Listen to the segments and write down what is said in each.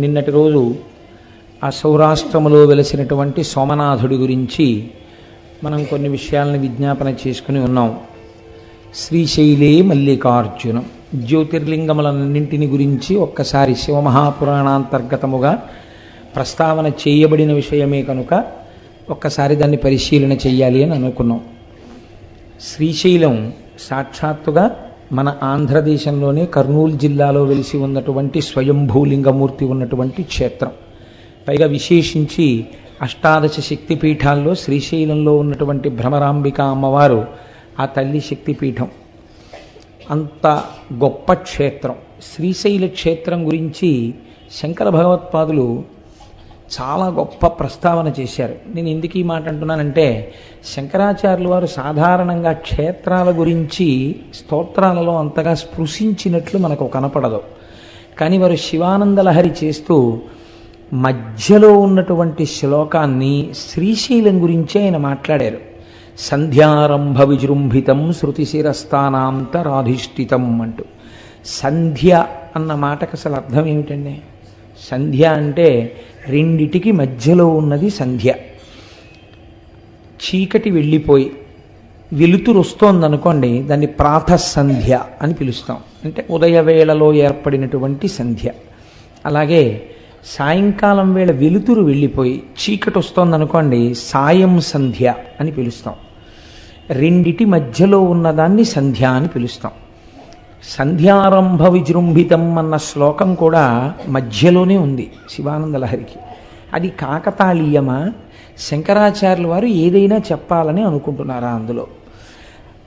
నిన్నటి రోజు ఆ సౌరాష్ట్రములో వెలసినటువంటి సోమనాథుడి గురించి మనం కొన్ని విషయాలను విజ్ఞాపన చేసుకుని ఉన్నాం. శ్రీశైలే మల్లికార్జునం జ్యోతిర్లింగములన్నింటిని గురించి ఒక్కసారి శివమహాపురాణాంతర్గతముగా ప్రస్తావన చేయబడిన విషయమే కనుక ఒక్కసారి దాన్ని పరిశీలన చెయ్యాలి అని అనుకున్నాం. శ్రీశైలం సాక్షాత్తుగా మన ఆంధ్రదేశంలోనే కర్నూలు జిల్లాలో వెలిసి ఉన్నటువంటి స్వయంభూలింగమూర్తి ఉన్నటువంటి క్షేత్రం. పైగా విశేషించి అష్టాదశ శక్తిపీఠాల్లో శ్రీశైలంలో ఉన్నటువంటి భ్రమరాంబిక అమ్మవారు ఆ తల్లి శక్తిపీఠం. అంత గొప్ప క్షేత్రం. శ్రీశైల క్షేత్రం గురించి శంకర భగవత్పాదులు చాలా గొప్ప ప్రస్తావన చేశారు. నేను ఎందుకు ఈ మాట అంటున్నానంటే, శంకరాచార్యులు వారు సాధారణంగా క్షేత్రాల గురించి స్తోత్రాలలో అంతగా స్పృశించినట్లు మనకు కనపడదు. కానీ వారు శివానందలహరి చేస్తూ మధ్యలో ఉన్నటువంటి శ్లోకాన్ని శ్రీశైలం గురించి ఆయన మాట్లాడారు. సంధ్యారంభ విజృంభితం శృతిశిరస్థానాంతరాధిష్ఠితం అంటూ. సంధ్య అన్న మాటకు అసలు అర్థం ఏమిటండి? సంధ్య అంటే రెండిటికి మధ్యలో ఉన్నది సంధ్య. చీకటి వెళ్ళిపోయి వెలుతురు వస్తోందనుకోండి, దాన్ని ప్రాతఃసంధ్య అని పిలుస్తాం. అంటే ఉదయవేళలో ఏర్పడినటువంటి సంధ్య. అలాగే సాయంకాలం వేళ వెలుతురు వెళ్ళిపోయి చీకటి వస్తోందనుకోండి, సాయం సంధ్య అని పిలుస్తాం. రెండిటి మధ్యలో ఉన్నదాన్ని సంధ్య అని పిలుస్తాం. సంధ్యారంభ విజృంభితం అన్న శ్లోకం కూడా మధ్యలోనే ఉంది శివానందలహరికి. అది కాకతాళీయమా, శంకరాచార్యుల వారు ఏదైనా చెప్పాలని అనుకుంటున్నారా? అందులో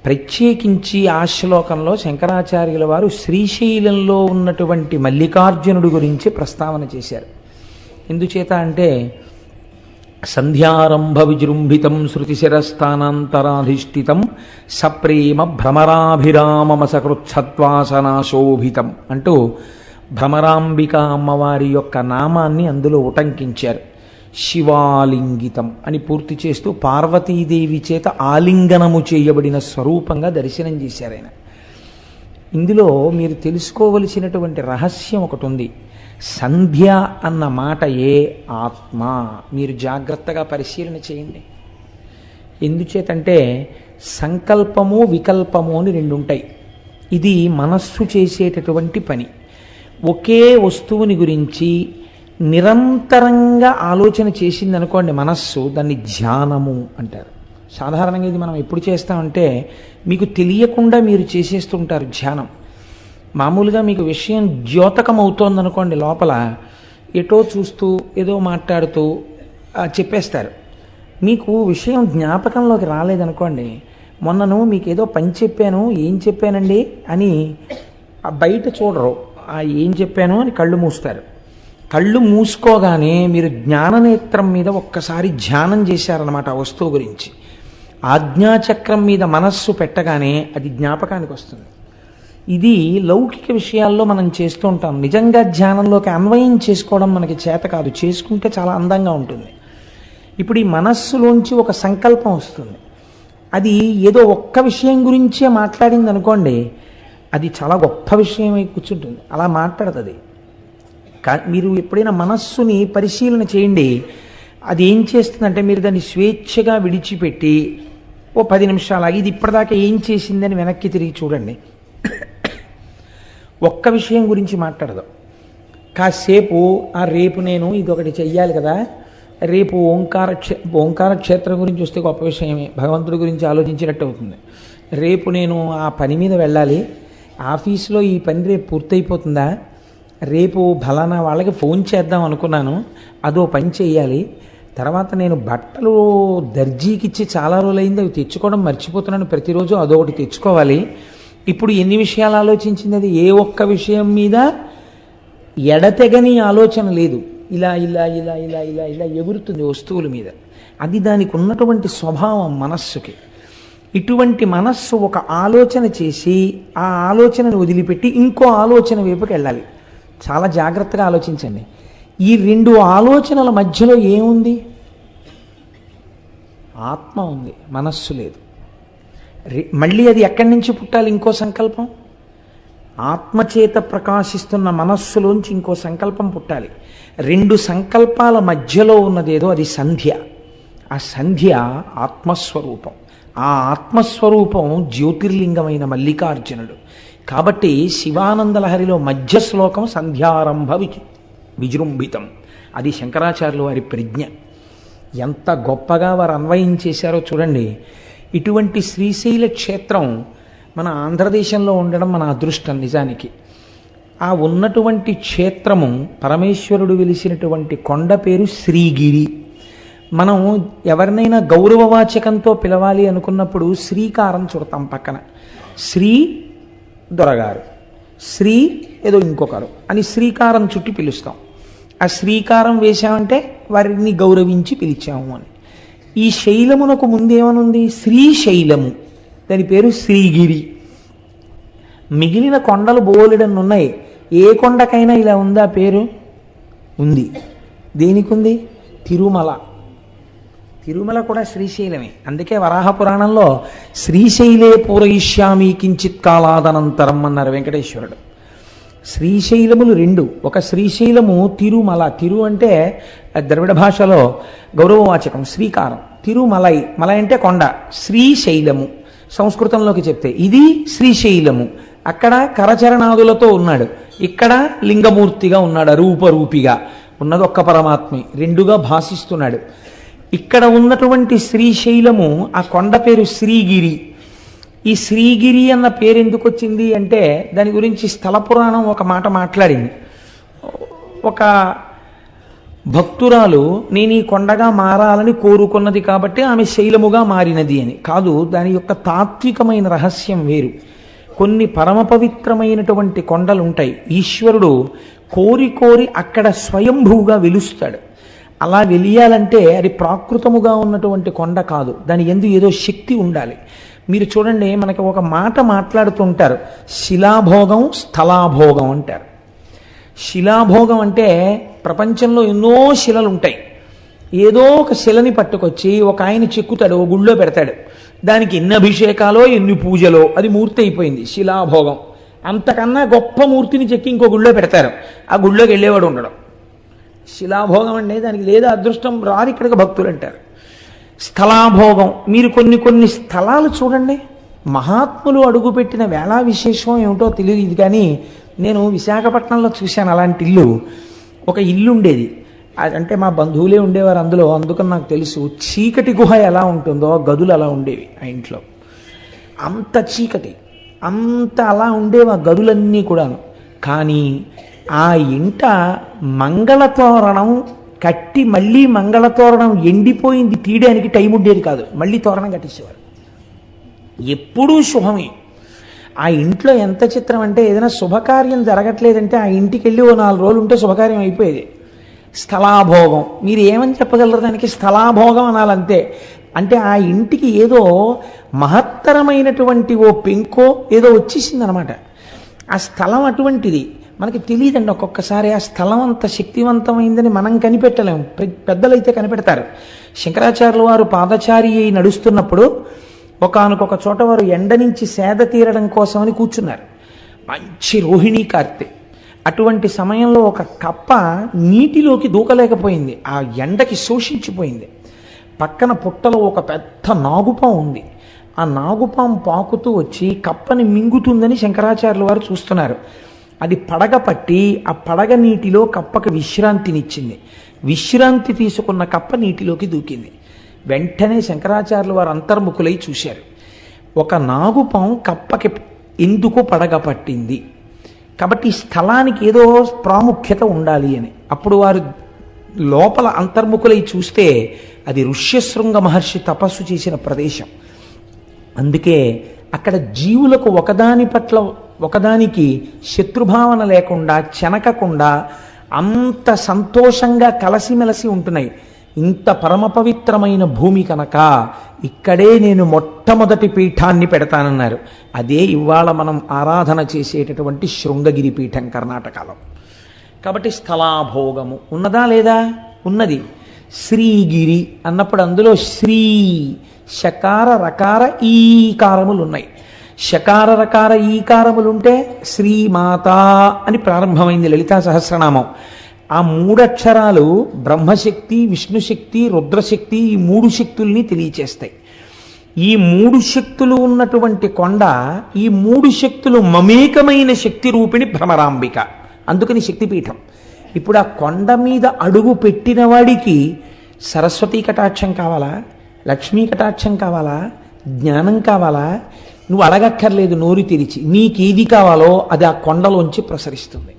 ప్రత్యేకించి ఆ శ్లోకంలో శంకరాచార్యుల వారు శ్రీశైలంలో ఉన్నటువంటి మల్లికార్జునుడి గురించి ప్రస్తావన చేశారు. ఎందుచేత అంటే, సంధ్యారంభ విజృంభితం శృతిశిరస్థానాంతరాధిష్ఠితం సప్రేమ భ్రమరాభిరామమసకృత్సత్వాసనాశోభితం అంటూ భ్రమరాంబిక అమ్మవారి యొక్క నామాన్ని అందులో ఉటంకించారు. శివాలింగితం అని పూర్తి చేస్తూ పార్వతీదేవి చేత ఆలింగనము చేయబడిన స్వరూపంగా దర్శనం చేశారు ఆయన. ఇందులో మీరు తెలుసుకోవలసినటువంటి రహస్యం ఒకటి ఉంది. సంధ్య అన్న మాటయే ఆత్మ. మీరు జాగ్రత్తగా పరిశీలన చేయండి. ఎందుచేతంటే సంకల్పము వికల్పము అని రెండు ఉంటాయి. ఇది మనస్సు చేసేటటువంటి పని. ఒకే వస్తువుని గురించి నిరంతరంగా ఆలోచన చేసిందనుకోండి మనస్సు, దాన్ని ధ్యానము అంటారు. సాధారణంగా ఇది మనం ఎప్పుడు చేస్తామంటే, మీకు తెలియకుండా మీరు చేసేస్తుంటారు ధ్యానం. మామూలుగా మీకు విషయం ద్యోతకం అవుతోందనుకోండి, లోపల ఎటో చూస్తూ ఏదో మాట్లాడుతూ చెప్పేస్తారు. మీకు విషయం జ్ఞాపకంలోకి రాలేదనుకోండి, మొన్నను మీకు ఏదో పని చెప్పాను, ఏం చెప్పానండి అని బయట చూడరు, ఏం చెప్పాను అని కళ్ళు మూస్తారు. కళ్ళు మూసుకోగానే మీరు జ్ఞాననేత్రం మీద ఒక్కసారి ధ్యానం చేశారన్నమాట ఆ వస్తువు గురించి. ఆజ్ఞాచక్రం మీద మనస్సు పెట్టగానే అది జ్ఞాపకానికి వస్తుంది. ఇది లౌకిక విషయాల్లో మనం చేస్తూ ఉంటాం. నిజంగా ధ్యానంలోకి అన్వయం చేసుకోవడం మనకి చేత కాదు. చేసుకుంటే చాలా అందంగా ఉంటుంది. ఇప్పుడు ఈ మనస్సులోంచి ఒక సంకల్పం వస్తుంది. అది ఏదో ఒక్క విషయం గురించే మాట్లాడింది అనుకోండి, అది చాలా గొప్ప విషయమై కూర్చుంటుంది. అలా మాట్లాడుతుంది. మీరు ఎప్పుడైనా మనస్సుని పరిశీలన చేయండి. అది ఏం చేస్తుందంటే, మీరు దాన్ని స్వేచ్ఛగా విడిచిపెట్టి ఓ 10 నిమిషాలు ఇది ఇప్పటిదాకా ఏం చేసిందని వెనక్కి తిరిగి చూడండి. ఒక్క విషయం గురించి మాట్లాడదు. కాసేపు రేపు నేను ఇదొకటి చెయ్యాలి కదా, రేపు ఓంకార క్షేత్రం గురించి వస్తే గొప్ప విషయమే, భగవంతుడి గురించి ఆలోచించినట్టు అవుతుంది. రేపు నేను ఆ పని మీద వెళ్ళాలి, ఆఫీస్లో ఈ పని రేపు పూర్తయిపోతుందా, రేపు ఫలానా వాళ్ళకి ఫోన్ చేద్దాం అనుకున్నాను, అదో పని చేయాలి, తర్వాత నేను బట్టలు దర్జీకిచ్చి చాలా రోజులైంది అవి తెచ్చుకోవడం మర్చిపోతున్నాను, ప్రతిరోజు అదొకటి తెచ్చుకోవాలి. ఇప్పుడు ఎన్ని విషయాలు ఆలోచించింది? అది ఏ ఒక్క విషయం మీద ఎడతెగని ఆలోచన లేదు. ఇలా ఇలా ఇలా ఇలా ఇలా ఇలా ఎగురుతుంది వస్తువుల మీద. అది దానికి ఉన్నటువంటి స్వభావం మనస్సుకి. ఇటువంటి మనస్సు ఒక ఆలోచన చేసి ఆ ఆలోచనను వదిలిపెట్టి ఇంకో ఆలోచన వైపుకి వెళ్ళాలి. చాలా జాగ్రత్తగా ఆలోచించండి. ఈ రెండు ఆలోచనల మధ్యలో ఏముంది? ఆత్మ ఉంది, మనస్సు లేదు. మళ్ళీ అది ఎక్కడి నుంచి పుట్టాలి? ఇంకో సంకల్పం. ఆత్మచేత ప్రకాశిస్తున్న మనస్సులోంచి ఇంకో సంకల్పం పుట్టాలి. రెండు సంకల్పాల మధ్యలో ఉన్నదేదో అది సంధ్య. ఆ సంధ్య ఆత్మస్వరూపం. ఆ ఆత్మస్వరూపం జ్యోతిర్లింగమైన మల్లికార్జునుడు. కాబట్టి శివానందలహరిలో మధ్య శ్లోకం సంధ్యారంభ విజృంభితం. అది శంకరాచార్యులు వారి ప్రజ్ఞ. ఎంత గొప్పగా వారు అన్వయం చేశారో చూడండి. ఇటువంటి శ్రీశైల క్షేత్రం మన ఆంధ్రదేశంలో ఉండడం మన అదృష్టం నిజానికి. ఆ ఉన్నటువంటి క్షేత్రము పరమేశ్వరుడు వెలిసినటువంటి కొండ పేరు శ్రీగిరి. మనం ఎవరినైనా గౌరవవాచకంతో పిలవాలి అనుకున్నప్పుడు శ్రీకారం చుడతాం పక్కన. శ్రీ దొరగారు, శ్రీ ఏదో ఇంకొకరు అని శ్రీకారం చుట్టి పిలుస్తాం. ఆ శ్రీకారం వేశామంటే వారిని గౌరవించి పిలిచాము అని. ఈ శైలమునకు ముందేమనుంది? శ్రీశైలము. దాని పేరు శ్రీగిరి. మిగిలిన కొండలు బోలెడన్ని ఉన్నాయి. ఏ కొండకైనా ఇలా ఉందా పేరు? ఉంది. దేనికి ఉంది? తిరుమల. తిరుమల కూడా శ్రీశైలమే. అందుకే వరాహ పురాణంలో శ్రీశైలే పూరయిష్యామి కించిత్ కాలాదనంతరం అన్నారు వెంకటేశ్వరుడు. శ్రీశైలములు రెండు. ఒక శ్రీశైలము తిరుమల. తిరు అంటే ద్రవిడ భాషలో గౌరవవాచకం, శ్రీకారం. తిరుమలై, మలై అంటే కొండ. శ్రీశైలము సంస్కృతంలోకి చెప్తే ఇది శ్రీశైలము. అక్కడ కరచరణాదులతో ఉన్నాడు, ఇక్కడ లింగమూర్తిగా ఉన్నాడు, రూపరూపిగా ఉన్నది ఒక్క పరమాత్మే, రెండుగా భాషిస్తున్నాడు. ఇక్కడ ఉన్నటువంటి శ్రీశైలము ఆ కొండ పేరు శ్రీగిరి. ఈ శ్రీగిరి అన్న పేరు ఎందుకు వచ్చింది అంటే దాని గురించి స్థల పురాణం ఒక మాట మాట్లాడింది. ఒక భక్తురాలు నేను ఈ కొండగా మారాలని కోరుకున్నది కాబట్టి ఆమె శైలముగా మారినది అని కాదు. దాని యొక్క తాత్వికమైన రహస్యం వేరు. కొన్ని పరమ పవిత్రమైనటువంటి కొండలు ఉంటాయి. ఈశ్వరుడు కోరి కోరి అక్కడ స్వయంభూగా వెలుస్తాడు. అలా వెలియాలంటే అది ప్రాకృతముగా ఉన్నటువంటి కొండ కాదు, దాని యందు ఏదో శక్తి ఉండాలి. మీరు చూడండి, మనకి ఒక మాట మాట్లాడుతుంటారు, శిలాభోగం స్థలాభోగం అంటారు. శిలాభోగం అంటే ప్రపంచంలో ఎన్నో శిలలు ఉంటాయి. ఏదో ఒక శిలని పట్టుకొచ్చి ఒక ఆయన చెక్కుతాడు, ఓ గుళ్ళో పెడతాడు. దానికి ఎన్ని అభిషేకాలో ఎన్ని పూజలో అది మూర్తి అయిపోయింది, శిలాభోగం. అంతకన్నా గొప్ప మూర్తిని చెక్కి ఇంకో గుళ్ళో పెడతారు, ఆ గుళ్ళోకి వెళ్ళేవాడు ఉండడం. శిలాభోగం అంటే దానికి లేదా అదృష్టం రారు ఇక్కడికి భక్తులు అంటారు. స్థలాభోగం, మీరు కొన్ని కొన్ని స్థలాలు చూడండి, మహాత్ములు అడుగుపెట్టిన వేళా విశేషం ఏమిటో తెలియదు కానీ నేను విశాఖపట్నంలో చూశాను అలాంటి ఇల్లు. ఒక ఇల్లు ఉండేది, అంటే మా బంధువులే ఉండేవారు అందులో, అందుకని నాకు తెలుసు. చీకటి గుహ ఎలా ఉంటుందో గదులు అలా ఉండేవి ఆ ఇంట్లో. అంత చీకటి, అంత అలా ఉండేవి ఆ గదులన్నీ కూడాను. కానీ ఆ ఇంట మంగళతోరణం కట్టి మళ్ళీ మంగళతోరణం ఎండిపోయింది తీయడానికి టైం ఉండేది కాదు, మళ్ళీ తోరణం కట్టించేవారు. ఎప్పుడూ శుభమే. ఆ ఇంట్లో ఎంత చిత్రం అంటే ఏదైనా శుభకార్యం జరగట్లేదంటే ఆ ఇంటికి వెళ్ళి ఓ 4 రోజులు ఉంటే శుభకార్యం అయిపోయేది. స్థలాభోగం, మీరు ఏమని చెప్పగలరు దానికి? స్థలాభోగం అనాలంతే. అంటే ఆ ఇంటికి ఏదో మహత్తరమైనటువంటి ఓ పెంకో ఏదో వచ్చేసింది అనమాట. ఆ స్థలం అటువంటిది. మనకి తెలియదండి ఒక్కొక్కసారి ఆ స్థలం అంత శక్తివంతమైందని మనం కనిపెట్టలేము, పెద్దలైతే కనిపెడతారు. శంకరాచార్యుల వారు పాదచారి అయి నడుస్తున్నప్పుడు ఒకానొక చోట వారు ఎండ నుంచి సేద తీరడం కోసమని కూర్చున్నారు. మంచి రోహిణీ కార్తె. అటువంటి సమయంలో ఒక కప్ప నీటిలోకి దూకలేకపోయింది, ఆ ఎండకి శోషించిపోయింది. పక్కన పుట్టలో ఒక పెద్ద నాగుపాం ఉంది. ఆ నాగుపాం పాకుతూ వచ్చి కప్పని మింగుతుందని శంకరాచార్యుల వారు చూస్తున్నారు. అది పడగ పట్టి ఆ పడగ నీటిలో కప్పకి విశ్రాంతినిచ్చింది. విశ్రాంతి తీసుకున్న కప్ప నీటిలోకి దూకింది. వెంటనే శంకరాచార్యుల వారు అంతర్ముఖులై చూశారు, ఒక నాగుపాం కప్పకి ఎందుకు పడగ పట్టింది, కాబట్టి ఈ స్థలానికి ఏదో ప్రాముఖ్యత ఉండాలి అని. అప్పుడు వారు లోపల అంతర్ముఖులై చూస్తే అది ఋష్యశృంగ మహర్షి తపస్సు చేసిన ప్రదేశం. అందుకే అక్కడ జీవులకు ఒకదాని పట్ల ఒకదానికి శత్రుభావన లేకుండా చెనకకుండా అంత సంతోషంగా కలసిమెలసి ఉంటున్నాయి. ఇంత పరమ పవిత్రమైన భూమి కనుక ఇక్కడే నేను మొట్టమొదటి పీఠాన్ని పెడతానన్నారు. అదే ఇవాళ మనం ఆరాధన చేసేటటువంటి శృంగగిరి పీఠం కర్ణాటకలో. కాబట్టి స్థలాభోగము ఉన్నదా లేదా? ఉన్నది. శ్రీగిరి అన్నప్పుడు అందులో శ్రీ శకార రకార ఈకారములు ఉన్నాయి. షకార రకార ఈకారములుంటే శ్రీమాత అని ప్రారంభమైంది లలితా సహస్రనామం. ఆ మూడక్షరాలు బ్రహ్మశక్తి, విష్ణుశక్తి, రుద్రశక్తి, ఈ మూడు శక్తుల్ని తెలియచేస్తాయి. ఈ మూడు శక్తులు ఉన్నటువంటి కొండ, ఈ మూడు శక్తులు మమేకమైన శక్తి రూపిణి భ్రమరాంబిక, అందుకని శక్తిపీఠం. ఇప్పుడు ఆ కొండ మీద అడుగు పెట్టిన వాడికి సరస్వతీ కటాక్షం కావాలా, లక్ష్మీ కటాక్షం కావాలా, జ్ఞానం కావాలా? నువ్వు అడగక్కర్లేదు, నోరు తెరిచి నీకేది కావాలో అది ఆ కొండలోంచి ప్రసరిస్తుంది.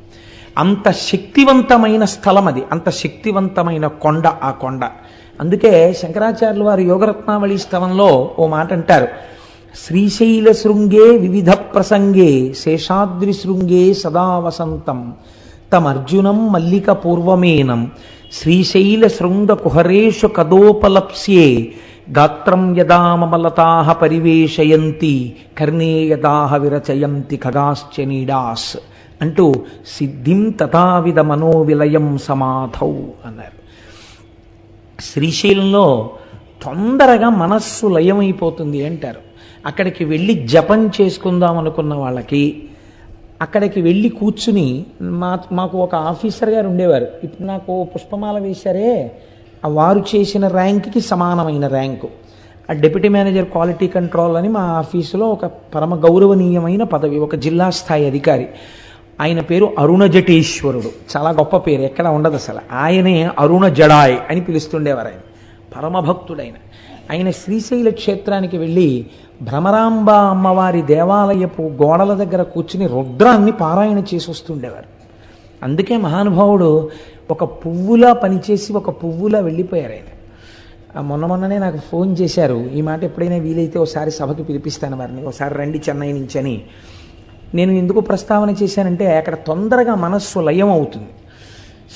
అంత శక్తివంతమైన స్థలం అది, అంత శక్తివంతమైన కొండ ఆ కొండ. అందుకే శంకరాచార్యులు వారు యోగరత్నావళి స్తవంలో ఓ మాట అంటారు, శ్రీశైల శృంగే వివిధ ప్రసంగే శేషాద్రి శృంగే సదా వసంతం తమర్జునం మల్లిక పూర్వమేనం శ్రీశైల శృంగ కుహరేషు కదోపలప్స్యే గాత్రం యదామలతాహ పరివేశయంతి కర్ణే యదాహ విరచయంతి ఖగాశ్చ నీడాస్ అంటూ సిద్ధిం తథావిధ మనోవిలయం సమాధౌ అన్నారు. శ్రీశైలంలో తొందరగా మనస్సు లయమైపోతుంది అంటారు. అక్కడికి వెళ్ళి జపం చేసుకుందాం అనుకున్న వాళ్ళకి అక్కడికి వెళ్ళి కూర్చుని మాకు ఒక ఆఫీసర్ గారు ఉండేవారు, ఇప్పుడు నాకు పుష్పమాల వేశారే ఆ వారు చేసిన ర్యాంక్కి సమానమైన ర్యాంకు, ఆ డిప్యూటీ మేనేజర్ క్వాలిటీ కంట్రోల్ అని మా ఆఫీసులో ఒక పరమ గౌరవనీయమైన పదవి, ఒక జిల్లా స్థాయి అధికారి. ఆయన పేరు అరుణ జటేశ్వరుడు, చాలా గొప్ప పేరు, ఎక్కడ ఉండదు అసలు. ఆయనే అరుణ జడాయ్ అని పిలుస్తుండేవారు. ఆయన పరమభక్తుడైన ఆయన శ్రీశైల క్షేత్రానికి వెళ్ళి భ్రమరాంబ అమ్మవారి దేవాలయపు గోడల దగ్గర కూర్చుని రుద్రాన్ని పారాయణ చేసి వస్తుండేవారు. అందుకే మహానుభావుడు ఒక పువ్వులా పనిచేసి ఒక పువ్వులా వెళ్ళిపోయారు ఆయన. మొన్ననే నాకు ఫోన్ చేశారు, ఈ మాట ఎప్పుడైనా వీలైతే ఒకసారి సభకి పిలిపిస్తాను వారిని, ఒకసారి రండి చెన్నై నుంచి అని. నేను ఎందుకు ప్రస్తావన చేశానంటే అక్కడ తొందరగా మనస్సు లయం అవుతుంది.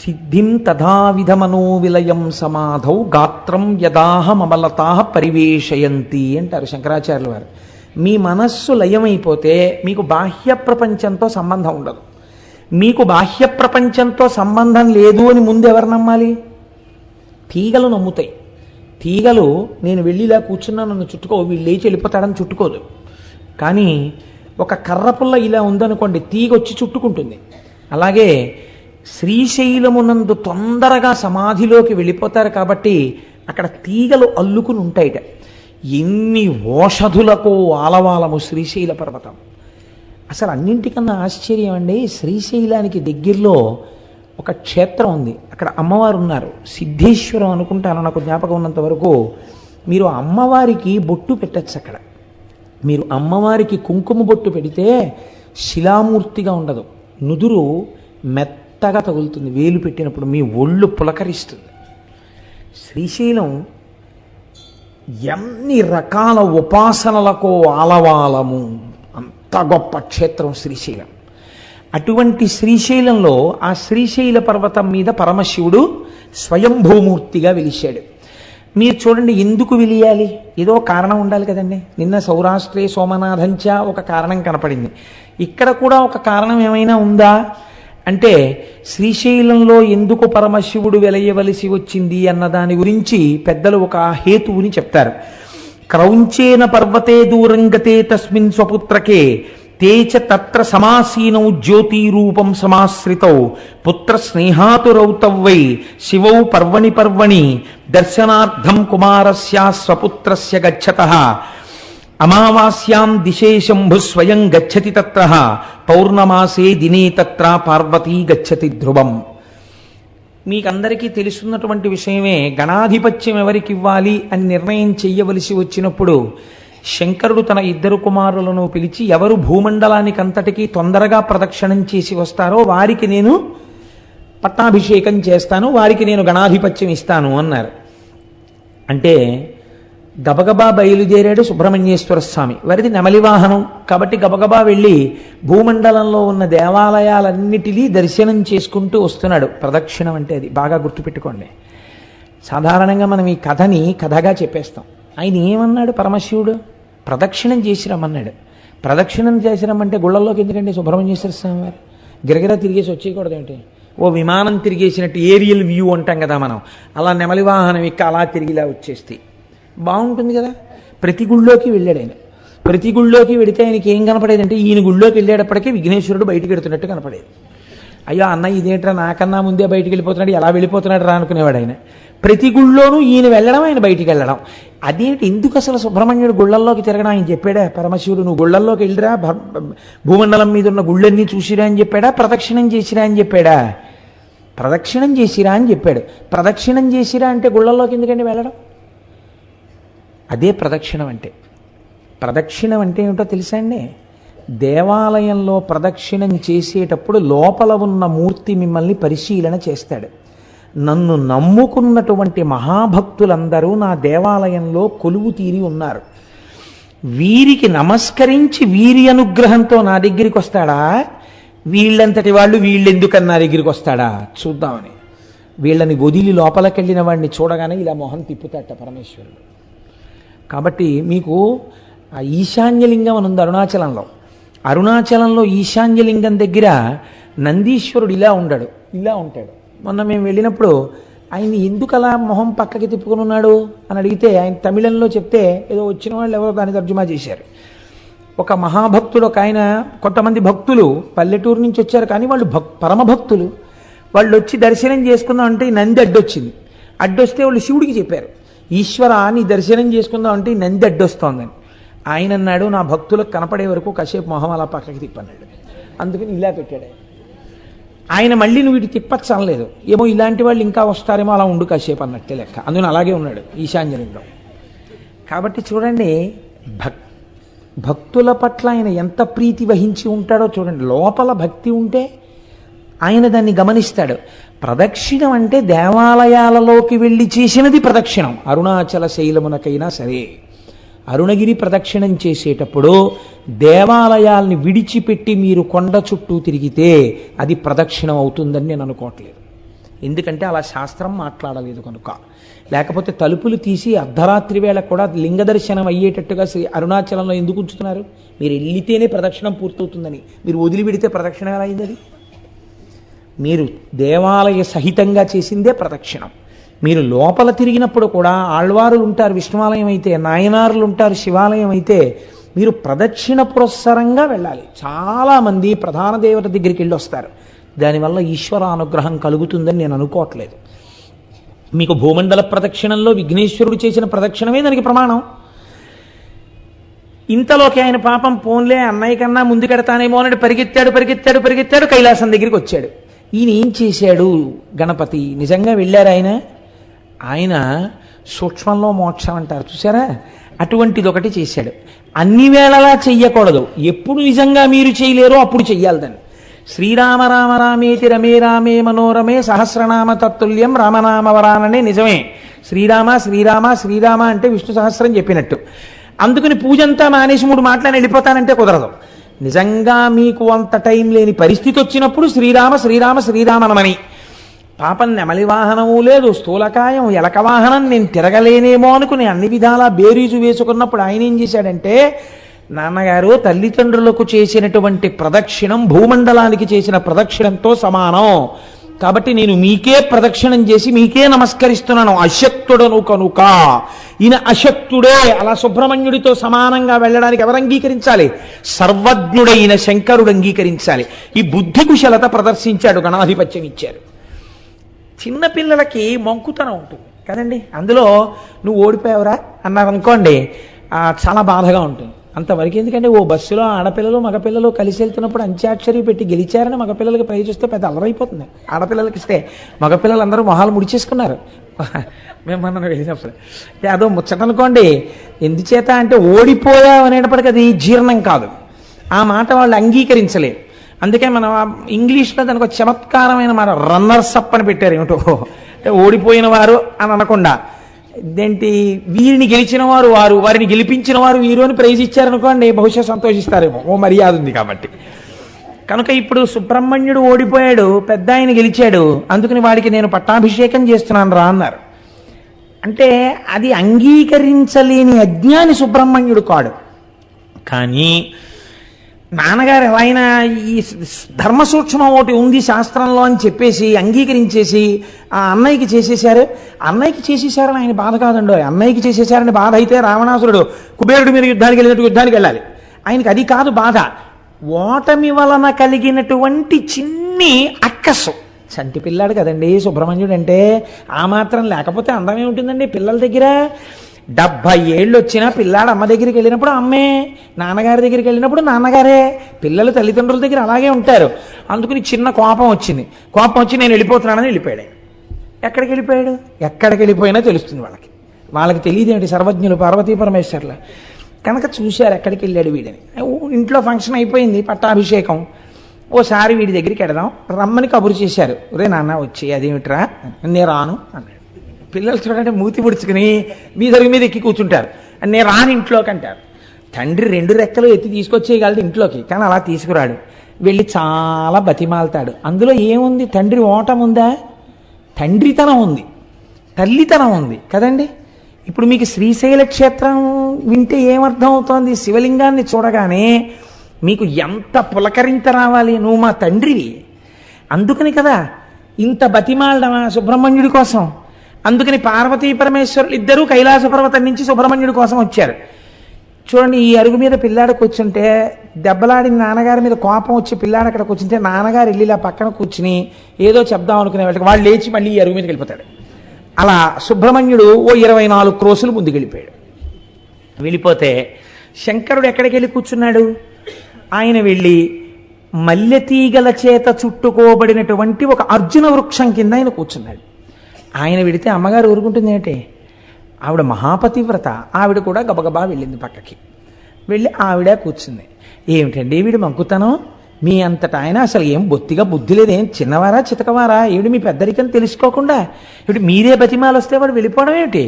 సిద్ధిం తథావిధ మనోవిలయం సమాధౌ గాత్రం యదాహ మమలతాహ పరివేశయంతి అంటారు శంకరాచార్యుల వారు. మీ మనస్సు లయమైపోతే మీకు బాహ్య ప్రపంచంతో సంబంధం ఉండదు. మీకు బాహ్య ప్రపంచంతో సంబంధం లేదు అని ముందు ఎవరు నమ్మాలి? తీగలు నమ్ముతాయి. తీగలు నేను వెళ్ళి ఇలా కూర్చున్నా నన్ను చుట్టుకో, వీళ్ళు లేచి వెళ్ళిపోతాడని చుట్టుకోదు. కానీ ఒక కర్రపుల్ల ఇలా ఉందనుకోండి, తీగ వచ్చి చుట్టుకుంటుంది. అలాగే శ్రీశైలమునందు తొందరగా సమాధిలోకి వెళ్ళిపోతారు కాబట్టి అక్కడ తీగలు అల్లుకుని ఉంటాయిట. ఎన్ని ఓషధులకు ఆలవాలము శ్రీశైల పర్వతం. అసలు అన్నింటికన్నా ఆశ్చర్యం అండి, శ్రీశైలానికి దగ్గరలో ఒక క్షేత్రం ఉంది, అక్కడ అమ్మవారు ఉన్నారు, సిద్ధేశ్వరం అనుకుంటాను నాకు జ్ఞాపకం ఉన్నంత వరకు. మీరు అమ్మవారికి బొట్టు పెట్టచ్చు. అక్కడ మీరు అమ్మవారికి కుంకుమ బొట్టు పెడితే శిలామూర్తిగా ఉండదు, నుదురు మెత్తగా తగులుతుంది, వేలు పెట్టినప్పుడు మీ ఒళ్ళు పులకరిస్తుంది. శ్రీశైలం ఎన్ని రకాల ఉపాసనలకో ఆలవాలము, అంత గొప్ప క్షేత్రం శ్రీశైలం. అటువంటి శ్రీశైలంలో ఆ శ్రీశైల పర్వతం మీద పరమశివుడు స్వయంభూమూర్తిగా వెలిశాడు. మీరు చూడండి, ఎందుకు వెలియాలి? ఏదో కారణం ఉండాలి కదండి. నిన్న సౌరాష్ట్రే సోమనాథంచ ఒక కారణం కనపడింది, ఇక్కడ కూడా ఒక కారణం ఏమైనా ఉందా అంటే శ్రీశైలంలో ఎందుకు పరమశివుడు వెలయవలసి వచ్చింది అన్న దాని గురించి పెద్దలు ఒక హేతువుని చెప్తారు. క్రౌంచేన పర్వతే దూరంగతే తస్మిన్ స్వపుత్రకే తేచ తత్ర సమాసీనౌ జ్యోతిరూపం సమాశ్రితౌ పుత్ర స్నేహాతురౌ తవ్వై శివౌ పర్వణి పర్వణి దర్శనార్థం కుమారస్య స్వపుత్రస్య గచ్చతః అమావాస్యాం దిశే శంభు స్వయం గచ్చతి తత్ర పౌర్ణమాసే దినే తత్ర పార్వతీ గచ్చతి ధ్రువం. మీకందరికీ తెలుసున్నటువంటి విషయమే, గణాధిపత్యం ఎవరికి ఇవ్వాలి అని నిర్ణయం చెయ్యవలసి వచ్చినప్పుడు శంకరుడు తన ఇద్దరు కుమారులను పిలిచి ఎవరు భూమండలానికి అంతటికీ తొందరగా ప్రదక్షిణం చేసి వస్తారో వారికి నేను పట్టాభిషేకం చేస్తాను, వారికి నేను గణాధిపత్యం ఇస్తాను అన్నారు. అంటే గబగబా బయలుదేరాడు సుబ్రహ్మణ్యేశ్వర స్వామి. వారిది నెమలి వాహనం కాబట్టి గబగబా వెళ్ళి భూమండలంలో ఉన్న దేవాలయాలన్నిటినీ దర్శనం చేసుకుంటూ వస్తున్నాడు. ప్రదక్షిణం అంటే అది బాగా గుర్తుపెట్టుకోండి. సాధారణంగా మనం ఈ కథని కథగా చెప్పేస్తాం. ఆయన ఏమన్నాడు పరమశివుడు? ప్రదక్షిణం చేసి రమ్మన్నాడు. ప్రదక్షిణం చేసి రమ్మంటే గుళ్ళల్లోకి ఎందుకంటే సుబ్రహ్మణ్యేశ్వర స్వామి వారు గిరగిరా తిరిగేసి వచ్చేయకూడదు ఏంటి? ఓ విమానం తిరిగేసినట్టు ఏరియల్ వ్యూ అంటాం కదా మనం, అలా నెమలి వాహనం ఎక్క అలా తిరిగిలా వచ్చేస్తే బాగుంటుంది కదా. ప్రతి గుళ్ళోకి వెళ్ళాడు ఆయన. ప్రతి గుళ్ళోకి వెడితే ఆయనకి ఏం కనపడేదంటే ఈయన గుళ్ళోకి వెళ్ళేటప్పటికీ విఘ్నేశ్వరుడు బయటికి వెడుతున్నట్టు కనపడేది. అయ్యో అన్న ఇదేంట్రా నాకన్నా ముందే బయటికి వెళ్ళిపోతున్నాడు, ఎలా వెళ్ళిపోతున్నాడు రా అనుకునేవాడు ఆయన. ప్రతి గుళ్ళోనూ ఈయన వెళ్ళడం, ఆయన బయటికి వెళ్ళడం. అదేంటి, ఎందుకు అసలు సుబ్రహ్మణ్యుడు గుళ్ళల్లోకి తిరగడం ఆయన చెప్పాడా? పరమశివుడు నువ్వు గుళ్ళల్లోకి వెళ్ళిరా, భూమండలం మీద ఉన్న గుళ్ళన్నీ చూసిరా అని చెప్పాడా? ప్రదక్షిణం చేసిరా అని చెప్పాడా? ప్రదక్షిణం చేసిరా అని చెప్పాడు. ప్రదక్షిణం చేసిరా అంటే గుళ్ళల్లోకి ఎందుకండి వెళ్ళడం? అదే ప్రదక్షిణం అంటే. ప్రదక్షిణం అంటే ఏమిటో తెలుసా అండి? దేవాలయంలో ప్రదక్షిణం చేసేటప్పుడు లోపల ఉన్న మూర్తి మిమ్మల్ని పరిశీలన చేస్తాడు. నన్ను నమ్ముకున్నటువంటి మహాభక్తులందరూ నా దేవాలయంలో కొలువు తీరి ఉన్నారు, వీరికి నమస్కరించి వీరి అనుగ్రహంతో నా దగ్గరికి వస్తాడా, వీళ్ళంతటి వాళ్ళు వీళ్ళెందుకని నా దగ్గరికి వస్తాడా చూద్దామని వీళ్ళని వదిలి లోపలికెళ్ళిన వాడిని చూడగానే ఇలా మొహం తిప్పుతాట పరమేశ్వరుడు. కాబట్టి మీకు ఆ ఈశాన్యలింగం అని ఉంది అరుణాచలంలో. అరుణాచలంలో ఈశాన్యలింగం దగ్గర నందీశ్వరుడు ఇలా ఉండడు, ఇలా ఉంటాడు. మొన్న మేము వెళ్ళినప్పుడు ఆయన ఎందుకు అలా మొహం పక్కకి తిప్పుకుని ఉన్నాడు అని అడిగితే ఆయన తమిళంలో చెప్తే ఏదో వచ్చిన వాళ్ళు ఎవరో దాన్ని తర్జుమా చేశారు. ఒక మహాభక్తుడు, ఒక ఆయన, కొంతమంది భక్తులు పల్లెటూరు నుంచి వచ్చారు కానీ వాళ్ళు పరమభక్తులు. వాళ్ళు వచ్చి దర్శనం చేసుకుందాం అంటే నంది అడ్డొచ్చింది. అడ్డొస్తే వాళ్ళు శివుడికి చెప్పారు, ఈశ్వర నీ దర్శనం చేసుకుందాం అంటే నంది అడ్డొస్తోందని. ఆయన అన్నాడు, నా భక్తులకు కనపడే వరకు కాసేపు మొహం అలా పక్కకి తిప్పన్నాడు. అందుకని ఇలా పెట్టాడు ఆయన. మళ్ళీ నువ్వు ఇటు తిప్పచ్చు అనలేదు, ఏమో ఇలాంటి వాళ్ళు ఇంకా వస్తారేమో అలా ఉండు కాసేపు అన్నట్టే లెక్క. అందుకని అలాగే ఉన్నాడు ఈశాన్యలింగం. కాబట్టి చూడండి, భక్తుల పట్ల ఆయన ఎంత ప్రీతి వహించి ఉంటాడో చూడండి. లోపల భక్తి ఉంటే ఆయన దాన్ని గమనిస్తాడు. ప్రదక్షిణం అంటే దేవాలయాలలోకి వెళ్ళి చేసినది ప్రదక్షిణం. అరుణాచల శైలమునకైనా సరే అరుణగిరి ప్రదక్షిణం చేసేటప్పుడు దేవాలయాల్ని విడిచిపెట్టి మీరు కొండ చుట్టూ తిరిగితే అది ప్రదక్షిణం అవుతుందని నేను అనుకోవట్లేదు. ఎందుకంటే అలా శాస్త్రం మాట్లాడలేదు కనుక. లేకపోతే తలుపులు తీసి అర్ధరాత్రి వేళ కూడా లింగ దర్శనం అయ్యేటట్టుగా అరుణాచలంలో ఎందుకు ఉంచుతున్నారు? మీరు వెళ్ళితేనే ప్రదక్షిణం పూర్తవుతుందని. మీరు వదిలిపెడితే ప్రదక్షిణం ఎలా అయింది? అది మీరు దేవాలయ సహితంగా చేసిందే ప్రదక్షిణం. మీరు లోపల తిరిగినప్పుడు కూడా ఆళ్వారులు ఉంటారు విష్ణువాలయం అయితే, నాయనారులు ఉంటారు శివాలయం అయితే, మీరు ప్రదక్షిణ పురస్సరంగా వెళ్ళాలి. చాలామంది ప్రధాన దేవత దగ్గరికి వెళ్ళి వస్తారు, దానివల్ల ఈశ్వర అనుగ్రహం కలుగుతుందని నేను అనుకోవట్లేదు. మీకు భూమండల ప్రదక్షిణంలో విఘ్నేశ్వరుడు చేసిన ప్రదక్షిణమే దానికి ప్రమాణం. ఇంతలోకి ఆయన పాపం పోన్లే అన్నయ్య కన్నా ముందుకెడతానేమో అని పరిగెత్తాడు కైలాసం దగ్గరికి వచ్చాడు. ఈయన ఏం చేశాడు? గణపతి నిజంగా వెళ్ళారు ఆయన సూక్ష్మంలో మోక్షం అంటారు చూసారా, అటువంటిది ఒకటి చేశాడు. అన్ని వేళలా చెయ్యకూడదు, ఎప్పుడు నిజంగా మీరు చేయలేరో అప్పుడు చెయ్యాలి దాన్ని. శ్రీరామ రామ రామేతి రమే రామే మనోరమే సహస్రనామ తత్తుల్యం రామనామవరాననే నిజమే. శ్రీరామ శ్రీరామ శ్రీరామ అంటే విష్ణు సహస్రం చెప్పినట్టు. అందుకని పూజంతా మానేసి 3 మాటలని వెళ్ళిపోతానంటే కుదరదు. నిజంగా మీకు అంత టైం లేని పరిస్థితి వచ్చినప్పుడు శ్రీరామ శ్రీరామ శ్రీరామనమని. పాపం నెమలి వాహనము లేదు, స్థూలకాయం ఎలక వాహనం, నేను తిరగలేనేమో అనుకుని అన్ని విధాలా బేరీజు వేసుకున్నప్పుడు ఆయన ఏం చేశాడంటే, నాన్నగారు తల్లిదండ్రులకు చేసినటువంటి ప్రదక్షిణం భూమండలానికి చేసిన ప్రదక్షిణంతో సమానం, కాబట్టి నేను మీకే ప్రదక్షిణం చేసి మీకే నమస్కరిస్తున్నాను, అశక్తుడను కనుక. ఈయన అశక్తుడే, అలా సుబ్రహ్మణ్యుడితో సమానంగా వెళ్ళడానికి ఎవరు అంగీకరించాలి? సర్వజ్ఞుడైన శంకరుడు అంగీకరించాలి. ఈ బుద్ధి కుశలత ప్రదర్శించాడు, గణాధిపత్యం ఇచ్చారు. చిన్నపిల్లలకి మంకుతనం ఉంటుంది కదండి, అందులో నువ్వు ఓడిపోయావురా అన్నారనుకోండి చాలా బాధగా ఉంటుంది. అంతవరకు ఎందుకంటే ఓ బస్సులో ఆడపిల్లలు మగపిల్లలు కలిసి వెళ్తున్నప్పుడు అంత్యాక్షరి పెట్టి గెలిచారని మగపిల్లలకి ప్రైజ్ వస్తే పెద్ద అలరైపోతుంది. ఆడపిల్లలకి ఇస్తే మగపిల్లలందరూ మొహాలు ముడిచేసుకున్నారు మేము మనం వెళ్ళినప్పుడు. అదో ముచ్చట అనుకోండి. ఎందుచేత అంటే ఓడిపోయావు అనేటప్పటికీ అది జీర్ణం కాదు, ఆ మాట వాళ్ళు అంగీకరించలేరు. అందుకే మనం ఇంగ్లీష్లో దానికి ఒక చమత్కారమైన మాట రన్నర్స్ అప్ అని పెట్టారు. ఏమిటో అంటే ఓడిపోయిన వారు అని అనకుండా, ఇదేంటి వీరిని గెలిచిన వారు వారు, వారిని గెలిపించిన వారు వీరు అని ప్రైజ్ ఇచ్చారనుకోండి, బహుశా సంతోషిస్తారేమో, ఓ మర్యాద ఉంది కాబట్టి. కనుక ఇప్పుడు సుబ్రహ్మణ్యుడు ఓడిపోయాడు, పెద్ద ఆయన గెలిచాడు, అందుకని వాడికి నేను పట్టాభిషేకం చేస్తున్నాను రా అన్నారు. అంటే అది అంగీకరించలేని అజ్ఞాని సుబ్రహ్మణ్యుడు కాడు. కానీ నాన్నగారు ఎలా అయినా ఈ ధర్మ సూక్ష్మం ఒకటి ఉంది శాస్త్రంలో అని చెప్పేసి అంగీకరించేసి ఆ అన్నయ్యకి చేసేశారు. అన్నయ్యకి చేసేశారని ఆయన బాధ కాదండో, అన్నయ్యకి చేసేశారని బాధ అయితే రావణాసురుడు కుబేరుడి మీద యుద్ధానికి వెళ్ళినట్టు యుద్ధానికి వెళ్ళాలి. ఆయనకి అది కాదు బాధ. ఓటమి వలన కలిగినటువంటి చిన్ని అక్కసు. చంటి పిల్లాడు కదండి సుబ్రహ్మణ్యుడు అంటే. ఆ మాత్రం లేకపోతే అందమే ఉంటుందండి పిల్లల దగ్గర. 70 ఏళ్ళు వచ్చినా పిల్లాడు అమ్మ దగ్గరికి వెళ్ళినప్పుడు అమ్మే, నాన్నగారి దగ్గరికి వెళ్ళినప్పుడు నాన్నగారే. పిల్లలు తల్లిదండ్రుల దగ్గర అలాగే ఉంటారు. అందుకని చిన్న కోపం వచ్చింది. కోపం వచ్చి నేను వెళ్ళిపోతున్నానని వెళ్ళిపోయాడు. ఎక్కడికి వెళ్ళిపోయాడు? ఎక్కడికి వెళ్ళిపోయినా తెలుస్తుంది వాళ్ళకి. వాళ్ళకి తెలియదేమిటి సర్వజ్ఞులు పార్వతీ పరమేశ్వర్లు కనుక చూశారు ఎక్కడికి వెళ్ళాడు వీడని. ఇంట్లో ఫంక్షన్ అయిపోయింది, పట్టాభిషేకం. ఓసారి వీడి దగ్గరికి వెడదాం రమ్మని కబురు చేశారు. రే నాన్న వచ్చి అదేమిట్రా, నేను రాను అన్నాడు. పిల్లలు చూడండి మూతి పుడుచుకుని మీదరుగు మీద ఎక్కి కూర్చుంటారు. నేను రాను ఇంట్లోకి అంటారు. తండ్రి 2 రెక్కలు ఎత్తి తీసుకొచ్చేయగలడు ఇంట్లోకి, కానీ అలా తీసుకురాడు. వెళ్ళి చాలా బతిమాలతాడు. అందులో ఏముంది? తండ్రి ఓటం ఉందా? తండ్రితనం ఉంది, తల్లితనం ఉంది కదండి. ఇప్పుడు మీకు శ్రీశైల క్షేత్రం వింటే ఏమర్థం అవుతోంది? శివలింగాన్ని చూడగానే మీకు ఎంత పులకరింత రావాలి, నువ్వు మా తండ్రివి. అందుకని కదా ఇంత బతిమాలడమా సుబ్రహ్మణ్యుడి కోసం. అందుకని పార్వతీ పరమేశ్వరులు ఇద్దరూ కైలాస పర్వతం నుంచి సుబ్రహ్మణ్యుడి కోసం వచ్చారు. చూడండి, ఈ అరుగు మీద పిల్లాడు కూర్చుంటే దెబ్బలాడిన నాన్నగారి మీద కోపం వచ్చి పిల్లాడు అక్కడ కూర్చుంటే నాన్నగారు వెళ్ళి ఇలా పక్కన కూర్చుని ఏదో చెప్దాం అనుకునే వాళ్ళకి వాళ్ళు లేచి మళ్ళీ ఈ అరుగు మీదకి వెళ్ళిపోతాడు. అలా సుబ్రహ్మణ్యుడు ఓ 24 క్రోసులు ముందుకు వెళ్ళిపోయాడు. వెళ్ళిపోతే శంకరుడు ఎక్కడికి వెళ్ళి కూర్చున్నాడు? ఆయన వెళ్ళి మల్లెతీగల చేత చుట్టుకోబడినటువంటి ఒక అర్జున వృక్షం కింద ఆయన కూర్చున్నాడు. ఆయన వెడితే అమ్మగారు ఊరుకుంటుంది ఏంటి? ఆవిడ మహాపతివ్రత. ఆవిడ కూడా గబగబా వెళ్ళింది పక్కకి. వెళ్ళి ఆవిడ కూర్చుంది. ఏమిటండి వీడు మంకుతనం? మీ అంతటా ఆయన అసలు ఏం బొత్తిగా బుద్ధి లేదు, ఏం చిన్నవారా చితకవారా? ఏమిటి మీ పెద్దరికని తెలుసుకోకుండా ఏమిటి మీరే బతిమాలు వస్తే వాడు వెళ్ళిపోవడం ఏమిటి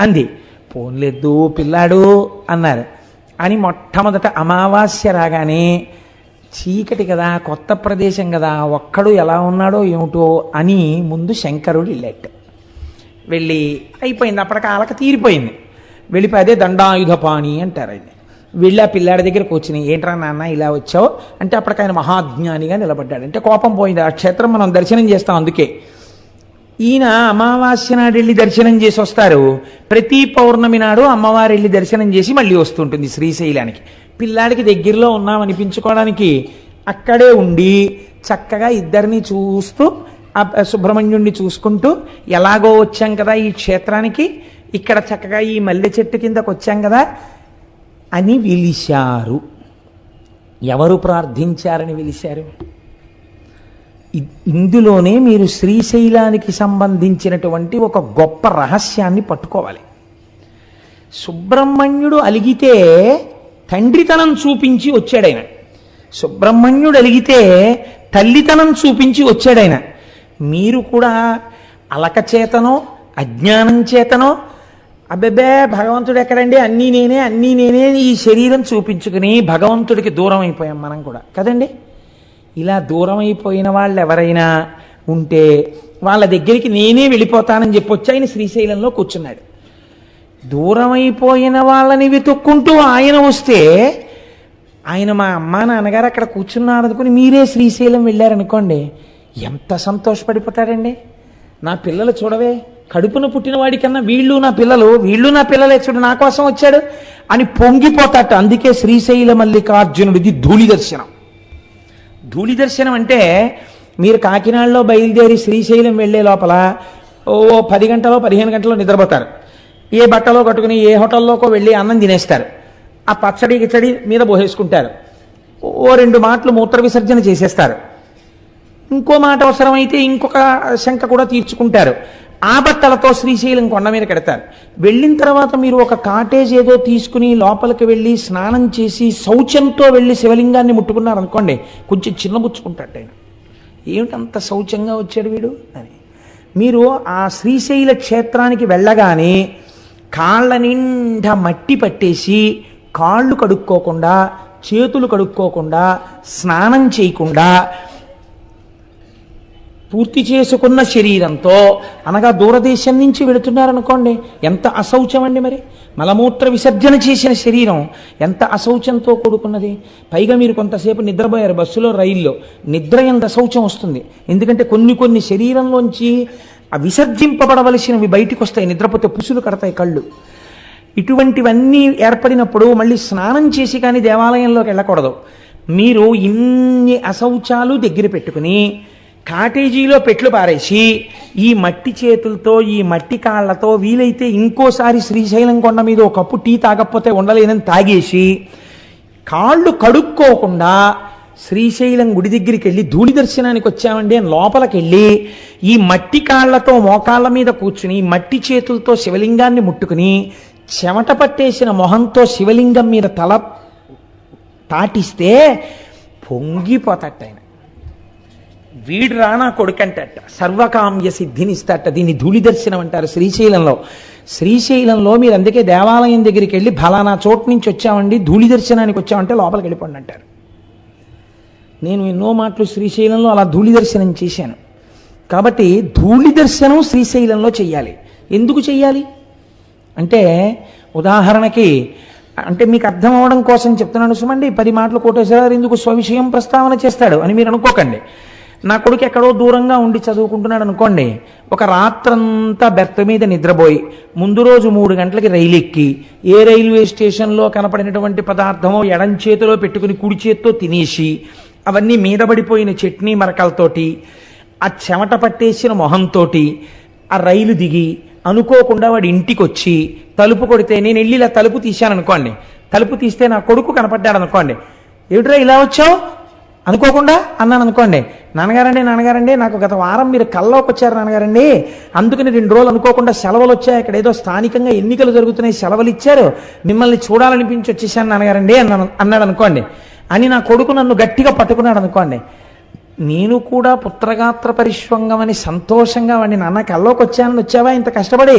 అంది. పోన్లేదు పిల్లాడు అన్నారు. అని మొట్టమొదట అమావాస్య రాగానే చీకటి కదా, కొత్త ప్రదేశం కదా, ఒక్కడు ఎలా ఉన్నాడో ఏమిటో అని ముందు శంకరుడు వెళ్ళాడు. వెళ్ళి అయిపోయింది, అప్పటికి ఆలక తీరిపోయింది. వెళ్ళిపోయి అదే దండాయుధపాణి అంటారు ఆయన. వెళ్ళి ఆ పిల్లాడి దగ్గర కూర్చుని ఏంట్రా నాన్న ఇలా వచ్చావు అంటే అప్పటికి ఆయన మహాజ్ఞానిగా నిలబడ్డాడు. అంటే కోపం పోయింది. ఆ క్షేత్రం మనం దర్శనం చేస్తాం. అందుకే ఈయన అమావాస్య నాడు వెళ్ళి దర్శనం చేసి వస్తారు. ప్రతి పౌర్ణమి నాడు అమ్మవారు వెళ్ళి దర్శనం చేసి మళ్ళీ వస్తుంటుంది శ్రీశైలానికి. పిల్లాడికి దగ్గరలో ఉన్నామనిపించుకోవడానికి అక్కడే ఉండి చక్కగా ఇద్దరిని చూస్తూ సుబ్రహ్మణ్యుణ్ణి చూసుకుంటూ ఎలాగో వచ్చాం కదా ఈ క్షేత్రానికి, ఇక్కడ చక్కగా ఈ మల్లె చెట్టు కిందకు వచ్చాం కదా అని పిలిచారు. ఎవరు ప్రార్థించారని పిలిచారు? ఇందులోనే మీరు శ్రీశైలానికి సంబంధించినటువంటి ఒక గొప్ప రహస్యాన్ని పట్టుకోవాలి. సుబ్రహ్మణ్యుడు అలిగితే తండ్రితనం చూపించి వచ్చాడైన. సుబ్రహ్మణ్యుడు అలిగితే తల్లితనం చూపించి వచ్చాడైన. మీరు కూడా అలక చేతనో అజ్ఞానం చేతనో అబ్బెబ్బే భగవంతుడు ఎక్కడండి, అన్నీ నేనే ఈ శరీరం చూపించుకుని భగవంతుడికి దూరం అయిపోయాం మనం కూడా కదండి. ఇలా దూరం అయిపోయిన వాళ్ళు ఎవరైనా ఉంటే వాళ్ళ దగ్గరికి నేనే వెళ్ళిపోతానని చెప్పొచ్చి ఆయన శ్రీశైలంలో కూర్చున్నాడు. దూరం అయిపోయిన వాళ్ళని వెతుక్కుంటూ ఆయన వస్తే ఆయన మా అమ్మ నాన్నగారు అక్కడ కూర్చున్నారు అనుకుని మీరే శ్రీశైలం వెళ్ళారనుకోండి, ఎంత సంతోషపడిపోతాడండి. నా పిల్లలు చూడవే, కడుపున పుట్టిన వాడికన్నా వీళ్ళు నా పిల్లలే చూడు, నా కోసం వచ్చాడు అని పొంగిపోతాట. అందుకే శ్రీశైల మల్లికార్జునుడిది ధూళి దర్శనం. ధూళి దర్శనం అంటే మీరు కాకినాడలో బయలుదేరి శ్రీశైలం వెళ్ళే లోపల ఓ 10 గంటలో 15 గంటలో నిద్రపోతారు. ఏ బట్టలో కట్టుకుని ఏ హోటల్లోకో వెళ్ళి అన్నం తినేస్తారు. ఆ పచ్చడి గిచ్చడి మీద పోసేసుకుంటారు. ఓ 2 మాటలు మూత్ర విసర్జన చేసేస్తారు. ఇంకో మాట అవసరమైతే ఇంకొక శంక కూడా తీర్చుకుంటారు. ఆ బట్టలతో శ్రీశైలం కొండ మీద కడతారు. వెళ్ళిన తర్వాత మీరు ఒక కాటేజ్ ఏదో తీసుకుని లోపలికి వెళ్ళి స్నానం చేసి శౌచంతో వెళ్ళి శివలింగాన్ని ముట్టుకున్నారనుకోండి, కొంచెం చిన్నబుచ్చుకుంటాడు ఆయన. ఏమిటంత శౌచంగా వచ్చాడు వీడు అని. మీరు ఆ శ్రీశైల క్షేత్రానికి వెళ్ళగానే కాళ్ళ నిండా మట్టి పట్టేసి కాళ్ళు కడుక్కోకుండా చేతులు కడుక్కోకుండా స్నానం చేయకుండా పూర్తి చేసుకున్న శరీరంతో అనగా దూరదేశం నుంచి వెళుతున్నారనుకోండి, ఎంత అశౌచం అండి. మరి మలమూత్ర విసర్జన చేసిన శరీరం ఎంత అశౌచంతో కూడుకున్నది. పైగా మీరు కొంతసేపు నిద్రపోయారు బస్సులో, రైల్లో. నిద్ర ఎంత అశౌచం వస్తుంది. ఎందుకంటే కొన్ని శరీరంలోంచి విసర్జింపబడవలసినవి బయటికి వస్తాయి. నిద్రపోతే పుసులు కడతాయి కళ్ళు. ఇటువంటివన్నీ ఏర్పడినప్పుడు మళ్ళీ స్నానం చేసి కానీ దేవాలయంలోకి వెళ్ళకూడదు. మీరు ఇన్ని అశౌచాలు దగ్గర పెట్టుకుని కాటేజీలో పెట్లు పారేసి ఈ మట్టి చేతులతో ఈ మట్టి కాళ్లతో వీలైతే ఇంకోసారి శ్రీశైలం కొండ మీద ఒక కప్పు టీ తాగకపోతే ఉండలేనని తాగేసి కాళ్ళు కడుక్కోకుండా శ్రీశైలం గుడి దగ్గరికి వెళ్ళి ధూళి దర్శనానికి వచ్చామండి అని లోపలికి వెళ్ళి ఈ మట్టి కాళ్లతో మోకాళ్ళ మీద కూర్చుని మట్టి చేతులతో శివలింగాన్ని ముట్టుకుని చెమట పట్టేసిన మొహంతో శివలింగం మీద తల తాటిస్తే పొంగిపోతట ఆయన. వీడు రానా కొడుకంటట, సర్వకామ్య సిద్ధినిస్తట. దీన్ని ధూళి దర్శనం అంటారు శ్రీశైలంలో. శ్రీశైలంలో మీరు అందుకే దేవాలయం దగ్గరికి వెళ్ళి ఫలానా చోటు నుంచి వచ్చామండి ధూళి దర్శనానికి వచ్చామంటే లోపలికి వెళ్ళిపోండి అంటారు. నేను ఎన్నో మాటలు శ్రీశైలంలో అలా ధూళి దర్శనం చేశాను. కాబట్టి ధూళి దర్శనం శ్రీశైలంలో చెయ్యాలి. ఎందుకు చెయ్యాలి అంటే, ఉదాహరణకి అంటే మీకు అర్థం అవడం కోసం చెప్తున్నాను సుమండి. 10 మాటలు కోటేశ్వరరావు ఎందుకు స్వవిషయం ప్రస్తావన చేస్తాడు అని మీరు అనుకోకండి. నా కొడుకు ఎక్కడో దూరంగా ఉండి చదువుకుంటున్నాడు అనుకోండి, ఒక రాత్రంతా బెర్త్ మీద నిద్రపోయి ముందు రోజు 3 గంటలకి రైలు ఎక్కి ఏ రైల్వే స్టేషన్లో కనపడినటువంటి పదార్థమో ఎడం చేతిలో పెట్టుకుని కుడి చేత్తో తినేసి అవన్నీ మీద పడిపోయిన చట్నీ మరకలతోటి ఆ చెమట పట్టేసిన మొహంతో ఆ రైలు దిగి అనుకోకుండా వాడి ఇంటికి వచ్చి తలుపు కొడితే నేను వెళ్ళి ఇలా తలుపు తీశాను అనుకోండి, తలుపు తీస్తే నా కొడుకు కనపడ్డాడు అనుకోండి, ఏమిట్రా ఇలా వచ్చావు అనుకోకుండా అన్నాను అనుకోండి, నాన్నగారండి నాకు గత వారం మీరు కల్లోకి వచ్చారు నాన్నగారండి, అందుకని 2 రోజులు అనుకోకుండా సెలవులు వచ్చాయి, ఇక్కడ ఏదో స్థానికంగా ఎన్నికలు జరుగుతున్నాయి సెలవులు ఇచ్చారు, మిమ్మల్ని చూడాలనిపించి వచ్చేసాను నాన్నగారండి అన్నాడు అనుకోండి అని నా కొడుకు నన్ను గట్టిగా పట్టుకున్నాడు అనుకోండి, నేను కూడా పుత్రగాత్ర పరిష్వంగం అని సంతోషంగా వాడిని నాన్న కల్లోకి వచ్చావా ఇంత కష్టపడి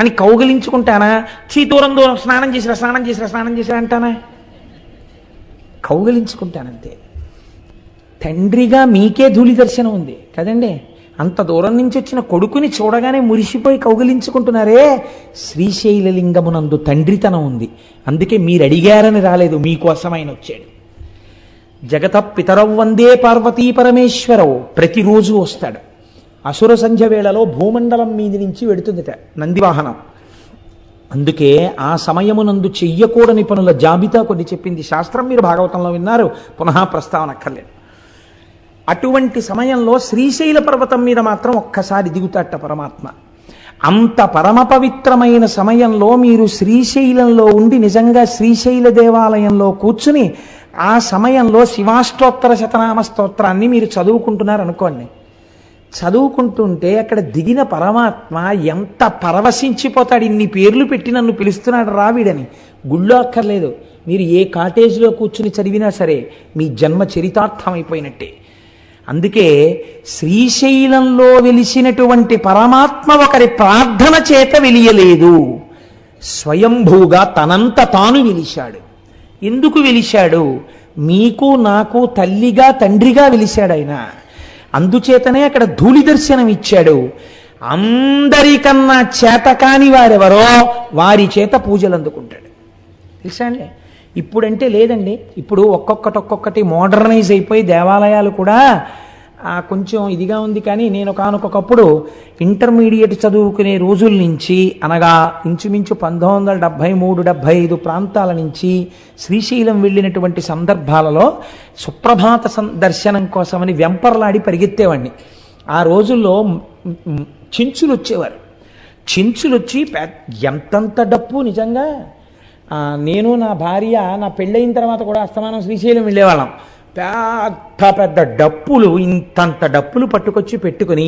అని కౌగిలించుకుంటానా, దూరం స్నానం చేసిరా అంటానా? కౌగిలించుకుంటానంతే. తండ్రిగా మీకే ధూళి దర్శనం ఉంది కదండి. అంత దూరం నుంచి వచ్చిన కొడుకుని చూడగానే మురిసిపోయి కౌగిలించుకుంటున్నారే. శ్రీశైలలింగమునందు తండ్రితనం ఉంది. అందుకే మీరు అడిగారని రాలేదు, మీకోసం ఆయన వచ్చాడు. జగత పితరౌ వందే పార్వతీ పరమేశ్వరవు ప్రతిరోజు వస్తాడు. అసుర సంధ్య వేళలో భూమండలం మీది నుంచి వెడుతుందిట నందివాహనం. అందుకే ఆ సమయమునందు చెయ్యకూడని పనుల జాబితా కొన్ని చెప్పింది శాస్త్రం. మీరు భాగవతంలో విన్నారు, పునః ప్రస్తావన అక్కర్లేదు. అటువంటి సమయంలో శ్రీశైల పర్వతం మీద మాత్రం ఒక్కసారి దిగుతాట పరమాత్మ. అంత పరమ పవిత్రమైన సమయంలో మీరు శ్రీశైలంలో ఉండి నిజంగా శ్రీశైల దేవాలయంలో కూర్చుని ఆ సమయంలో శివాష్టోత్తర శతనామ స్తోత్రాన్ని మీరు చదువుకుంటున్నారు అనుకోండి. చదువుకుంటుంటే అక్కడ దిగిన పరమాత్మ ఎంత పరవశించిపోతాడు. ఇన్ని పేర్లు పెట్టి నన్ను పిలుస్తున్నాడు రావిడని. గుళ్ళో అక్కర్లేదు, మీరు ఏ కాటేజ్లో కూర్చుని చదివినా సరే మీ జన్మ చరితార్థమైపోయినట్టే. అందుకే శ్రీశైలంలో వెలిసినటువంటి పరమాత్మ ఒకరి ప్రార్థన చేత వెలియలేదు, స్వయంభూగా తనంత తాను వెలిశాడు. ఎందుకు వెలిశాడు? మీకు నాకు తల్లిగా తండ్రిగా వెలిశాడు ఆయన. అందుచేతనే అక్కడ ధూళి దర్శనం ఇచ్చాడు. అందరికన్నా చేతకాని వారెవరో వారి చేత పూజలు అందుకుంటాడు. తెలుసా అండి? ఇప్పుడంటే లేదండి. ఇప్పుడు ఒక్కొక్కటి మోడర్నైజ్ అయిపోయి దేవాలయాలు కూడా కొంచెం ఇదిగా ఉంది. కానీ నేను ఒకనొకప్పుడు ఇంటర్మీడియట్ చదువుకునే రోజుల నుంచి, అనగా ఇంచుమించు 1973-75 ప్రాంతాల నుంచి శ్రీశైలం వెళ్ళినటువంటి సందర్భాలలో సుప్రభాత దర్శనం కోసమని వెంపర్లాడి పరిగెత్తేవాడిని. ఆ రోజుల్లో చెంచులు వచ్చేవారు. చెంచులు వచ్చి ఎంతంత డప్పు నిజంగా. నేను నా భార్య నా పెళ్ళయిన తర్వాత కూడా అస్తమానం శ్రీశైలం వెళ్ళేవాళ్ళం. పెద్ద డప్పులు, ఇంతంత డప్పులు పట్టుకొచ్చి పెట్టుకుని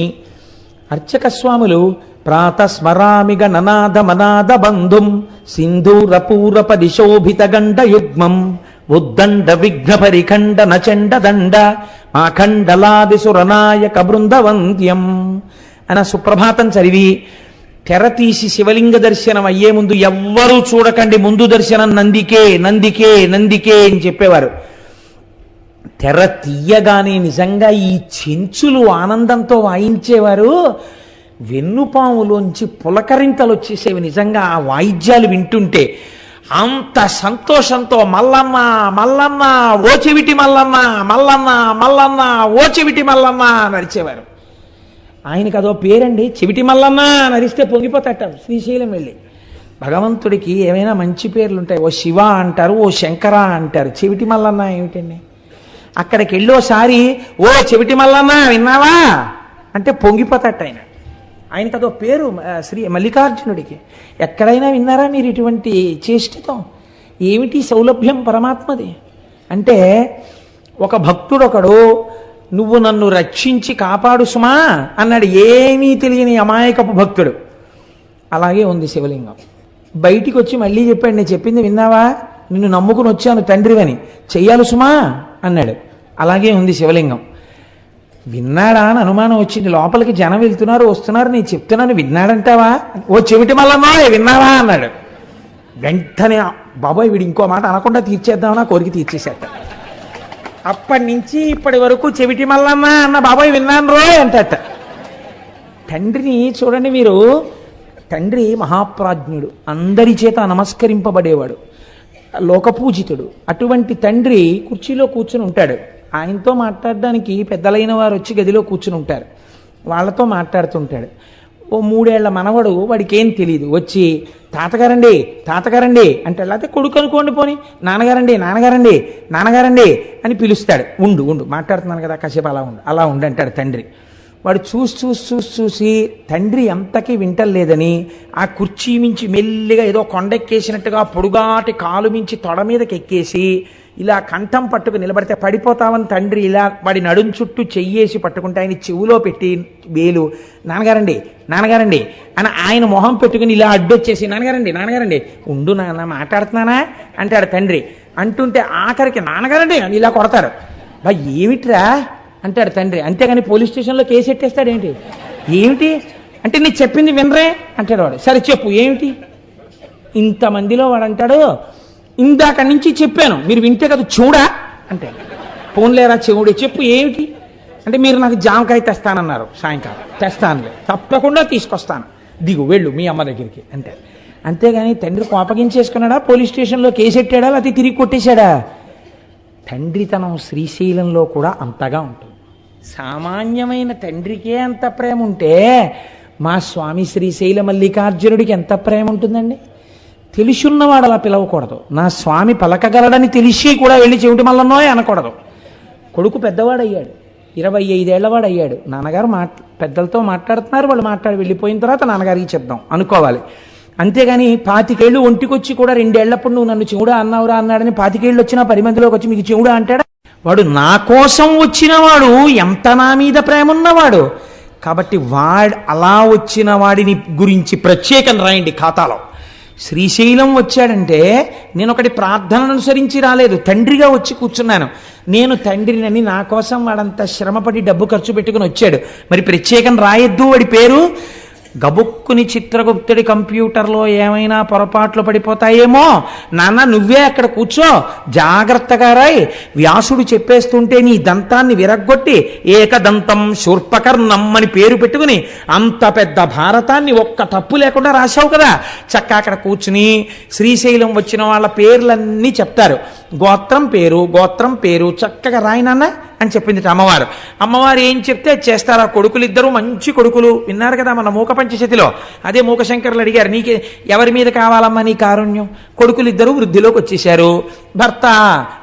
అర్చక స్వాములు ప్రాతస్మరామిగ ననాద మనాద బంధుం సింధూరపూరప దిశోభిత గండ యుగ్మం ఉద్దండ విఘ్న పరిఖండ నచండ దండ మాఖండలాదిసురనాయక బృందవంత్యం అన్న సుప్రభాతం చదివి తెర తీసి శివలింగ దర్శనం అయ్యే ముందు ఎవ్వరూ చూడకండి, ముందు దర్శనం నందికే నందికే నందికే అని చెప్పేవారు. తెర తీయగానే నిజంగా ఈ చెంచులు ఆనందంతో వాయించేవారు. వెన్నుపాములోంచి పులకరింతలు వచ్చేసేవి నిజంగా ఆ వాయిద్యాలు వింటుంటే. అంత సంతోషంతో మల్లన్న మల్లన్న ఓ చెవిటి మల్లన్న మల్లన్న మల్లన్న ఓ చెవిటి మల్లన్న నడిచేవారు. ఆయనకి అదో పేరండి, చెవిటి మల్లన్న నరిస్తే పొంగిపోతాట శ్రీశైలం వెళ్ళి. భగవంతుడికి ఏమైనా మంచి పేర్లు ఉంటాయి, ఓ శివ అంటారు, ఓ శంకర అంటారు, చెవిటి మల్లన్న ఏమిటండి? అక్కడికి వెళ్ళోసారి ఓ చెవిటి మల్లన్న విన్నావా అంటే పొంగిపోతాట ఆయన. ఆయనకి అదో పేరు శ్రీ మల్లికార్జునుడికి. ఎక్కడైనా విన్నారా మీరు ఇటువంటి చేష్టితం? ఏమిటి సౌలభ్యం పరమాత్మది అంటే, ఒక భక్తుడొకడు నువ్వు నన్ను రక్షించి కాపాడు సుమా అన్నాడు, ఏమీ తెలియని అమాయకపు భక్తుడు. అలాగే ఉంది శివలింగం. బయటికి వచ్చి మళ్ళీ చెప్పాడు, నేను చెప్పింది విన్నావా, నిన్ను నమ్ముకుని వచ్చాను తండ్రివని, చెయ్యాలి సుమా అన్నాడు. అలాగే ఉంది శివలింగం. విన్నాడా అని అనుమానం వచ్చింది. లోపలికి జనం వెళ్తున్నారు వస్తున్నారు, నేను చెప్తున్నాను విన్నాడంటావా, ఓ చెవిటి మల్లన్నా విన్నావా అన్నాడు. వెంటనే బాబాయ్ వీడు ఇంకో మాట అనకుండా తీర్చేద్దామని కోరిక తీర్చేశాట. అప్పటి నుంచి ఇప్పటి వరకు చెవిటి మల్లన్న అన్న బాబాయ్ విన్నాను రోయ్ అంటట. తండ్రిని చూడండి మీరు, తండ్రి మహాప్రాజ్ఞుడు, అందరి చేత నమస్కరింపబడేవాడు, లోకపూజితుడు. అటువంటి తండ్రి కుర్చీలో కూర్చుని ఉంటాడు. ఆయనతో మాట్లాడడానికి పెద్దలైన వారు వచ్చి గదిలో కూర్చుని ఉంటారు, వాళ్ళతో మాట్లాడుతుంటాడు. ఓ 3 ఏళ్ల మనవడు, వాడికి ఏం తెలియదు, వచ్చి తాతగారండి తాతగారండి అంటే, లేకపోతే కొడుకు అనుకోండి పోని, నాన్నగారండి నాన్నగారండి నాన్నగారండి అని పిలుస్తాడు. ఉండు ఉండు మాట్లాడుతున్నాను కదా కాసేపు అలా ఉండు అంటాడు తండ్రి. వాడు చూసి తండ్రి ఎంతకీ వింటలేదని ఆ కుర్చీ మించి మెల్లిగా ఏదో కొండెక్కేసినట్టుగా పొడుగాటి కాలు మించి తొడ మీదకి ఎక్కేసి ఇలా కంఠం పట్టుకు నిలబడితే పడిపోతామని తండ్రి ఇలా వాడి నడుం చుట్టూ చెయ్యేసి పట్టుకుంటే ఆయన చెవులో పెట్టి వేలు, నాన్నగారండి నాన్నగారండి అని ఆయన మొహం పెట్టుకుని ఇలా అడ్డొచ్చేసి, నాన్నగారండి నాన్నగారండి ఉండు నాన్న మాట్లాడుతున్నానా అంటాడు తండ్రి. అంటుంటే ఆఖరికి నాన్నగారండి అని ఇలా కొడతారు. బా ఏమిట్రా అంటాడు తండ్రి. అంతేగాని పోలీస్ స్టేషన్లో కేసు ఎట్టేస్తాడు ఏంటి? ఏమిటి అంటే, నేను చెప్పింది వినరే అంటాడు వాడు. సరే చెప్పు ఏమిటి? ఇంతమందిలో వాడు అంటాడు, ఇందాక నుంచి చెప్పాను మీరు వింటే కదా చూడా అంటే, పోన్లేరా చెవుడే చెప్పు ఏమిటి అంటే, మీరు నాకు జామకాయ తెస్తానన్నారు సాయంకాలం, తెస్తానులే తప్పకుండా తీసుకొస్తాను, దిగు వెళ్ళు మీ అమ్మ దగ్గరికి అంటే. అంతేగాని తండ్రి కోపగించేసుకున్నాడా, పోలీస్ స్టేషన్లో కేసు ఎట్టాడా, లేకపోతే తిరిగి కొట్టేశాడా? తండ్రితనం శ్రీశైలంలో కూడా అంతగా ఉంటుంది. సామాన్యమైన తండ్రికే అంత ప్రేమ ఉంటే మా స్వామి శ్రీశైల మల్లికార్జునుడికి ఎంత ప్రేమ ఉంటుందండి. తెలుసున్నవాడు అలా పిలవకూడదు. నా స్వామి పలకగలడని తెలిసి కూడా వెళ్ళి చెవిటి మల్లన్నోయ్ అనకూడదు. కొడుకు పెద్దవాడయ్యాడు, 25 ఏళ్లవాడు అయ్యాడు. నాన్నగారు పెద్దలతో మాట్లాడుతున్నారు, వాళ్ళు మాట్లాడి వెళ్ళిపోయిన తర్వాత నాన్నగారికి చెప్దాం అనుకోవాలి. అంతేగాని 25 ఏళ్ళు ఒంటికొచ్చి కూడా 2 ఏళ్లప్పుడు నువ్వు నన్ను చెవుడా అన్నావురా అన్నాడని 25 ఏళ్ళు వచ్చినా 10 మందిలోకి వచ్చి మీకు చెవుడా అంటాడా? వాడు నా కోసం వచ్చినవాడు, ఎంత నా మీద ప్రేమ ఉన్నవాడు. కాబట్టి అలా వచ్చిన వాడిని గురించి ప్రత్యేకం రాయండి ఖాతాలో. శ్రీశైలం వచ్చాడంటే నేను ఒకటి ప్రార్థనను అనుసరించి రాలేదు, తండ్రిగా వచ్చి కూర్చున్నాను. నేను తండ్రినని నా కోసం వాడంత శ్రమపడి డబ్బు ఖర్చు పెట్టుకుని వచ్చాడు, మరి ప్రత్యేకం రాయొద్దు వాడి పేరు? గబుక్కుని చిత్రగుప్తుడి కంప్యూటర్లో ఏమైనా పొరపాట్లు పడిపోతాయేమో, నాన్న నువ్వే అక్కడ కూర్చో జాగ్రత్తగా రాయ్, వ్యాసుడు చెప్పేస్తుంటే నీ దంతాన్ని విరగ్గొట్టి ఏకదంతం శూర్పకర్ణం అని పేరు పెట్టుకుని అంత పెద్ద భారతాన్ని ఒక్క తప్పు లేకుండా రాశావు కదా, చక్కగా అక్కడ కూర్చుని శ్రీశైలం వచ్చిన వాళ్ళ పేర్లన్నీ చెప్తారు, గోత్రం పేరు చక్కగా రాయినాన్న అని చెప్పింది అమ్మవారు. అమ్మవారు ఏం చెప్తే చేస్తారు. ఆ కొడుకులిద్దరూ మంచి కొడుకులు, విన్నారు కదా మన మూక పంచశతిలో. అదే మూకశంకరులు అడిగారు, నీకే ఎవరి మీద కావాలమ్మా నీ కారుణ్యం? కొడుకులిద్దరూ వృద్ధిలోకి వచ్చేశారు, భర్త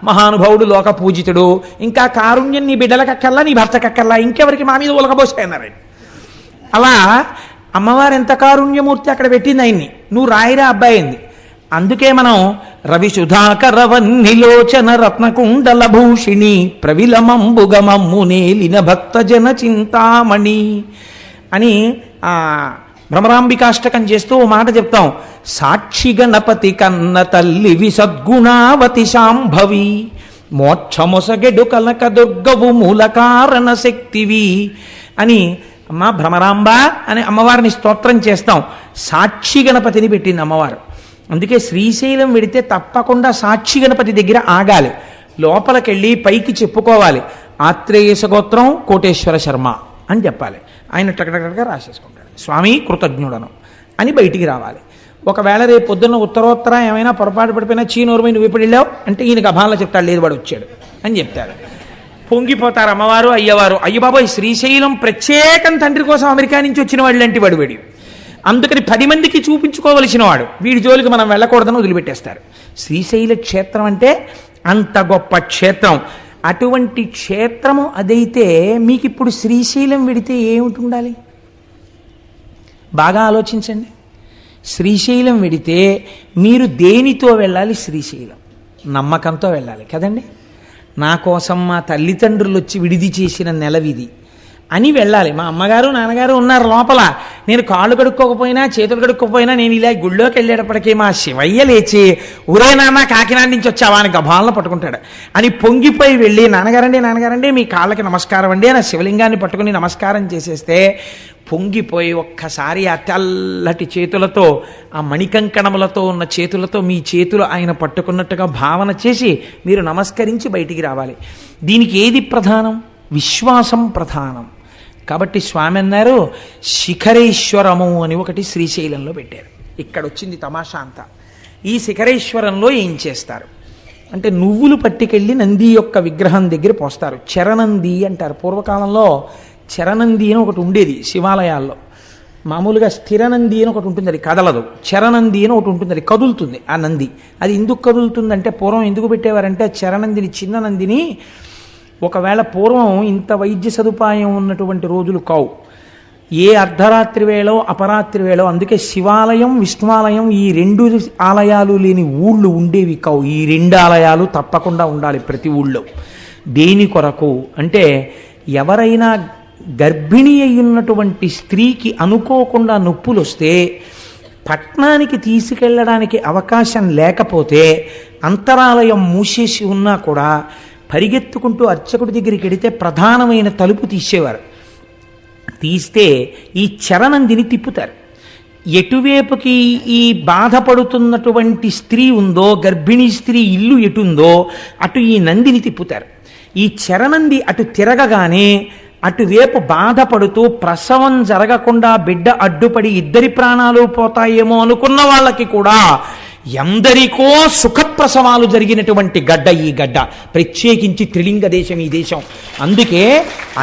మహానుభావుడు లోక పూజితుడు, ఇంకా కారుణ్యం నీ బిడ్డలకక్కల్లా నీ భర్తకక్కల్లా, ఇంకెవరికి మా మీద ఉలకబోసాయన్నారు. అలా అమ్మవారు ఎంత కారుణ్యమూర్తి అక్కడ పెట్టింది ఆయన్ని. నువ్వు రాయిరా అబ్బాయి అయింది. అందుకే మనం రవిసుధాకరవన్నిలోచన రత్నకుండల భూషిణి ప్రవిలమంబుగమమ్మునేలిన భక్తజన చింతామణి అని భ్రమరాంబికాష్టకం చేస్తూ ఓ మాట చెప్తాం. సాక్షి గణపతి కన్న తల్లివి సద్గుణావతి శాంభవి, మోక్షమొసగెడు కనక దుర్గవు మూల కారణ శక్తివి అని అమ్మ భ్రమరాంబ అని అమ్మవారిని స్తోత్రం చేస్తాం. సాక్షి గణపతిని పెట్టింది అమ్మవారు. అందుకే శ్రీశైలం వెడితే తప్పకుండా సాక్షి గణపతి దగ్గర ఆగాలి, లోపలికెళ్ళి పైకి చెప్పుకోవాలి, ఆత్రేయస గోత్రం కోటేశ్వర శర్మ అని చెప్పాలి. ఆయన టకటకగా రాసేసుకుంటాడు. స్వామి కృతజ్ఞుడను అని బయటికి రావాలి. ఒకవేళ రేపు పొద్దున్న ఉత్తరోత్తర ఏమైనా పొరపాటు పడిపోయినా చీనోరుమై నువ్వు ఎప్పుడు వెళ్ళావు అంటే ఈయనకి అభాల్లో చెప్తాడు, లేదు వాడు వచ్చాడు అని చెప్తారు. పొంగిపోతారు అమ్మవారు అయ్యవారు. అయ్య బాబోయ్, శ్రీశైలం ప్రత్యేకం తండ్రి కోసం అమెరికా నుంచి వచ్చిన వాడు లాంటి వాడు వీడు, అందుకని 10 మందికి చూపించుకోవలసిన వాడు, వీడి జోలికి మనం వెళ్ళకూడదని వదిలిపెట్టేస్తారు. శ్రీశైల క్షేత్రం అంటే అంత గొప్ప క్షేత్రం. అటువంటి క్షేత్రము అదైతే మీకు ఇప్పుడు శ్రీశైలం వెడితే ఏమిటి ఉండాలి? బాగా ఆలోచించండి. శ్రీశైలం వెడితే మీరు దేనితో వెళ్ళాలి? శ్రీశైలం నమ్మకంతో వెళ్ళాలి కదండి. నా కోసం మా తల్లిదండ్రులు వచ్చి విడిది చేసిన నెలవిది అని వెళ్ళాలి. మా అమ్మగారు నాన్నగారు ఉన్నారు లోపల, నేను కాళ్ళు కడుక్కోకపోయినా చేతులు కడుక్కోకపోయినా నేను ఇలా గుళ్ళోకి వెళ్ళేటప్పటికీ మా శివయ్య లేచి ఊరే నాన్న కాకినాడ నుంచి వచ్చావా అని గభాలను పట్టుకుంటాడు అని పొంగిపోయి వెళ్ళి నాన్నగారండి మీ కాళ్ళకి నమస్కారం అండి అని శివలింగాన్ని పట్టుకుని నమస్కారం చేసేస్తే పొంగిపోయి ఒక్కసారి ఆ తెల్లటి చేతులతో ఆ మణికంకణములతో ఉన్న చేతులతో మీ చేతులు ఆయన పట్టుకున్నట్టుగా భావన చేసి మీరు నమస్కరించి బయటికి రావాలి. దీనికి ఏది ప్రధానం? విశ్వాసం ప్రధానం. కాబట్టి స్వామి అన్నారు శిఖరేశ్వరము అని ఒకటి శ్రీశైలంలో పెట్టారు. ఇక్కడ వచ్చింది తమాషా అంతా. ఈ శిఖరేశ్వరంలో ఏం చేస్తారు అంటే నువ్వులు పట్టుకెళ్ళి నంది యొక్క విగ్రహం దగ్గర పోస్తారు. చరణంది అంటారు. పూర్వకాలంలో చరణంది అని ఒకటి ఉండేది శివాలయాల్లో. మామూలుగా స్థిరనంది అని ఒకటి ఉంటుంది, అది కదలదు. చరణంది అని ఒకటి ఉంటుంది, అది కదులుతుంది. ఆ నంది అది ఎందుకు కదులుతుందంటే పూర్వం ఎందుకు పెట్టేవారంటే చరణందిని, చిన్న నందిని ఒకవేళ పూర్వం ఇంత వైద్య సదుపాయం ఉన్నటువంటి రోజులు కావు, ఏ అర్ధరాత్రి వేళో అపరాత్రి వేళో, అందుకే శివాలయం విష్ణువాలయం ఈ 2 ఆలయాలు లేని ఊళ్ళు ఉండేవి కావు. ఈ 2 ఆలయాలు తప్పకుండా ఉండాలి ప్రతి ఊళ్ళో. దేని కొరకు అంటే ఎవరైనా గర్భిణి అయ్యున్నటువంటి స్త్రీకి అనుకోకుండా నొప్పులు వస్తే పట్నానికి తీసుకెళ్ళడానికి అవకాశం లేకపోతే అంతరాలయం మూసేసి ఉన్నా కూడా పరిగెత్తుకుంటూ అర్చకుడి దగ్గరికి వెడితే ప్రధానమైన తలుపు తీసేవారు. తీస్తే ఈ చరణందిని తిప్పుతారు. ఎటువైపుకి ఈ బాధపడుతున్నటువంటి స్త్రీ ఉందో, గర్భిణీ స్త్రీ ఇల్లు ఎటుందో అటు ఈ నందిని తిప్పుతారు. ఈ చరణంది అటు తిరగగానే అటువైపు బాధపడుతూ ప్రసవం జరగకుండా బిడ్డ అడ్డుపడి 2 ప్రాణాలు పోతాయేమో అనుకున్న వాళ్ళకి కూడా ఎందరికో సుఖప్రసవాలు జరిగినటువంటి గడ్డ ఈ గడ్డ. ప్రత్యేకించి త్రిలింగ దేశం ఈ దేశం. అందుకే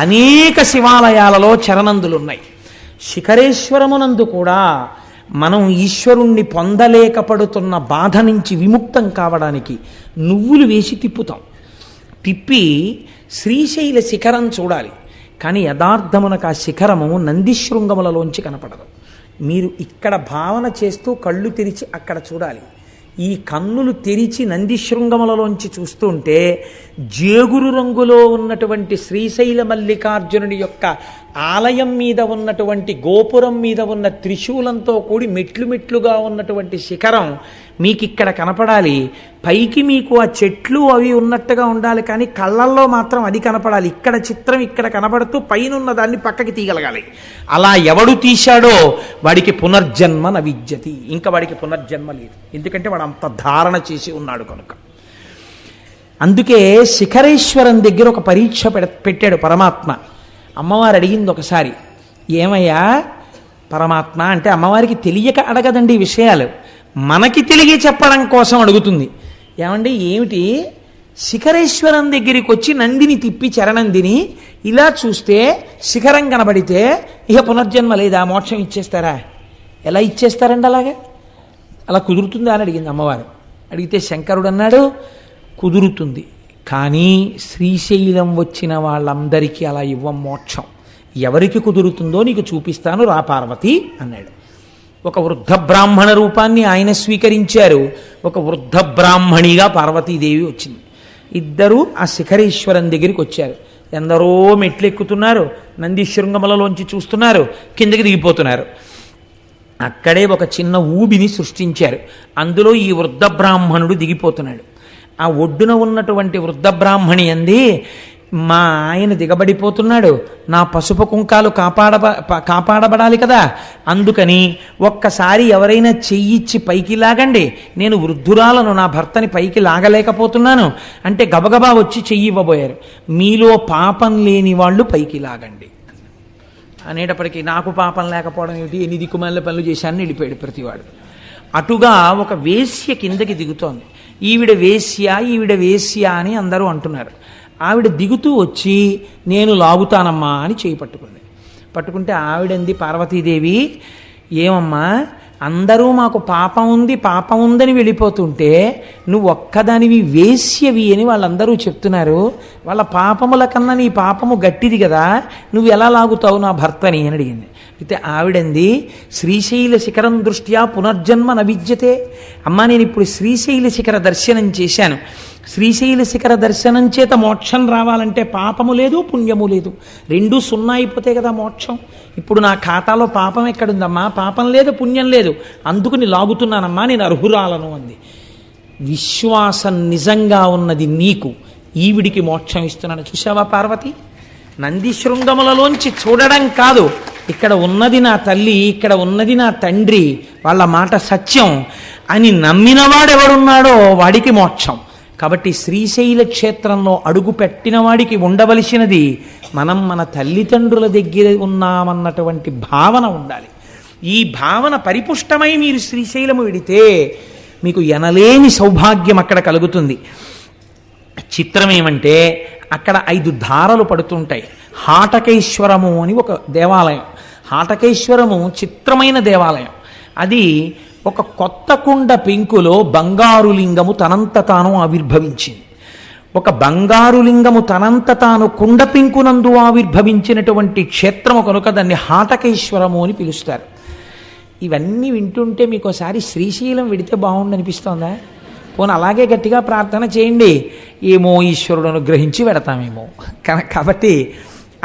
అనేక శివాలయాలలో చరణందులున్నాయి. శిఖరేశ్వరమునందు కూడా మనం ఈశ్వరుణ్ణి పొందలేకపడుతున్న బాధ నుంచి విముక్తం కావడానికి నువ్వులు వేసి తిప్పుతాం. తిప్పి శ్రీశైల శిఖరం చూడాలి. కానీ యథార్థమునకు ఆ శిఖరము నందిశృంగములలోంచి కనపడదు. మీరు ఇక్కడ భావన చేస్తూ కళ్ళు తెరిచి అక్కడ చూడాలి. ఈ కన్నులు తెరిచి నందిశృంగములలోంచి చూస్తుంటే జేగురు రంగులో ఉన్నటువంటి శ్రీశైల మల్లికార్జునుడి యొక్క ఆలయం మీద ఉన్నటువంటి గోపురం మీద ఉన్న త్రిశూలంతో కూడి మెట్లు మెట్లుగా ఉన్నటువంటి శిఖరం మీకు ఇక్కడ కనపడాలి. పైకి మీకు ఆ చెట్లు అవి ఉన్నట్టుగా ఉండాలి, కానీ కళ్ళల్లో మాత్రం అది కనపడాలి. ఇక్కడ చిత్రం ఇక్కడ కనపడుతూ పైన ఉన్న దాన్ని పక్కకి తీయగలగాలి. అలా ఎవడు తీశాడో వాడికి పునర్జన్మ న విద్యతి. ఇంకా వాడికి పునర్జన్మ లేదు, ఎందుకంటే వాడు అంత ధారణ చేసి ఉన్నాడు కనుక. అందుకే శిఖరేశ్వరం దగ్గర ఒక పరీక్ష పెట్టాడు పరమాత్మ. అమ్మవారు అడిగింది ఒకసారి, ఏమయ్యా పరమాత్మ అంటే అమ్మవారికి తెలియక అడగదండి ఈ విషయాలు, మనకి తెలియ చెప్పడం కోసం అడుగుతుంది. ఏమండి ఏమిటి, శిఖరేశ్వరం దగ్గరికి వచ్చి నందిని తిప్పి చరణందిని ఇలా చూస్తే శిఖరం కనబడితే ఇక పునర్జన్మ లేదా, మోక్షం ఇచ్చేస్తారా? ఎలా ఇచ్చేస్తారండి అలాగే? అలా కుదురుతుందా అని అడిగింది అమ్మవారు. అడిగితే శంకరుడు అన్నాడు కుదురుతుంది, కానీ శ్రీశైలం వచ్చిన వాళ్ళందరికీ అలా ఇవ్వం మోక్షం. ఎవరికి కుదురుతుందో నీకు చూపిస్తాను రా పార్వతి అన్నాడు. ఒక వృద్ధ బ్రాహ్మణ రూపాన్ని ఆయన స్వీకరించారు. ఒక వృద్ధ బ్రాహ్మణిగా పార్వతీదేవి వచ్చింది. ఇద్దరూ ఆ శిఖరేశ్వరం దగ్గరికి వచ్చారు. ఎందరో మెట్లు ఎక్కుతున్నారు, నంది శృంగములలోంచి చూస్తున్నారు, కిందకి దిగిపోతున్నారు. అక్కడే ఒక చిన్న ఊబిని సృష్టించారు. అందులో ఈ వృద్ధ బ్రాహ్మణుడు దిగిపోతున్నాడు. ఆ ఒడ్డున ఉన్నటువంటి వృద్ధ బ్రాహ్మణి అంది, మా ఆయన దిగబడిపోతున్నాడు, నా పసుపు కుంకాలు కాపాడబడాలి కదా, అందుకని ఒక్కసారి ఎవరైనా చెయ్యిచ్చి పైకి లాగండి, నేను వృద్ధురాలను, నా భర్తని పైకి లాగలేకపోతున్నాను అంటే గబగబా వచ్చి చెయ్యి ఇవ్వబోయారు. మీలో పాపం లేని వాళ్ళు పైకి లాగండి అనేటప్పటికీ నాకు పాపం లేకపోవడం ఏమిటి, ఎన్ని దిక్కుమాలిన పనులు చేశానని వెళ్ళిపోయాడు ప్రతివాడు. అటుగా ఒక వేశ్య కిందకి దిగుతోంది. ఈవిడ వేశ్య అని అందరూ అంటున్నారు. ఆవిడ దిగుతూ వచ్చి నేను లాగుతానమ్మా అని చేయి పట్టుకుంది. పట్టుకుంటే ఆవిడంది పార్వతీదేవి, ఏమమ్మా అందరూ మాకు పాపం ఉందని వెళ్ళిపోతుంటే నువ్వు ఒక్కదానివి వేశ్యవి అని వాళ్ళందరూ చెప్తున్నారు. వాళ్ళ పాపముల కన్నా నీ పాపము గట్టిది కదా, నువ్వు ఎలా లాగుతావు నా భర్తని అని అడిగింది. అయితే ఆవిడంది, శ్రీశైల శిఖరం దృష్ట్యా పునర్జన్మ నవిద్యతే. అమ్మా నేను ఇప్పుడు శ్రీశైల శిఖర దర్శనం చేశాను. శ్రీశైల శిఖర దర్శనం చేత మోక్షం రావాలంటే పాపము లేదు పుణ్యము లేదు, రెండూ సున్నా అయిపోతే కదా మోక్షం. ఇప్పుడు నా ఖాతాలో పాపం ఎక్కడుందమ్మా, పాపం లేదు పుణ్యం లేదు, అందుకుని లాగుతున్నానమ్మా, నేను అర్హురాలను అంది. విశ్వాసం నిజంగా ఉన్నది నీకు, ఈవిడికి మోక్షం ఇస్తున్నాను. చూసావా పార్వతి, నంది శృంగములలోంచి చూడడం కాదు, ఇక్కడ ఉన్నది నా తల్లి, ఇక్కడ ఉన్నది నా తండ్రి, వాళ్ళ మాట సత్యం అని నమ్మినవాడెవడున్నాడో వాడికి మోక్షం. కాబట్టి శ్రీశైల క్షేత్రంలో అడుగు పెట్టిన వాడికి ఉండవలసినది మనం మన తల్లిదండ్రుల దగ్గర ఉన్నామన్నటువంటి భావన ఉండాలి. ఈ భావన పరిపుష్టమై మీరు శ్రీశైలము వెడితే మీకు ఎనలేని సౌభాగ్యం అక్కడ కలుగుతుంది. చిత్రం ఏమంటే అక్కడ 5 ధారలు పడుతుంటాయి. హాటకేశ్వరము అని ఒక దేవాలయం. హాటకేశ్వరము చిత్రమైన దేవాలయం. అది ఒక కొత్త కుండ పెంకులో బంగారు లింగము తనంత తాను ఆవిర్భవించింది. ఒక బంగారు లింగము తనంత తాను కుండ పెంకునందు ఆవిర్భవించినటువంటి క్షేత్రము కనుక దాన్ని హాటకేశ్వరము అని పిలుస్తారు. ఇవన్నీ వింటుంటే మీకు ఒకసారి శ్రీశైలం వెడితే బాగుండనిపిస్తోందా? పోనీ అలాగే గట్టిగా ప్రార్థన చేయండి, ఏమో ఈశ్వరుడు అనుగ్రహించి వెడతామేమో. కాబట్టి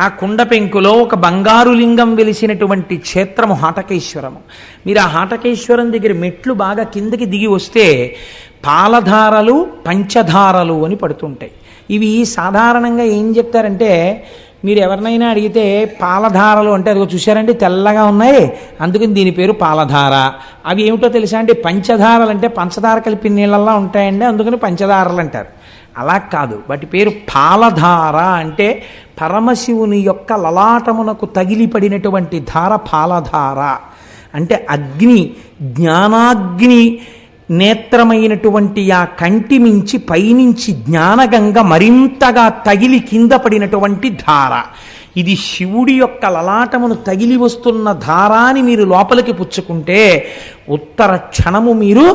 ఆ కుండ పెంకులో ఒక బంగారు లింగం వెలిసినటువంటి క్షేత్రము హాటకేశ్వరము. మీరు ఆ హాటకేశ్వరం దగ్గర మెట్లు బాగా కిందకి దిగి వస్తే పాలధారలు పంచధారలు అని పడుతుంటాయి. ఇవి సాధారణంగా ఏం చెప్తారంటే, మీరు ఎవరినైనా అడిగితే పాలధారలు అంటే అదిగో చూశారంటే తెల్లగా ఉన్నాయి, అందుకని దీని పేరు పాలధార. అవి ఏమిటో తెలుసా అంటే పంచధారలు అంటే పంచదార కలిపిన నీళ్ళల్లా ఉంటాయండి, అందుకని పంచదారలు అంటారు. అలా కాదు, వాటి పేరు పాలధార. అంటే పరమశివుని యొక్క లలాటమునకు తగిలిపడినటువంటి ధార పాలధార. అంటే అగ్ని, జ్ఞానాగ్ని నేత్రమైనటువంటి ఆ కంటి మించి పైనుంచి జ్ఞానగంగ మరింతగా తగిలి కింద పడినటువంటి ధార. ఇది శివుడి యొక్క లలాటమును తగిలి వస్తున్న ధారాని మీరు లోపలికి పుచ్చుకుంటే ఉత్తర క్షణము మీరు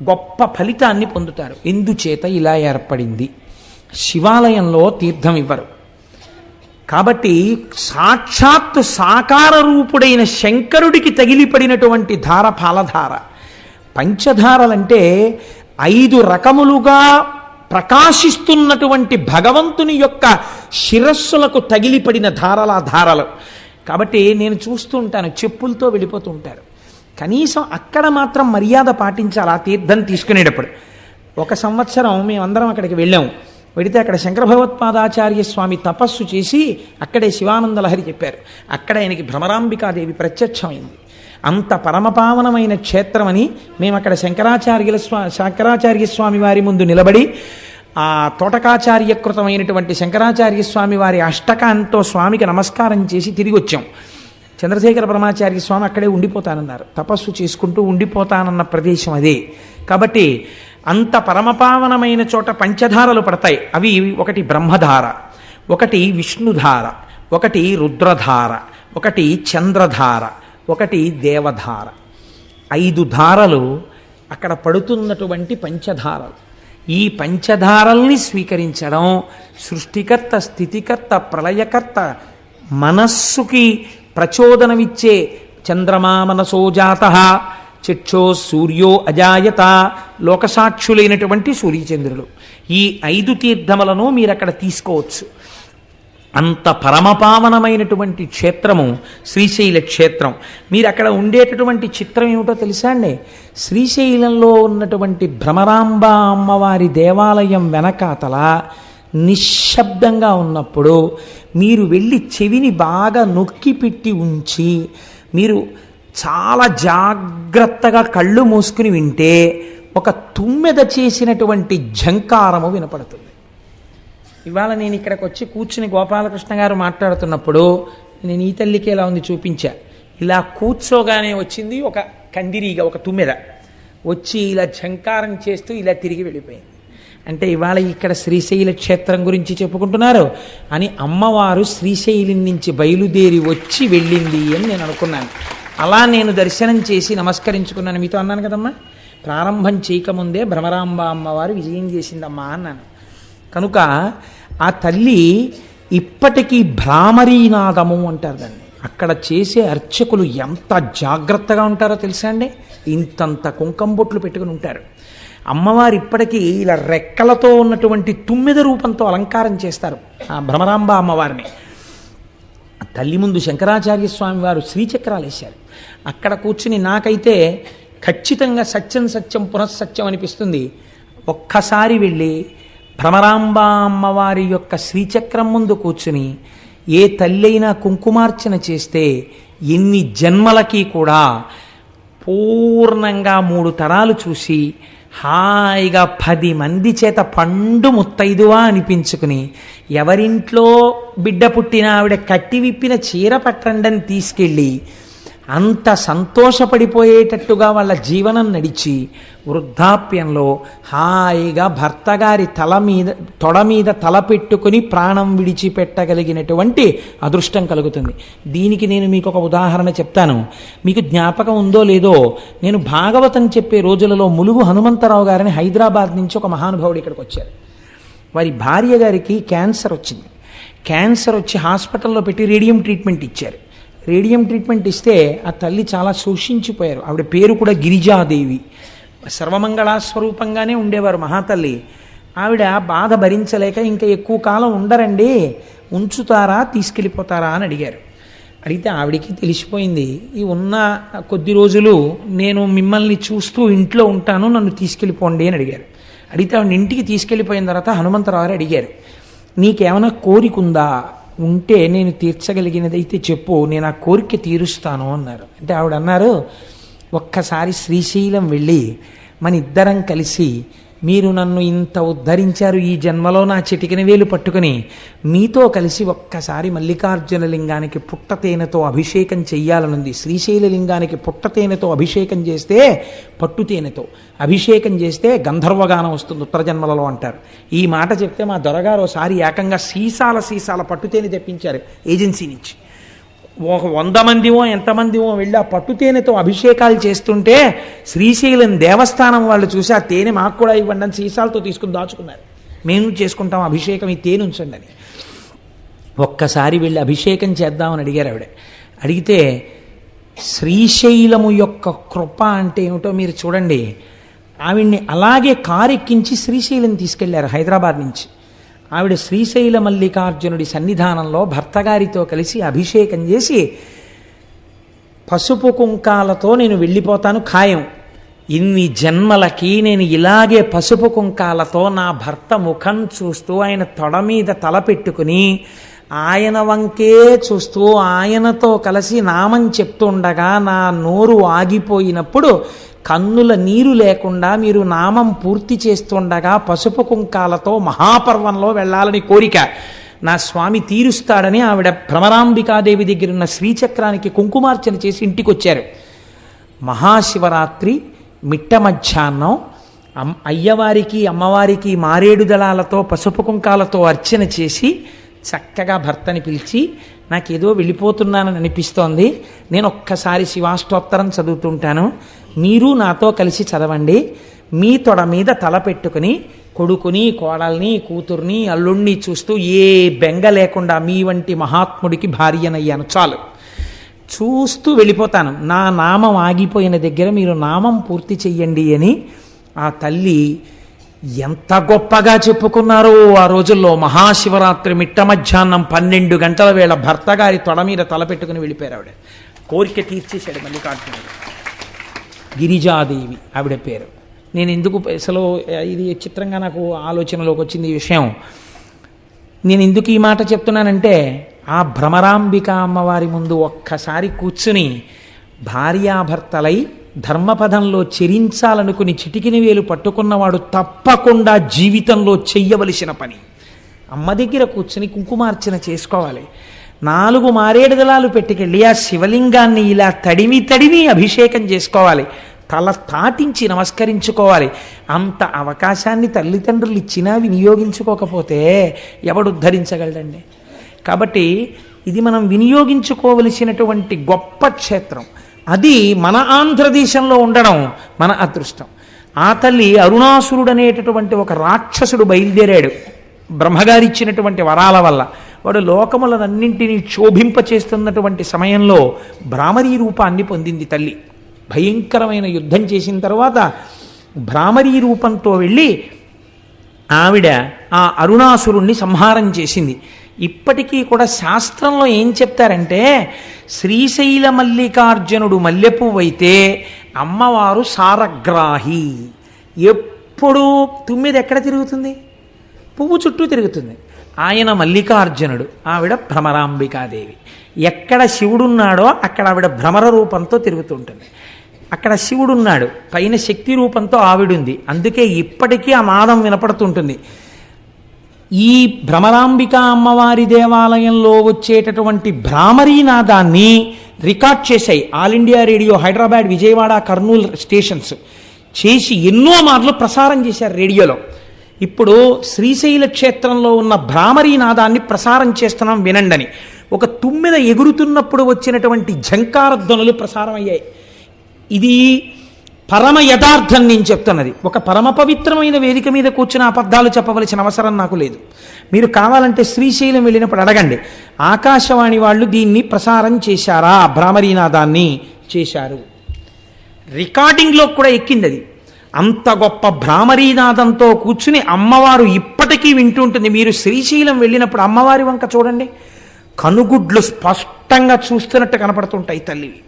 గొప్ప ఫలితాన్ని పొందుతారు. ఎందుచేత ఇలా ఏర్పడింది? శివాలయంలో తీర్థం ఇవ్వరు కాబట్టి సాక్షాత్తు సాకార రూపుడైన శంకరుడికి తగిలిపడినటువంటి ధార పాలధార. పంచధారలంటే 5 రకములుగా ప్రకాశిస్తున్నటువంటి భగవంతుని యొక్క శిరస్సులకు తగిలిపడిన ధారలు. కాబట్టి నేను చూస్తూ ఉంటాను, చెప్పులతో వెళ్ళిపోతూ ఉంటారు. కనీసం అక్కడ మాత్రం మర్యాద పాటించాలి ఆ తీర్థం తీసుకునేటప్పుడు. ఒక సంవత్సరం మేమందరం అక్కడికి వెళ్ళాము. వెడితే అక్కడ శంకర భగవత్పాదాచార్య స్వామి తపస్సు చేసి అక్కడే శివానంద లహరి చెప్పారు. అక్కడ ఆయనకి భ్రమరాంబికాదేవి ప్రత్యక్షమైంది. అంత పరమపావనమైన క్షేత్రమని మేము అక్కడ శంకరాచార్య స్వామి వారి ముందు నిలబడి ఆ తోటకాచార్యకృతమైనటువంటి శంకరాచార్య స్వామి వారి అష్టకాంతో స్వామికి నమస్కారం చేసి తిరిగి వచ్చాం. చంద్రశేఖర పరమాచార్య స్వామి అక్కడే ఉండిపోతానన్నారు. తపస్సు చేసుకుంటూ ఉండిపోతానన్న ప్రదేశం అదే. కాబట్టి అంత పరమపావనమైన చోట పంచధారలు పడతాయి. అవి ఒకటి బ్రహ్మధార, ఒకటి విష్ణుధార, ఒకటి రుద్రధార, ఒకటి చంద్రధార, ఒకటి దేవధార. 5 ధారలు అక్కడ పడుతున్నటువంటి పంచధారలు. ఈ పంచధారల్ని స్వీకరించడం సృష్టికర్త, స్థితికర్త, ప్రళయకర్త మనస్సుకి ప్రచోదనమిచ్చే చంద్రమా మనసోజాతః చక్షో సూర్యో అజాయత లోకసాక్షులైనటువంటి సూర్యచంద్రులు. ఈ 5 తీర్థములను మీరు అక్కడ తీసుకోవచ్చు. అంత పరమపావనమైనటువంటి క్షేత్రము శ్రీశైల క్షేత్రం. మీరు అక్కడ ఉండేటటువంటి చిత్రం ఏమిటో తెలుసా అండి? శ్రీశైలంలో ఉన్నటువంటి భ్రమరాంబ అమ్మవారి దేవాలయం వెనకాతల నిశ్శబ్దంగా ఉన్నప్పుడు మీరు వెళ్ళి చెవిని బాగా నొక్కి పెట్టి ఉంచి మీరు చాలా జాగ్రత్తగా కళ్ళు మూసుకుని వింటే ఒక తుమ్మెద చేసినటువంటి ఝంకారము వినపడుతుంది. ఇవాళ నేను ఇక్కడికి వచ్చి కూర్చుని గోపాలకృష్ణ గారు మాట్లాడుతున్నప్పుడు నేను ఈ తల్లికి ఎలా ఉంది చూపించా. ఇలా కూర్చోగానే వచ్చింది ఒక కందిరీగా, ఒక తుమ్మెద వచ్చి ఇలా ఝంకారం చేస్తూ ఇలా తిరిగి వెళ్ళిపోయింది. అంటే ఇవాళ ఇక్కడ శ్రీశైల క్షేత్రం గురించి చెప్పుకుంటున్నారు అని అమ్మవారు శ్రీశైలం నుంచి బయలుదేరి వచ్చి వెళ్ళింది అని నేను అనుకున్నాను. అలా నేను దర్శనం చేసి నమస్కరించుకున్నాను. మీతో అన్నాను కదమ్మా, ప్రారంభం చేయకముందే భ్రమరాంబ అమ్మవారు విజయం చేసిందమ్మా అన్నాను. కనుక ఆ తల్లి ఇప్పటికీ భ్రామరీనాదము అంటారు దాన్ని. అక్కడ చేసే అర్చకులు ఎంత జాగ్రత్తగా ఉంటారో తెలుసా అండి. ఇంతంత కుంకం బొట్లు పెట్టుకుని ఉంటారు. అమ్మవారు ఇప్పటికీ ఇలా రెక్కలతో ఉన్నటువంటి తుమ్మెద రూపంతో అలంకారం చేస్తారు ఆ భ్రమరాంబ అమ్మవారిని. తల్లి ముందు శంకరాచార్య స్వామి వారు శ్రీచక్రాలు వేశారు. అక్కడ కూర్చుని నాకైతే ఖచ్చితంగా సత్యం సత్యం పునఃసత్యం అనిపిస్తుంది. ఒక్కసారి వెళ్ళి భ్రమరాంబ అమ్మవారి యొక్క శ్రీచక్రం ముందు కూర్చుని ఏ తల్లైనా కుంకుమార్చన చేస్తే ఎన్ని జన్మలకి కూడా పూర్ణంగా 3 తరాలు చూసి హాయిగా 10 మంది చేత పండు ముత్తైదువా అనిపించుకుని ఎవరింట్లో బిడ్డ పుట్టిన ఆవిడ కట్టి విప్పిన చీర పట్టండని తీసుకెళ్ళి అంత సంతోషపడిపోయేటట్టుగా వాళ్ళ జీవనం నడిచి వృద్ధాప్యంలో హాయిగా భర్త గారి తొడ మీద తల పెట్టుకుని ప్రాణం విడిచిపెట్టగలిగినటువంటి అదృష్టం కలుగుతుంది. దీనికి నేను మీకు ఒక ఉదాహరణ చెప్తాను. మీకు జ్ఞాపకం ఉందో లేదో, నేను భాగవతం చెప్పే రోజులలో ములుగు హనుమంతరావు గారిని హైదరాబాద్ నుంచి ఒక మహానుభావుడు ఇక్కడికి వచ్చారు. వారి భార్య గారికి క్యాన్సర్ వచ్చింది. క్యాన్సర్ వచ్చి హాస్పిటల్లో పెట్టి రేడియం ట్రీట్మెంట్ ఇచ్చారు. రేడియం ట్రీట్మెంట్ ఇస్తే ఆ తల్లి చాలా శోషించిపోయారు. ఆవిడ పేరు కూడా గిరిజాదేవి. సర్వమంగళాస్వరూపంగానే ఉండేవారు మహాతల్లి. ఆవిడ బాధ భరించలేక ఇంకా ఎక్కువ కాలం ఉండరండి, ఉంచుతారా తీసుకెళ్ళిపోతారా అని అడిగారు. అడిగితే ఆవిడికి తెలిసిపోయింది, ఈ ఉన్న కొద్ది రోజులు నేను మిమ్మల్ని చూస్తూ ఇంట్లో ఉంటాను, నన్ను తీసుకెళ్ళిపోండి అని అడిగారు. అడిగితే ఆవిడ ఇంటికి తీసుకెళ్ళిపోయిన తర్వాత హనుమంతరావు అడిగారు, నీకేమైనా కోరిక ఉందా, ఉంటే నేను తీర్చగలిగినదైతే చెప్పు, నేను ఆ కోరిక తీరుస్తాను అన్నారు. అంటే ఆవిడ అన్నారు, ఒక్కసారి శ్రీశైలం వెళ్ళి మన ఇద్దరం కలిసి మీరు నన్ను ఇంత ఉద్ధరించారు, ఈ జన్మలో నా చిటికిన వేలు పట్టుకుని మీతో కలిసి ఒక్కసారి మల్లికార్జున లింగానికి పుట్టతేనెతో అభిషేకం చెయ్యాలనుంది. శ్రీశైల లింగానికి పుట్టతేనెతో అభిషేకం చేస్తే, పట్టుతేనెతో అభిషేకం చేస్తే గంధర్వగానం వస్తుంది ఉత్తర జన్మలలో అంటారు. ఈ మాట చెప్తే మా దొరగారు ఒకసారి ఏకంగా సీసాల పట్టుతేనె తెప్పించారు ఏజెన్సీ నుంచి. ఒక 100 మందివో ఎంతమందివో వెళ్ళి ఆ పట్టుతేనెతో అభిషేకాలు చేస్తుంటే శ్రీశైలం దేవస్థానం వాళ్ళు చూసి ఆ తేనె మాకు కూడా ఇవ్వండి అని సీసాలతో తీసుకుని దాచుకున్నారు. మేము చేసుకుంటాం అభిషేకం, ఈ తేనె ఉంచండి అని. ఒక్కసారి వెళ్ళి అభిషేకం చేద్దామని అడిగారు ఆవిడ. అడిగితే శ్రీశైలము యొక్క కృప అంటే ఏమిటో మీరు చూడండి. ఆవిడ్ని అలాగే కారెక్కించి శ్రీశైలం తీసుకెళ్లారు హైదరాబాద్ నుంచి. ఆవిడ శ్రీశైల మల్లికార్జునుడి సన్నిధానంలో భర్తగారితో కలిసి అభిషేకం చేసి, పసుపు కుంకాలతో నేను వెళ్ళిపోతాను ఖాయం, ఇన్ని జన్మలకి నేను ఇలాగే పసుపు కుంకాలతో నా భర్త ముఖం చూస్తూ ఆయన తొడ మీద తల పెట్టుకుని ఆయన వంకే చూస్తూ ఆయనతో కలిసి నామం చెప్తుండగా నా నోరు ఆగిపోయినప్పుడు కన్నుల నీరు లేకుండా మీరు నామం పూర్తి చేస్తుండగా పసుపు కుంకాలతో మహాపర్వంలో వెళ్ళాలని కోరిక నా స్వామి తీరుస్తాడని ఆవిడ భ్రమరాంబికాదేవి దగ్గరున్న శ్రీచక్రానికి కుంకుమార్చన చేసి ఇంటికి వచ్చారు. మహాశివరాత్రి మిట్ట మధ్యాహ్నం అయ్యవారికి అమ్మవారికి మారేడు దళాలతో పసుపు కుంకాలతో అర్చన చేసి చక్కగా భర్తని పిలిచి, నాకేదో వెళ్ళిపోతున్నానని అనిపిస్తోంది, నేను ఒక్కసారి శివాష్టోత్తరం చదువుతుంటాను, మీరు నాతో కలిసి చదవండి, మీ తొడ మీద తల పెట్టుకుని కొడుకుని కోడల్ని కూతుర్ని అల్లుణ్ణి చూస్తూ ఏ బెంగ లేకుండా మీ వంటి మహాత్ముడికి భార్యనయ్యాను, చాలు, చూస్తూ వెళ్ళిపోతాను, నా నామం ఆగిపోయిన దగ్గర మీరు నామం పూర్తి చెయ్యండి అని ఆ తల్లి ఎంత గొప్పగా చెప్పుకున్నారో ఆ రోజుల్లో. మహాశివరాత్రి మిట్ట మధ్యాహ్నం 12 గంటల వేళ భర్త గారి తొడ మీద తలపెట్టుకుని వెళ్ళిపోయారు. ఆవిడ కోరిక తీర్చేశాడు మల్లికార్జునుడు. గిరిజాదేవి ఆవిడ పేరు. నేను ఎందుకు అసలు ఇది చిత్రంగా నాకు ఆలోచనలోకి వచ్చింది ఈ విషయం. నేను ఎందుకు ఈ మాట చెప్తున్నానంటే, ఆ భ్రమరాంబిక అమ్మవారి ముందు ఒక్కసారి కూర్చుని భార్యాభర్తలై ధర్మపదంలో చెరించాలనుకుని చిటికిన వేలు పట్టుకున్నవాడు తప్పకుండా జీవితంలో చెయ్యవలసిన పని అమ్మ దగ్గర కూర్చుని కుంకుమార్చన చేసుకోవాలి. 4 మారేడు దళాలు పెట్టుకెళ్ళి ఆ శివలింగాన్ని ఇలా తడిమి తడిమి అభిషేకం చేసుకోవాలి, తల తాటించి నమస్కరించుకోవాలి. అంత అవకాశాన్ని తల్లిదండ్రులు ఇచ్చినా వినియోగించుకోకపోతే ఎవడు ఉద్ధరించగలడండి? కాబట్టి ఇది మనం వినియోగించుకోవలసినటువంటి గొప్ప క్షేత్రం. అది మన ఆంధ్రదేశంలో ఉండడం మన అదృష్టం. ఆ తల్లి అరుణాసురుడు అనేటటువంటి ఒక రాక్షసుడు బయలుదేరాడు బ్రహ్మగారిచ్చినటువంటి వరాల వల్ల. వాడు లోకములనన్నింటినీ క్షోభింపచేస్తున్నటువంటి సమయంలో భ్రామరీ రూపాన్ని పొందింది తల్లి. భయంకరమైన యుద్ధం చేసిన తర్వాత భ్రామరీ రూపంతో వెళ్ళి ఆవిడ ఆ అరుణాసురుణ్ణి సంహారం చేసింది. ఇప్పటికీ కూడా శాస్త్రంలో ఏం చెప్తారంటే, శ్రీశైల మల్లికార్జునుడు మల్లెపువ్వు అయితే అమ్మవారు సారగ్రాహి. ఎప్పుడు తుమ్మిది ఎక్కడ తిరుగుతుంది? పువ్వు చుట్టూ తిరుగుతుంది. ఆయన మల్లికార్జునుడు, ఆవిడ భ్రమరాంబికాదేవి. ఎక్కడ శివుడున్నాడో అక్కడ ఆవిడ భ్రమర రూపంతో తిరుగుతుంటుంది. అక్కడ శివుడున్నాడు, పైన శక్తి రూపంతో ఆవిడుంది. అందుకే ఇప్పటికీ ఆ నాదం వినపడుతుంటుంది. ఈ భ్రమరాంబిక అమ్మవారి దేవాలయంలో వచ్చేటటువంటి భ్రామరీ నాదాన్ని రికార్డ్ చేశాయి all India radio, Hyderabad, Vijayawada, Kurnool stations చేసి ఎన్నో మార్లు ప్రసారం చేశారు రేడియోలో. ఇప్పుడు శ్రీశైల క్షేత్రంలో ఉన్న భ్రామరీ నాదాన్ని ప్రసారం చేస్తున్నాం వినండని. ఒక తుమ్మెద ఎగురుతున్నప్పుడు వచ్చినటువంటి ఝంకార ధ్వనులు ప్రసారం అయ్యాయి. ఇది పరమ యథార్థం నేను చెప్తున్నది. ఒక పరమ పవిత్రమైన వేదిక మీద కూర్చుని అబద్ధాలు చెప్పవలసిన అవసరం నాకు లేదు. మీరు కావాలంటే శ్రీశైలం వెళ్ళినప్పుడు అడగండి, ఆకాశవాణి వాళ్ళు దీన్ని ప్రసారం చేశారా? భ్రామరీనాదాన్ని చేశారు. రికార్డింగ్లో కూడా ఎక్కింది అది. అంత గొప్ప భ్రామరీనాదంతో కూర్చుని అమ్మవారు ఇప్పటికీ వింటుంటుంది. మీరు శ్రీశైలం వెళ్ళినప్పుడు అమ్మవారి వంక చూడండి, కనుగుడ్లు స్పష్టంగా చూస్తున్నట్టు కనపడుతుంటాయి తల్లివి.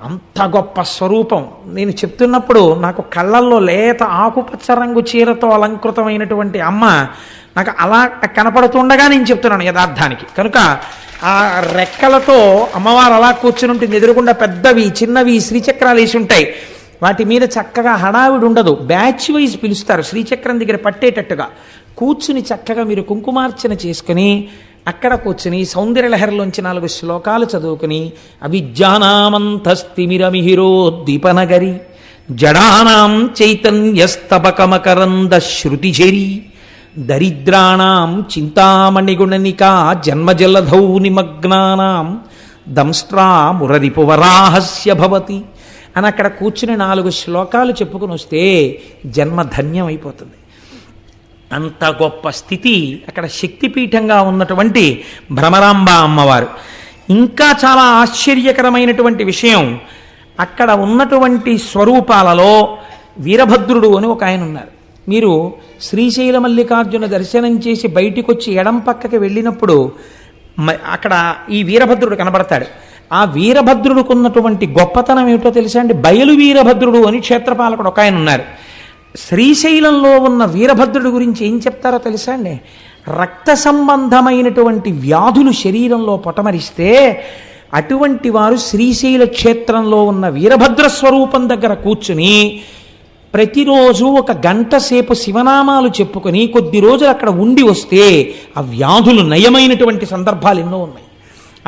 అంత గొప్ప స్వరూపం. నేను చెప్తున్నప్పుడు నాకు కళ్ళల్లో లేత ఆకుపచ్చ రంగు చీరతో అలంకృతమైనటువంటి అమ్మ నాకు అలా కనపడుతుండగా నేను చెప్తున్నాను యథార్థానికి. కనుక ఆ రెక్కలతో అమ్మవారు అలా కూర్చుని ఉంటుంది. ఎదురుకుండా పెద్దవి చిన్నవి శ్రీచక్రాలు వేసి ఉంటాయి. వాటి మీద చక్కగా హడావిడి ఉండదు. బ్యాచ్ వైజ్ పిలుస్తారు శ్రీచక్రం దగ్గర పట్టేటట్టుగా. కూర్చుని చక్కగా మీరు కుంకుమార్చన చేసుకుని అక్కడ కూర్చుని సౌందర్యలహరిలోంచి 4 శ్లోకాలు చదువుకుని, అవిద్యానామంతస్తిమిరమిహిరోద్దీపనగరి జడానాం చైతన్యస్తబకమకరంద శృతిఝరి దరిద్రాణం చింతామణిగుణనికా జన్మజలధౌ నిమగ్నానాం దంస్ట్రా మురరిపువరాహస్య భవతి అని అక్కడ కూర్చుని 4 శ్లోకాలు చెప్పుకుని వస్తే జన్మ ధన్యమైపోతుంది. అంత గొప్ప స్థితి అక్కడ శక్తిపీఠంగా ఉన్నటువంటి భ్రమరాంబ అమ్మవారు. ఇంకా చాలా ఆశ్చర్యకరమైనటువంటి విషయం, అక్కడ ఉన్నటువంటి స్వరూపాలలో వీరభద్రుడు అని ఒక ఆయన ఉన్నారు. మీరు శ్రీశైల మల్లికార్జున దర్శనం చేసి బయటికి వచ్చి ఎడం పక్కకి వెళ్ళినప్పుడు అక్కడ ఈ వీరభద్రుడు కనబడతాడు. ఆ వీరభద్రుడికి ఉన్నటువంటి గొప్పతనం ఏమిటో తెలుసా అండి? బయలు వీరభద్రుడు అని క్షేత్రపాలకుడు ఒక ఆయన ఉన్నారు. శ్రీశైలంలో ఉన్న వీరభద్రుడి గురించి ఏం చెప్తారో తెలుసా అండి? రక్త సంబంధమైనటువంటి వ్యాధులు శరీరంలో పొటమరిస్తే అటువంటి వారు శ్రీశైల క్షేత్రంలో ఉన్న వీరభద్ర స్వరూపం దగ్గర కూర్చుని ప్రతిరోజు 1 గంట సేపు శివనామాలు చెప్పుకొని కొద్ది రోజులు అక్కడ ఉండి వస్తే ఆ వ్యాధులు నయమైనటువంటి సందర్భాలు ఎన్నో ఉన్నాయి.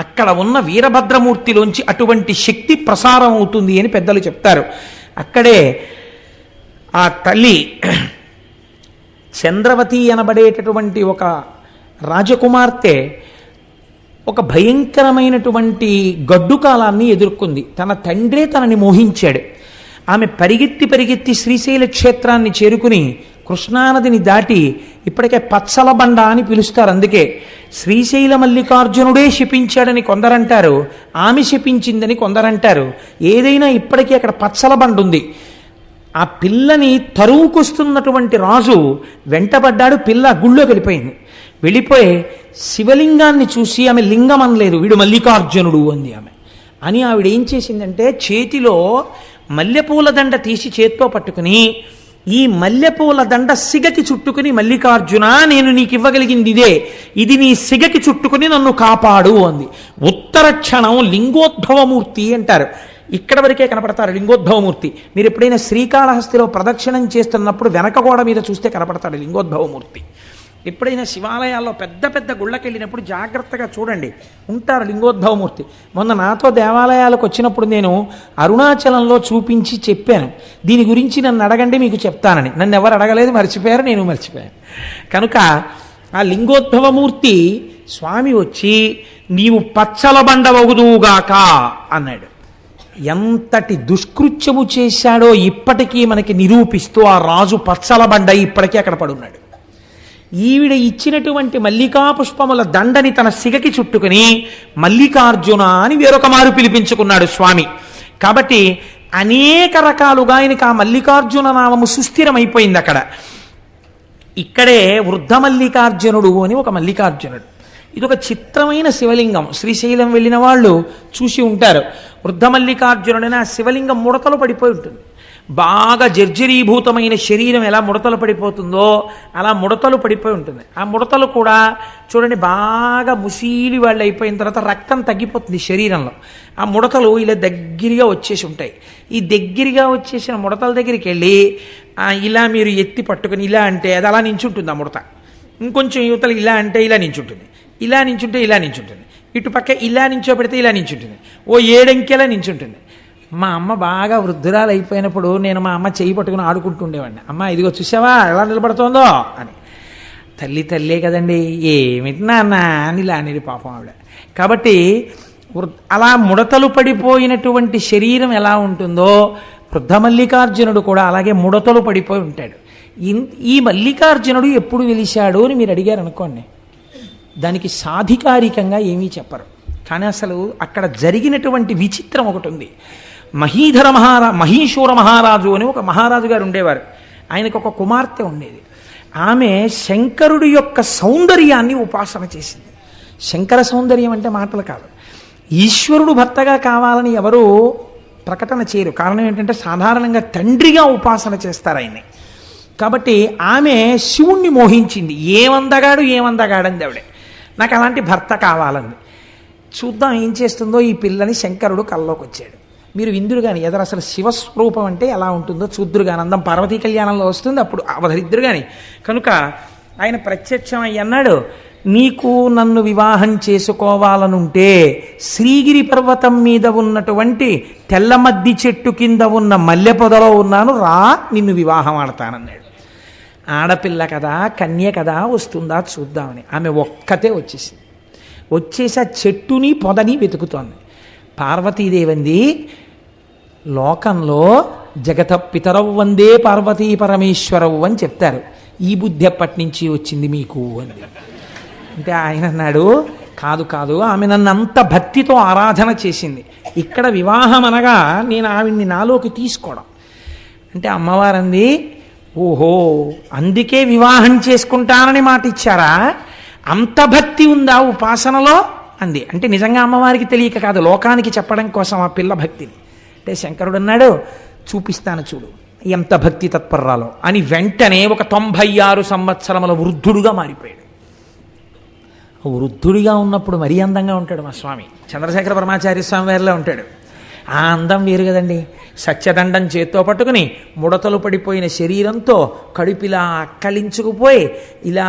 అక్కడ ఉన్న వీరభద్రమూర్తిలోంచి అటువంటి శక్తి ప్రసారం అవుతుంది అని పెద్దలు చెప్తారు. అక్కడే ఆ తల్లి చంద్రవతి అనబడేటటువంటి ఒక రాజకుమార్తె ఒక భయంకరమైనటువంటి గడ్డు కాలాన్ని ఎదుర్కొంది. తన తండ్రే తనని మోహించాడు. ఆమె పరిగెత్తి శ్రీశైల క్షేత్రాన్ని చేరుకుని కృష్ణానదిని దాటి ఇప్పటికే పచ్చల బండ అని పిలుస్తారు. అందుకే శ్రీశైల మల్లికార్జునుడే శపించాడని కొందరంటారు, ఆమె శపించిందని కొందరంటారు. ఏదైనా ఇప్పటికీ అక్కడ పచ్చల బండ ఉంది. ఆ పిల్లని తరువుకొస్తున్నటువంటి రాజు వెంటబడ్డాడు. పిల్ల గుళ్ళోకి వెళ్ళిపోయి శివలింగాన్ని చూసి ఆమె లింగం అనలేదు, వీడు మల్లికార్జునుడు అంది ఆమె. అని ఆవిడ ఏం చేసిందంటే చేతిలో మల్లెపూల దండ తీసి చేత్తో పట్టుకుని ఈ మల్లెపూల దండ సిగకి చుట్టుకుని, మల్లికార్జున నేను నీకు ఇవ్వగలిగింది ఇదే, ఇది నీ సిగకి చుట్టుకుని నన్ను కాపాడు అంది. ఉత్తర క్షణం లింగోద్భవమూర్తి అంటారు. ఇక్కడ వరకే కనపడతారు లింగోద్భవమూర్తి. మీరు ఎప్పుడైనా శ్రీకాళహస్తిలో ప్రదక్షిణం చేస్తున్నప్పుడు వెనక గోడ మీద చూస్తే కనపడతాడు లింగోద్భవమూర్తి. ఎప్పుడైనా శివాలయాల్లో పెద్ద పెద్ద గుళ్ళకి వెళ్ళినప్పుడు జాగ్రత్తగా చూడండి, ఉంటారు లింగోద్భవమూర్తి. మొన్న నాతో దేవాలయాలకు వచ్చినప్పుడు నేను అరుణాచలంలో చూపించి చెప్పాను, దీని గురించి నన్ను అడగండి మీకు చెప్తానని. నన్ను ఎవరు అడగలేదు, మర్చిపోయారు, నేను మర్చిపోయాను. కనుక ఆ లింగోద్భవమూర్తి స్వామి వచ్చి నీవు పచ్చల బండవగుదువుగాక అన్నాడు. ఎంతటి దుష్కృత్యము చేశాడో ఇప్పటికీ మనకి నిరూపిస్తూ ఆ రాజు పచ్చల బండ ఇప్పటికీ అక్కడ పడున్నాడు. ఈవిడ ఇచ్చినటువంటి మల్లికా పుష్పముల దండని తన సిగకి చుట్టుకుని మల్లికార్జున అని వేరొక మారు పిలిపించుకున్నాడు స్వామి. కాబట్టి అనేక రకాలుగా ఆయనకి ఆ మల్లికార్జున నామము సుస్థిరమైపోయింది అక్కడ. ఇక్కడే వృద్ధ మల్లికార్జునుడు అని ఒక మల్లికార్జునుడు. ఇది ఒక చిత్రమైన శివలింగం. శ్రీశైలం వెళ్ళిన వాళ్ళు చూసి ఉంటారు. వృద్ధ మల్లికార్జునుడని ఆ శివలింగం ముడతలు పడిపోయి ఉంటుంది. బాగా జర్జరీభూతమైన శరీరం ఎలా ముడతలు పడిపోతుందో అలా ముడతలు పడిపోయి ఉంటుంది. ఆ ముడతలు కూడా చూడండి బాగా ముసీలి వాళ్ళు అయిపోయిన తర్వాత రక్తం తగ్గిపోతుంది శరీరంలో. ఆ ముడతలు ఇలా దగ్గరగా వచ్చేసి ఉంటాయి. ఈ దగ్గరగా వచ్చేసిన ముడతల దగ్గరికి వెళ్ళి ఇలా మీరు ఎత్తి పట్టుకుని ఇలా అంటే అది అలా నించుంటుంది. ఆ ముడత ఇంకొంచెం యువతలు ఇలా అంటే ఇలా నించుంటుంది, ఇలా నించుంటే ఇలా నించుంటుంది, ఇటుపక్క ఇలా నించోబెడితే ఇలా నించుంటుంది, ఓ 7 అంకెలా నించుంటుంది. మా అమ్మ బాగా వృద్ధురాలు అయిపోయినప్పుడు నేను మా అమ్మ చెయ్యి పట్టుకుని ఆడుకుంటుండేవాడిని. అమ్మ ఇదిగో చూసావా ఎలా నిలబడుతోందో అని. తల్లే కదండి, ఏమిటి నాన్న అని ఇలా అనేది పాపం ఆవిడ. కాబట్టి అలా ముడతలు పడిపోయినటువంటి శరీరం ఎలా ఉంటుందో వృద్ధ మల్లికార్జునుడు కూడా అలాగే ముడతలు పడిపోయి ఉంటాడు. ఈ మల్లికార్జునుడు ఎప్పుడు వెలిశాడు అని మీరు అడిగారు అనుకోండి, దానికి సాధికారికంగా ఏమీ చెప్పరు. కానీ అసలు అక్కడ జరిగినటువంటి విచిత్రం ఒకటి ఉంది. మహీశూర మహారాజు అని ఒక మహారాజు గారు ఉండేవారు. ఆయనకు ఒక కుమార్తె ఉండేది. ఆమె శంకరుడి యొక్క సౌందర్యాన్ని ఉపాసన చేసింది. శంకర సౌందర్యం అంటే మాటలు కాదు. ఈశ్వరుడు భర్తగా కావాలని ఎవరు ప్రకటన చేయరు. కారణం ఏంటంటే సాధారణంగా తండ్రిగా ఉపాసన చేస్తారు ఆయన్ని. కాబట్టి ఆమె శివుణ్ణి మోహించింది. ఏమందగాడంది ఆవిడే. నాకు అలాంటి భర్త కావాలంది. చూద్దాం ఏం చేస్తుందో ఈ పిల్లని. శంకరుడు కల్లోకి వచ్చాడు. మీరు విందురు కానీ ఎదరు అసలు శివస్వరూపం అంటే ఎలా ఉంటుందో చూద్దురు కానీ. అందం పార్వతీ కళ్యాణంలో వస్తుంది, అప్పుడు అవధరిద్దురు కానీ. కనుక ఆయన ప్రత్యక్షం అయ్యి అన్నాడు, నీకు నన్ను వివాహం చేసుకోవాలనుంటే శ్రీగిరి పర్వతం మీద ఉన్నటువంటి తెల్లమద్ది చెట్టు కింద ఉన్న మల్లె పొదలో ఉన్నాను, రా నిన్ను వివాహం ఆడతానన్నాడు. ఆడపిల్ల కదా, కన్య కదా, వస్తుందా చూద్దామని ఆమె ఒక్కతే వచ్చేసింది. వచ్చేసి ఆ చెట్టుని పొదని వెతుకుతోంది. పార్వతీదేవంది, లోకంలో జగత పితరవు వందే పార్వతీ పరమేశ్వరవు అని చెప్తారు, ఈ బుద్ధి ఎప్పటి నుంచి వచ్చింది మీకు అంది. అంటే ఆయన అన్నాడు, కాదు ఆమె నన్ను అంత భక్తితో ఆరాధన చేసింది. ఇక్కడ వివాహం అనగా నేను ఆవిడ్ని నాలోకి తీసుకోవడం. అంటే అమ్మవారంది, ఓహో అందుకే వివాహం చేసుకుంటానని మాట ఇచ్చారా, అంత భక్తి ఉందా ఉపాసనలో అంది. అంటే నిజంగా అమ్మవారికి తెలియక కాదు, లోకానికి చెప్పడం కోసం ఆ పిల్ల భక్తిని. అంటే శంకరుడు అన్నాడు, చూపిస్తాను చూడు ఎంత భక్తి తత్పర్రాలో అని. వెంటనే ఒక 96 సంవత్సరముల వృద్ధుడుగా మారిపోయాడు. వృద్ధుడిగా ఉన్నప్పుడు మరీ అందంగా ఉంటాడు మా స్వామి. చంద్రశేఖర పరమాచార్య స్వామి వారిలో ఉంటాడు. ఆ అందం వేరు కదండి. సత్యదండం చేత్తో పట్టుకుని ముడతలు పడిపోయిన శరీరంతో కడుపిలా అక్కలించుకుపోయి ఇలా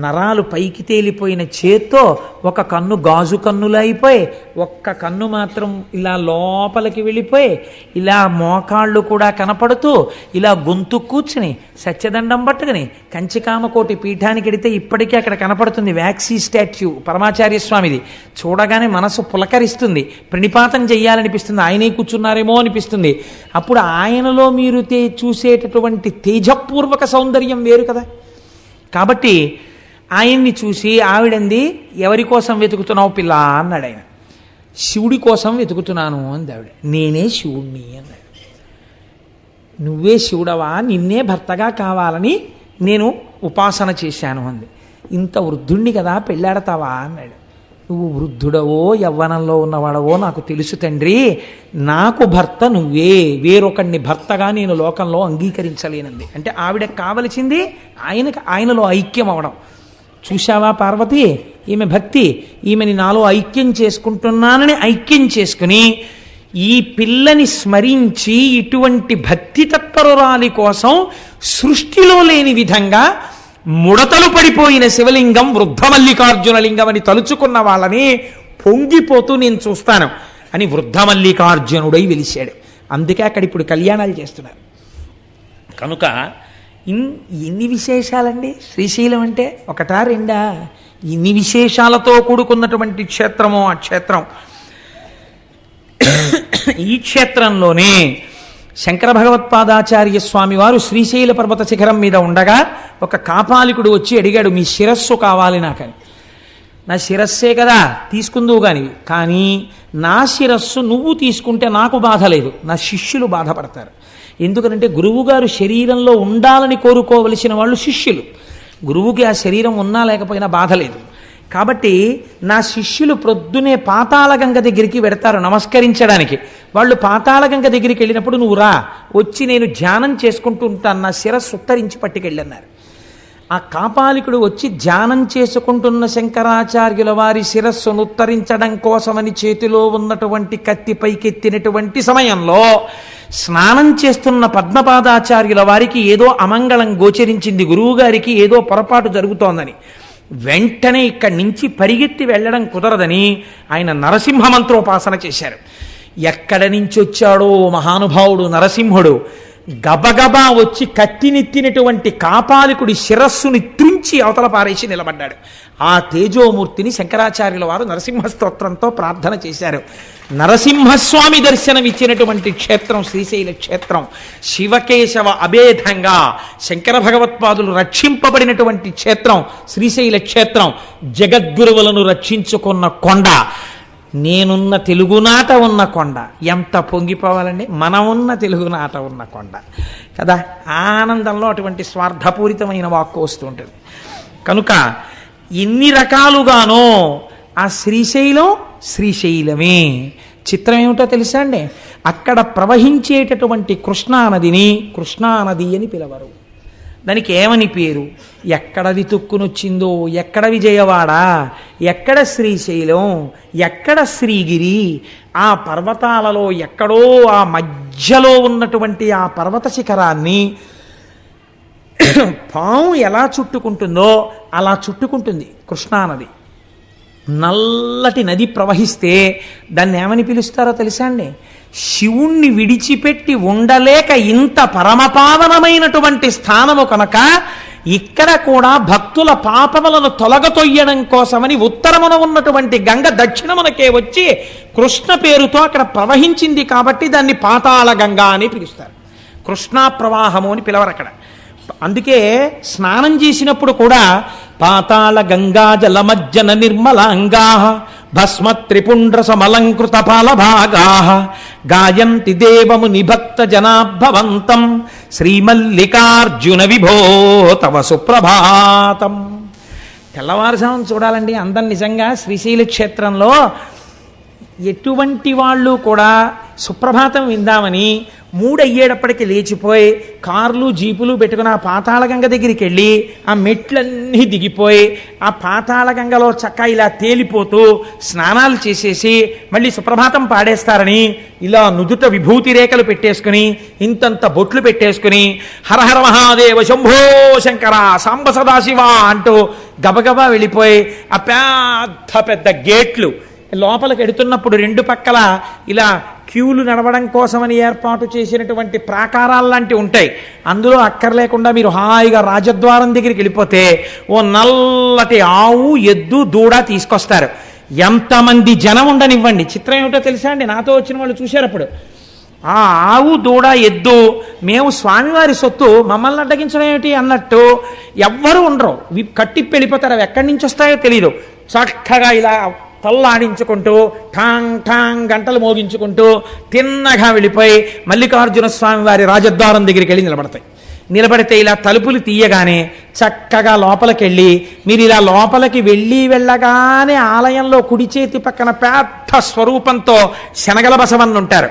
నరాలు పైకి తేలిపోయిన చేత్తో ఒక కన్ను గాజు కన్నులు అయిపోయి ఒక్క కన్ను మాత్రం ఇలా లోపలికి వెళ్ళిపోయి ఇలా మోకాళ్ళు కూడా కనపడుతూ ఇలా గొంతు కూర్చుని సత్యదండం పట్టుకుని కంచికామకోటి పీఠానికి వెడితే ఇప్పటికీ అక్కడ కనపడుతుంది వ్యాక్సీ స్టాచ్యూ పరమాచార్య స్వామిది. చూడగానే మనసు పులకరిస్తుంది, ప్రణిపాతం చెయ్యాలనిపిస్తుంది, ఆయనే కూర్చున్నారేమో అనిపిస్తుంది. అప్పుడు ఆయనలో మీరు చూసేటటువంటి తేజపూర్వక సౌందర్యం వేరు కదా. కాబట్టి ఆయన్ని చూసి ఆవిడంది, ఎవరి కోసం వెతుకుతున్నావు పిల్ల అన్నాడు ఆయన. శివుడి కోసం వెతుకుతున్నాను అంది ఆవిడ. నేనే శివుణ్ణి అన్నాడు. నువ్వే శివుడవా, నిన్నే భర్తగా కావాలని నేను ఉపాసన చేశాను అంది. ఇంత వృద్ధుణ్ణి కదా పెళ్ళాడతావా అన్నాడు. నువ్వు వృద్ధుడవో యవ్వనంలో ఉన్నవాడవో నాకు తెలుసు తండ్రి, నాకు భర్త నువ్వే, వేరొకడిని భర్తగా నేను లోకంలో అంగీకరించలేనంది. అంటే ఆవిడకి కావలసింది ఆయనలో ఐక్యం అవడం. చూశావా పార్వతి, ఈమె భక్తి, ఈమెని నాలో ఐక్యం చేసుకుంటున్నానని ఐక్యం చేసుకుని ఈ పిల్లని స్మరించి ఇటువంటి భక్తి తత్పరురాలి కోసం సృష్టిలో లేని విధంగా ముడతలు పడిపోయిన శివలింగం వృద్ధమల్లికార్జున లింగం అని తలుచుకున్న వాళ్ళని పొంగిపోతూ నేను చూస్తాను అని వృద్ధమల్లికార్జునుడై వెలిశాడు. అందుకే అక్కడ ఇప్పుడు కళ్యాణాలు చేస్తున్నారు. కనుక ఎన్ని విశేషాలండి శ్రీశైలం అంటే, ఒకటా రెండా? ఇన్ని విశేషాలతో కూడుకున్నటువంటి క్షేత్రమో ఆ క్షేత్రం. ఈ క్షేత్రంలోనే శంకర భగవత్పాదాచార్య స్వామి వారు శ్రీశైల పర్వత శిఖరం మీద ఉండగా ఒక కాపాలికుడు వచ్చి అడిగాడు, మీ శిరస్సు కావాలి నాకని. నా శిరస్సే కదా తీసుకుందువు కానీ నా శిరస్సు నువ్వు తీసుకుంటే నాకు బాధ లేదు, నా శిష్యులు బాధపడతారు. ఎందుకనంటే గురువుగారు శరీరంలో ఉండాలని కోరుకోవలసిన వాళ్ళు శిష్యులు. గురువుకి ఆ శరీరం ఉన్నా లేకపోయినా బాధ లేదు. కాబట్టి నా శిష్యులు ప్రొద్దునే పాతాళగంగ దగ్గరికి వెడతారు నమస్కరించడానికి. వాళ్ళు పాతాళగంగ దగ్గరికి వెళ్ళినప్పుడు నువ్వు రా, వచ్చి నేను ధ్యానం చేసుకుంటూ ఉంటాను, నా శిరస్సు ఉత్తరించి పట్టుకెళ్ళన్నారు. ఆ కాపాలికుడు వచ్చి ధ్యానం చేసుకుంటున్న శంకరాచార్యుల వారి శిరస్సును ఉత్తరించడం కోసమని చేతిలో ఉన్నటువంటి కత్తి పైకెత్తినటువంటి సమయంలో స్నానం చేస్తున్న పద్మపాదాచార్యుల వారికి ఏదో అమంగళం గోచరించింది, గురువుగారికి ఏదో పొరపాటు జరుగుతోందని. వెంటనే ఇక్కడి నుంచి పరిగెత్తి వెళ్ళడం కుదరదని ఆయన నరసింహ మంత్రోపాసన చేశారు. ఎక్కడి నుంచి వచ్చాడో మహానుభావుడు నరసింహుడు గబగబా వచ్చి కత్తినెత్తినటువంటి కాపాలికుడి శిరస్సుని త్రుంచి అవతల పారేసి నిలబడ్డాడు. ఆ తేజోమూర్తిని శంకరాచార్యుల వారు నరసింహ స్తోత్రంతో ప్రార్థన చేశారు. నరసింహస్వామి దర్శనం ఇచ్చినటువంటి క్షేత్రం శ్రీశైల క్షేత్రం. శివకేశవ అభేదంగా శంకర భగవత్పాదులు రక్షింపబడినటువంటి క్షేత్రం శ్రీశైల క్షేత్రం. జగద్గురువులను రక్షించుకున్న కొండ, నేనున్న తెలుగునాట ఉన్న కొండ. ఎంత పొంగిపోవాలండి, మనమున్న తెలుగునాట ఉన్న కొండ కదా. ఆనందంలో అటువంటి స్వార్థపూరితమైన వాక్కు వస్తూ ఉంటుంది. కనుక ఎన్ని రకాలుగానో ఆ శ్రీశైలం శ్రీశైలమే. చిత్రం ఏమిటో తెలుసా అండి, అక్కడ ప్రవహించేటటువంటి కృష్ణానదిని కృష్ణానది అని పిలవరు. దానికి ఏమని పేరు? ఎక్కడది తుక్కునొచ్చిందో, ఎక్కడ విజయవాడ, ఎక్కడ శ్రీశైలం, ఎక్కడ శ్రీగిరి, ఆ పర్వతాలలో ఎక్కడో ఆ మధ్యలో ఉన్నటువంటి ఆ పర్వత శిఖరాన్ని పాము ఎలా చుట్టుకుంటుందో అలా చుట్టుకుంటుంది కృష్ణానది. నల్లటి నది ప్రవహిస్తే దాన్ని ఏమని పిలుస్తారో తెలుసా అండి? శివుణ్ణి విడిచిపెట్టి ఉండలేక ఇంత పరమపావనమైనటువంటి స్థానము కనుక ఇక్కడ కూడా భక్తుల పాపములను తొలగతొయ్యడం కోసమని ఉత్తరమున ఉన్నటువంటి గంగ దక్షిణమునకే వచ్చి కృష్ణ పేరుతో అక్కడ ప్రవహించింది కాబట్టి దాన్ని పాతాళ గంగా అని పిలుస్తారు. కృష్ణా ప్రవాహము అని పిలవరు అక్కడ. అందుకే స్నానం చేసినప్పుడు కూడా పాతాళ గంగా జలమజ్జన నిర్మలాంగా భస్మ త్రిపుండ్ర సమలంకృత పాలభాగా గాయంతి దేవము నిభక్త జనాభవంతం శ్రీమల్లికార్జున విభో తవ సుప్రభాతం. తెల్లవారుజామున చూడాలండి అందం. నిజంగా శ్రీశైల క్షేత్రంలో ఎటువంటి వాళ్ళు కూడా సుప్రభాతం విందామని 3 అయ్యేటప్పటికి లేచిపోయి కార్లు జీపులు పెట్టుకుని ఆ పాతాళగంగ దగ్గరికి వెళ్ళి ఆ మెట్లన్నీ దిగిపోయి ఆ పాతాళగంగలో చక్క ఇలా తేలిపోతూ స్నానాలు చేసేసి మళ్ళీ సుప్రభాతం పాడేస్తారని ఇలా నుదుట విభూతి రేఖలు పెట్టేసుకుని ఇంతంత బొట్లు పెట్టేసుకుని హరహర మహాదేవ శంభో శంకర సాంబ సదాశివ అంటూ గబగబా వెళ్ళిపోయి ఆ పెద్ద పెద్ద గేట్లు లోపలికి ఎడుతున్నప్పుడు 2 పక్కల ఇలా క్యూలు నడవడం కోసమని ఏర్పాటు చేసినటువంటి ప్రాకారాలు లాంటివి ఉంటాయి. అందులో అక్కర్లేకుండా మీరు హాయిగా రాజద్వారం దగ్గరికి వెళ్ళిపోతే ఓ నల్లటి ఆవు, ఎద్దు, దూడ తీసుకొస్తారు. ఎంతమంది జనం ఉండనివ్వండి. చిత్రం ఏమిటో తెలుసా అండి, నాతో వచ్చిన వాళ్ళు చూశారు. అప్పుడు ఆ ఆవు, దూడ, ఎద్దు మేము స్వామివారి సొత్తు, మమ్మల్ని అడ్డగించడం ఏమిటి అన్నట్టు ఎవ్వరూ ఉండరు. కట్టిప్పి వెళ్ళిపోతారు. అవి ఎక్కడి నుంచి వస్తాయో తెలియదు. చక్కగా ఇలా తల్లాడించుకుంటూ ఠాంగ్ ఠాంగ్ గంటలు మోగించుకుంటూ తిన్నగా వెళ్ళిపోయి మల్లికార్జున స్వామి వారి రాజద్వారం దగ్గరికి వెళ్ళి నిలబడితే ఇలా తలుపులు తీయగానే చక్కగా లోపలికి వెళ్ళి మీరు ఇలా లోపలికి వెళ్ళగానే ఆలయంలో కుడి చేతి పక్కన పెద్ద స్వరూపంతో శనగల బసవన్న ఉంటారు.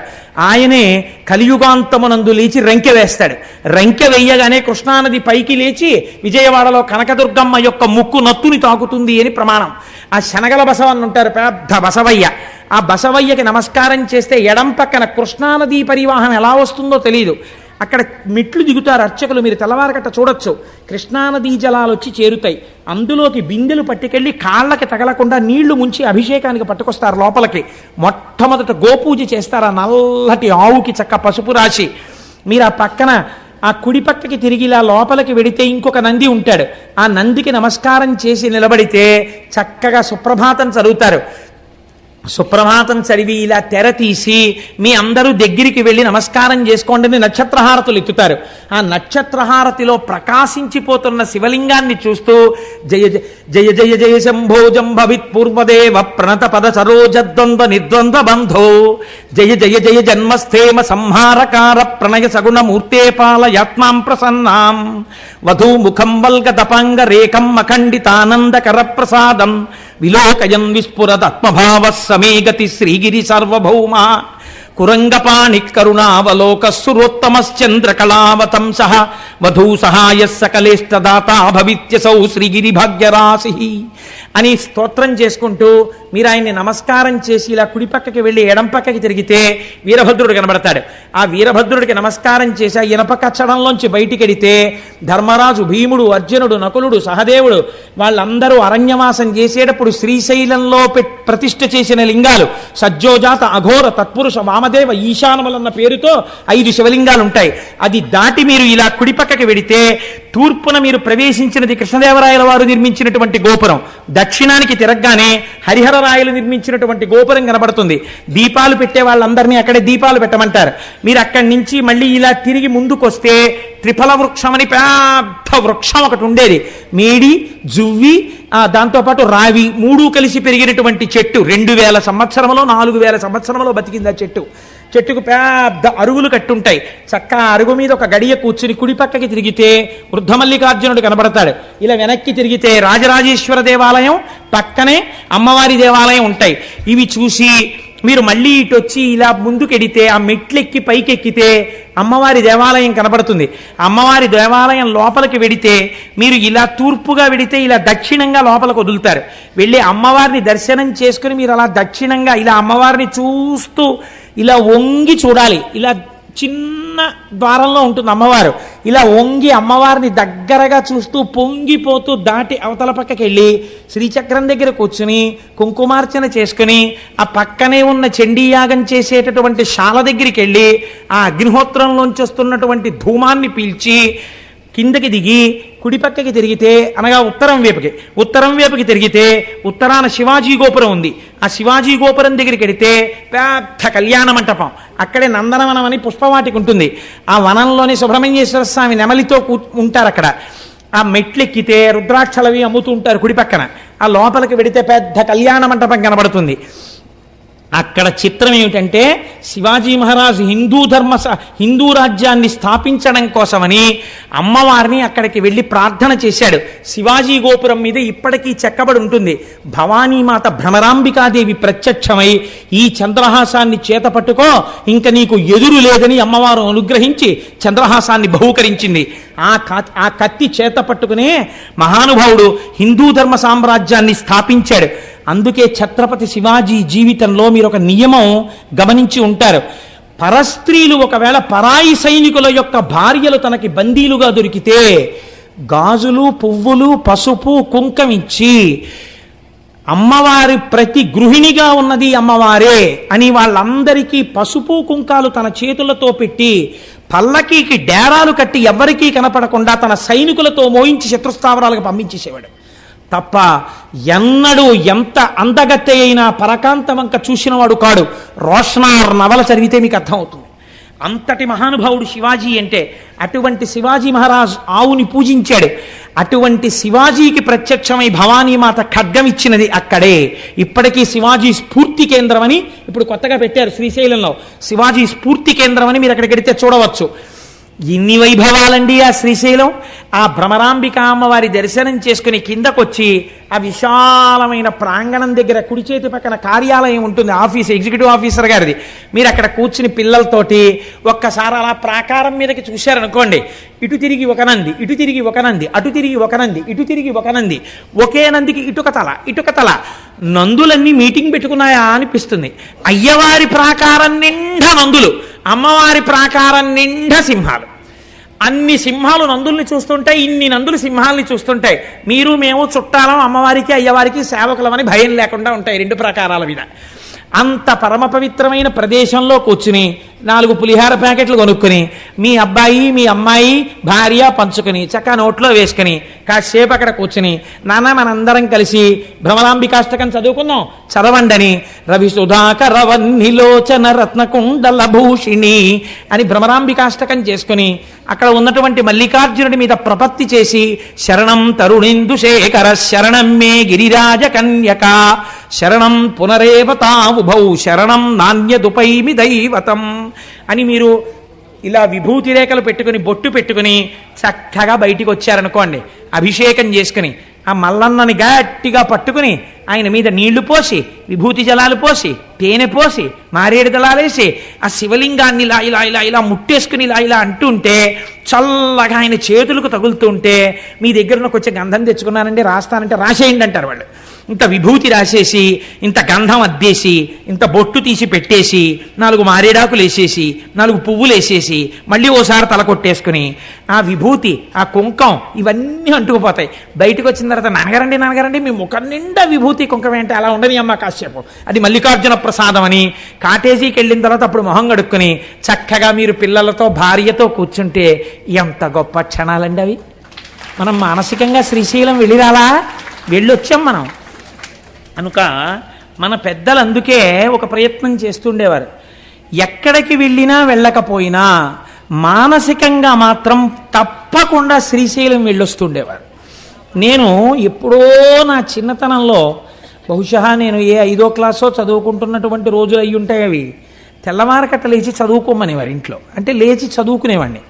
ఆయనే కలియుగాంతమునందు లేచి రంకె వేస్తాడు. రంకె వేయగానే కృష్ణానది పైకి లేచి విజయవాడలో కనకదుర్గమ్మ యొక్క ముక్కు నత్తుని తాకుతుంది అని ప్రమాణం. ఆ శనగల బసవన్న ఉంటారు, పెద్ద బసవయ్య. ఆ బసవయ్యకి నమస్కారం చేస్తే ఎడం పక్కన కృష్ణానదీ పరివాహం ఎలా వస్తుందో తెలియదు. అక్కడ మెట్లు దిగుతారు అర్చకులు, మీరు తెల్లవారగట్ట చూడొచ్చు. కృష్ణానదీ జలాలు వచ్చి చేరుతాయి, అందులోకి బిందెలు పట్టుకెళ్ళి కాళ్ళకి తగలకుండా నీళ్లు ముంచి అభిషేకానికి పట్టుకొస్తారు లోపలికి. మొట్టమొదట గోపూజ చేస్తారు, ఆ నల్లటి ఆవుకి చక్క పసుపు రాసి. మీరు ఆ పక్కన ఆ కుడి పక్కకి తిరిగి ఇలా లోపలికి వెడితే ఇంకొక నంది ఉంటాడు, ఆ నందికి నమస్కారం చేసి నిలబడితే చక్కగా సుప్రభాతం చదువుతారు. సుప్రభాతం చదివి ఇలా తెర తీసి మీ అందరూ దగ్గరికి వెళ్ళి నమస్కారం చేసుకోండి నక్షత్రహారతులు ఎత్తుతారు. ఆ నక్షత్రహారతిలో ప్రకాశించిపోతున్న శివలింగాన్ని చూస్తూ జయ జయ జయ జయ శంభో జంభవిత్ పూర్వదేవ ప్రణత పద సరోజద్వంద్వ నిర్ద్వంద్వ బంధో జయ జయ జయ జన్మస్థేమ సంహారకార ప్రణయ సగుణ మూర్తే పాలయాత్మాం ప్రసన్నాం వధూముఖం వల్గదపాంగ రేఖం అఖండితానందకర ప్రసాదం విలోకయన్ విస్ఫురదత్మభావ సమే గతి శ్రీగిరి సార్వభౌమ కురంగపాణి కరుణావలోక సురోత్తమశ్చంద్రకళావతంస వధూ సహాయ సకలేష్టదాత భవిత్యసౌ శ్రీగిరి భాగ్యరాశి అని స్తోత్రం చేసుకుంటూ మీరు ఆయన్ని నమస్కారం చేసి ఇలా కుడి పక్కకి వెళ్ళి ఎడం పక్కకి తిరిగితే వీరభద్రుడు కనబడతాడు. ఆ వీరభద్రుడికి నమస్కారం చేసి ఆ ఇనప కచ్చడంలోంచి బయటికెడితే ధర్మరాజు, భీముడు, అర్జునుడు, నకులుడు, సహదేవుడు వాళ్ళందరూ అరణ్యవాసం చేసేటప్పుడు శ్రీశైలంలో ప్రతిష్ఠ చేసిన లింగాలు సజ్జోజాత, అఘోర, తత్పురుష, వామదేవ, ఈశానములన్న పేరుతో 5 శివలింగాలు ఉంటాయి. అది దాటి మీరు ఇలా కుడి పక్కకి వెడితే తూర్పున మీరు ప్రవేశించినది కృష్ణదేవరాయల వారు నిర్మించినటువంటి గోపురం, దక్షిణానికి తిరగగానే హరిహరరాయలు నిర్మించినటువంటి గోపురం కనబడుతుంది. దీపాలు పెట్టే వాళ్ళందరినీ అక్కడే దీపాలు పెట్టమంటారు. మీరు అక్కడి నుంచి మళ్ళీ ఇలా తిరిగి ముందుకొస్తే త్రిఫల వృక్షం అని పెద్ద వృక్షం ఒకటి ఉండేది. మేడి, జువ్వి, దాంతోపాటు రావి 3 కలిసి పెరిగినటువంటి చెట్టు. 2000 సంవత్సరంలో 4000 సంవత్సరంలో బతికింది ఆ చెట్టు. చెట్టుకు పెద్ద అరుగులు కట్టుంటాయి. చక్క అరుగు మీద ఒక గడియ కూర్చుని కుడి పక్కకి తిరిగితే వృద్ధమల్లికార్జునుడు కనబడతాడు. ఇలా వెనక్కి తిరిగితే రాజరాజేశ్వర దేవాలయం, పక్కనే అమ్మవారి దేవాలయం ఉంటాయి. ఇవి చూసి మీరు మళ్ళీ ఇటు వచ్చి ఇలా ముందుకెడితే ఆ మెట్లెక్కి పైకెక్కితే అమ్మవారి దేవాలయం కనబడుతుంది. అమ్మవారి దేవాలయం లోపలికి వెడితే మీరు ఇలా తూర్పుగా వెడితే ఇలా దక్షిణంగా లోపలికి వదులుతారు. వెళ్ళి అమ్మవారిని దర్శనం చేసుకుని మీరు అలా దక్షిణంగా ఇలా అమ్మవారిని చూస్తూ ఇలా వంగి చూడాలి. ఇలా చిన్న ద్వారంలో ఉంటుంది అమ్మవారు. ఇలా వంగి అమ్మవారిని దగ్గరగా చూస్తూ పొంగిపోతూ దాటి అవతల పక్కకి వెళ్ళి శ్రీచక్రం దగ్గర కూర్చుని కుంకుమార్చన చేసుకుని ఆ పక్కనే ఉన్న చండీయాగం చేసేటటువంటి శాల దగ్గరికి వెళ్ళి ఆ అగ్నిహోత్రంలోంచి వస్తున్నటువంటి ధూమాన్ని పీల్చి కిందకి దిగి కుడి పక్కకి తిరిగితే అనగా ఉత్తరం వైపుకి తిరిగితే ఉత్తరాన శివాజీ గోపురం ఉంది. ఆ శివాజీ గోపురం దగ్గరికి వెడితే పెద్ద కళ్యాణ మంటపం, అక్కడే నందనవనం అని పుష్పవాటికి ఉంటుంది. ఆ వనంలోని సుబ్రహ్మణ్యేశ్వర స్వామి నెమలితో ఉంటారు అక్కడ. ఆ మెట్లెక్కితే రుద్రాక్షలవి అమ్ముతూ ఉంటారు కుడి పక్కన. ఆ లోపలికి వెడితే పెద్ద కళ్యాణ మంటపం కనబడుతుంది. అక్కడ చిత్రం ఏమిటంటే శివాజీ మహారాజు హిందూ రాజ్యాన్ని స్థాపించడం కోసమని అమ్మవారిని అక్కడికి వెళ్ళి ప్రార్థన చేశాడు. శివాజీ గోపురం మీద ఇప్పటికీ చెక్కబడి ఉంటుంది. భవానీమాత భ్రమరాంబికాదేవి ప్రత్యక్షమై ఈ చంద్రహాసాన్ని చేత పట్టుకో, ఇంక నీకు ఎదురు లేదని అమ్మవారు అనుగ్రహించి చంద్రహాసాన్ని బహూకరించింది. ఆ కత్తి చేత పట్టుకునే మహానుభావుడు హిందూ ధర్మ సామ్రాజ్యాన్ని స్థాపించాడు. అందుకే ఛత్రపతి శివాజీ జీవితంలో మీరు ఒక నియమం గమనించి ఉంటారు. పరస్త్రీలు ఒకవేళ పరాయి సైనికుల యొక్క భార్యలు తనకి బందీలుగా దొరికితే గాజులు, పువ్వులు, పసుపు, కుంకం ఇచ్చి అమ్మవారి ప్రతి గృహిణిగా ఉన్నది అమ్మవారే అని వాళ్ళందరికీ పసుపు కుంకాలు తన చేతులతో పెట్టి పల్లకీకి డేరాలు కట్టి ఎవ్వరికీ కనపడకుండా తన సైనికులతో మోయించి శత్రుస్థావరాలకు పంపించేసేవాడు తప్ప ఎన్నడూ ఎంత అందగత్తె అయినా పరకాంతవంక చూసినవాడు కాడు. రోషనార్ నవల చదివితే మీకు అర్థమవుతుంది. అంతటి మహానుభావుడు శివాజీ అంటే. అటువంటి శివాజీ మహారాజ్ ఆవుని పూజించాడు. అటువంటి శివాజీకి ప్రత్యక్షమై భవానీమాత ఖడ్గం ఇచ్చినది అక్కడే. ఇప్పటికీ శివాజీ స్ఫూర్తి కేంద్రం అని ఇప్పుడు కొత్తగా పెట్టారు శ్రీశైలంలో. శివాజీ స్ఫూర్తి కేంద్రం అని మీరు అక్కడికి వెడితే చూడవచ్చు. ఎన్ని వైభవాలండి ఆ శ్రీశైలం. ఆ భ్రమరాంబిక అమ్మవారి దర్శనం చేసుకుని కిందకొచ్చి ఆ విశాలమైన ప్రాంగణం దగ్గర కుడి చేతి పక్కన కార్యాలయం ఉంటుంది, ఆఫీస్, ఎగ్జిక్యూటివ్ ఆఫీసర్ గారిది. మీరు అక్కడ కూర్చుని పిల్లలతోటి ఒక్కసారి అలా ప్రాకారం మీదకి చూశారనుకోండి, ఇటు తిరిగి ఒక నంది, ఇటు తిరిగి ఒక నంది, అటు తిరిగి ఒక నంది, ఇటు తిరిగి ఒక నంది, ఒకే నందికి ఇటుక తల. నందులన్నీ మీటింగ్ పెట్టుకున్నాయా అనిపిస్తుంది. అయ్యవారి ప్రాకారం నిండా నందులు. అమ్మవారి ప్రాకారం నిండా సింహాలు. అన్ని సింహాలు నందుల్ని చూస్తుంటాయి, ఇన్ని నందులు సింహాలని చూస్తుంటాయి. మీరు మేము చుట్టాలం, అమ్మవారికి అయ్యవారికి సేవకులమని భయం లేకుండా ఉంటాయి రెండు ప్రాకారాల మీద. అంత పరమ పవిత్రమైన ప్రదేశంలో కూర్చుని 4 పులిహార ప్యాకెట్లు కొనుక్కుని మీ అబ్బాయి మీ అమ్మాయి భార్య పంచుకుని చక్కగా నోట్లో వేసుకుని కాసేపు అక్కడ కూర్చుని నాన్న మనందరం కలిసి భ్రమరాంబికాష్టకం చదువుకుందాం, చదవండని రవి సుధాకర వన్నిలోచన రత్నకుండల భూషిణి అని భ్రమరాంబికాష్టకం చేసుకుని అక్కడ ఉన్నటువంటి మల్లికార్జునుడి మీద ప్రపత్తి చేసి శరణం తరుణేందు శేఖర శరణం మే గిరిరాజ కన్యక శరణం పునరేవతావుభౌ శరణం నాణ్యదుపైమి దైవతం అని మీరు ఇలా విభూతి రేఖలు పెట్టుకుని బొట్టు పెట్టుకుని చక్కగా బయటికి వచ్చారనుకోండి, అభిషేకం చేసుకుని ఆ మల్లన్నని గట్టిగా పట్టుకుని ఆయన మీద నీళ్లు పోసి విభూతి జలాలు పోసి తేనె పోసి మారేడు దళాలేసి ఆ శివలింగాన్ని ఇలా ఇలా ఇలా ఇలా ముట్టేసుకుని ఇలా ఇలా అంటుంటే చల్లగా ఆయన చేతులకు తగులుతుంటే మీ దగ్గర కొంచెం గంధం తెచ్చుకున్నానండి రాస్తానంటే రాసేయండి అంటారు వాళ్ళు. ఇంత విభూతి రాసేసి ఇంత గంధం అద్దేసి ఇంత బొట్టు తీసి పెట్టేసి 4 మారేడాకులు వేసేసి 4 పువ్వులు వేసేసి మళ్ళీ ఓసారి తల కొట్టేసుకుని ఆ విభూతి ఆ కుంకం ఇవన్నీ అంటుకుపోతాయి. బయటకు వచ్చిన తర్వాత నాన్నగారండి మీ ముఖం నిండా విభూతి కుంకం ఏంటి అలా ఉండని అమ్మ కాసేపు అది మల్లికార్జున ప్రసాదం అని కాటేజీకి వెళ్ళిన తర్వాత అప్పుడు మొహం కడుక్కుని చక్కగా మీరు పిల్లలతో భార్యతో కూర్చుంటే ఎంత గొప్ప క్షణాలండి అవి. మనం మానసికంగా శ్రీశైలం వెళ్ళిరాలా, వెళ్ళొచ్చాం మనం కనుక మన పెద్దలు అందుకే ఒక ప్రయత్నం చేస్తుండేవారు. ఎక్కడికి వెళ్ళినా వెళ్ళకపోయినా మానసికంగా మాత్రం తప్పకుండా శ్రీశైలం వెళ్ళొస్తుండేవారు. నేను ఎప్పుడో నా చిన్నతనంలో బహుశా నేను ఏ 5వ క్లాసో చదువుకుంటున్నటువంటి రోజులు అయ్యి ఉంటాయి అవి. తెల్లవారకట్ట లేచి చదువుకోమనేవారు ఇంట్లో, అంటే లేచి చదువుకునేవాడిని.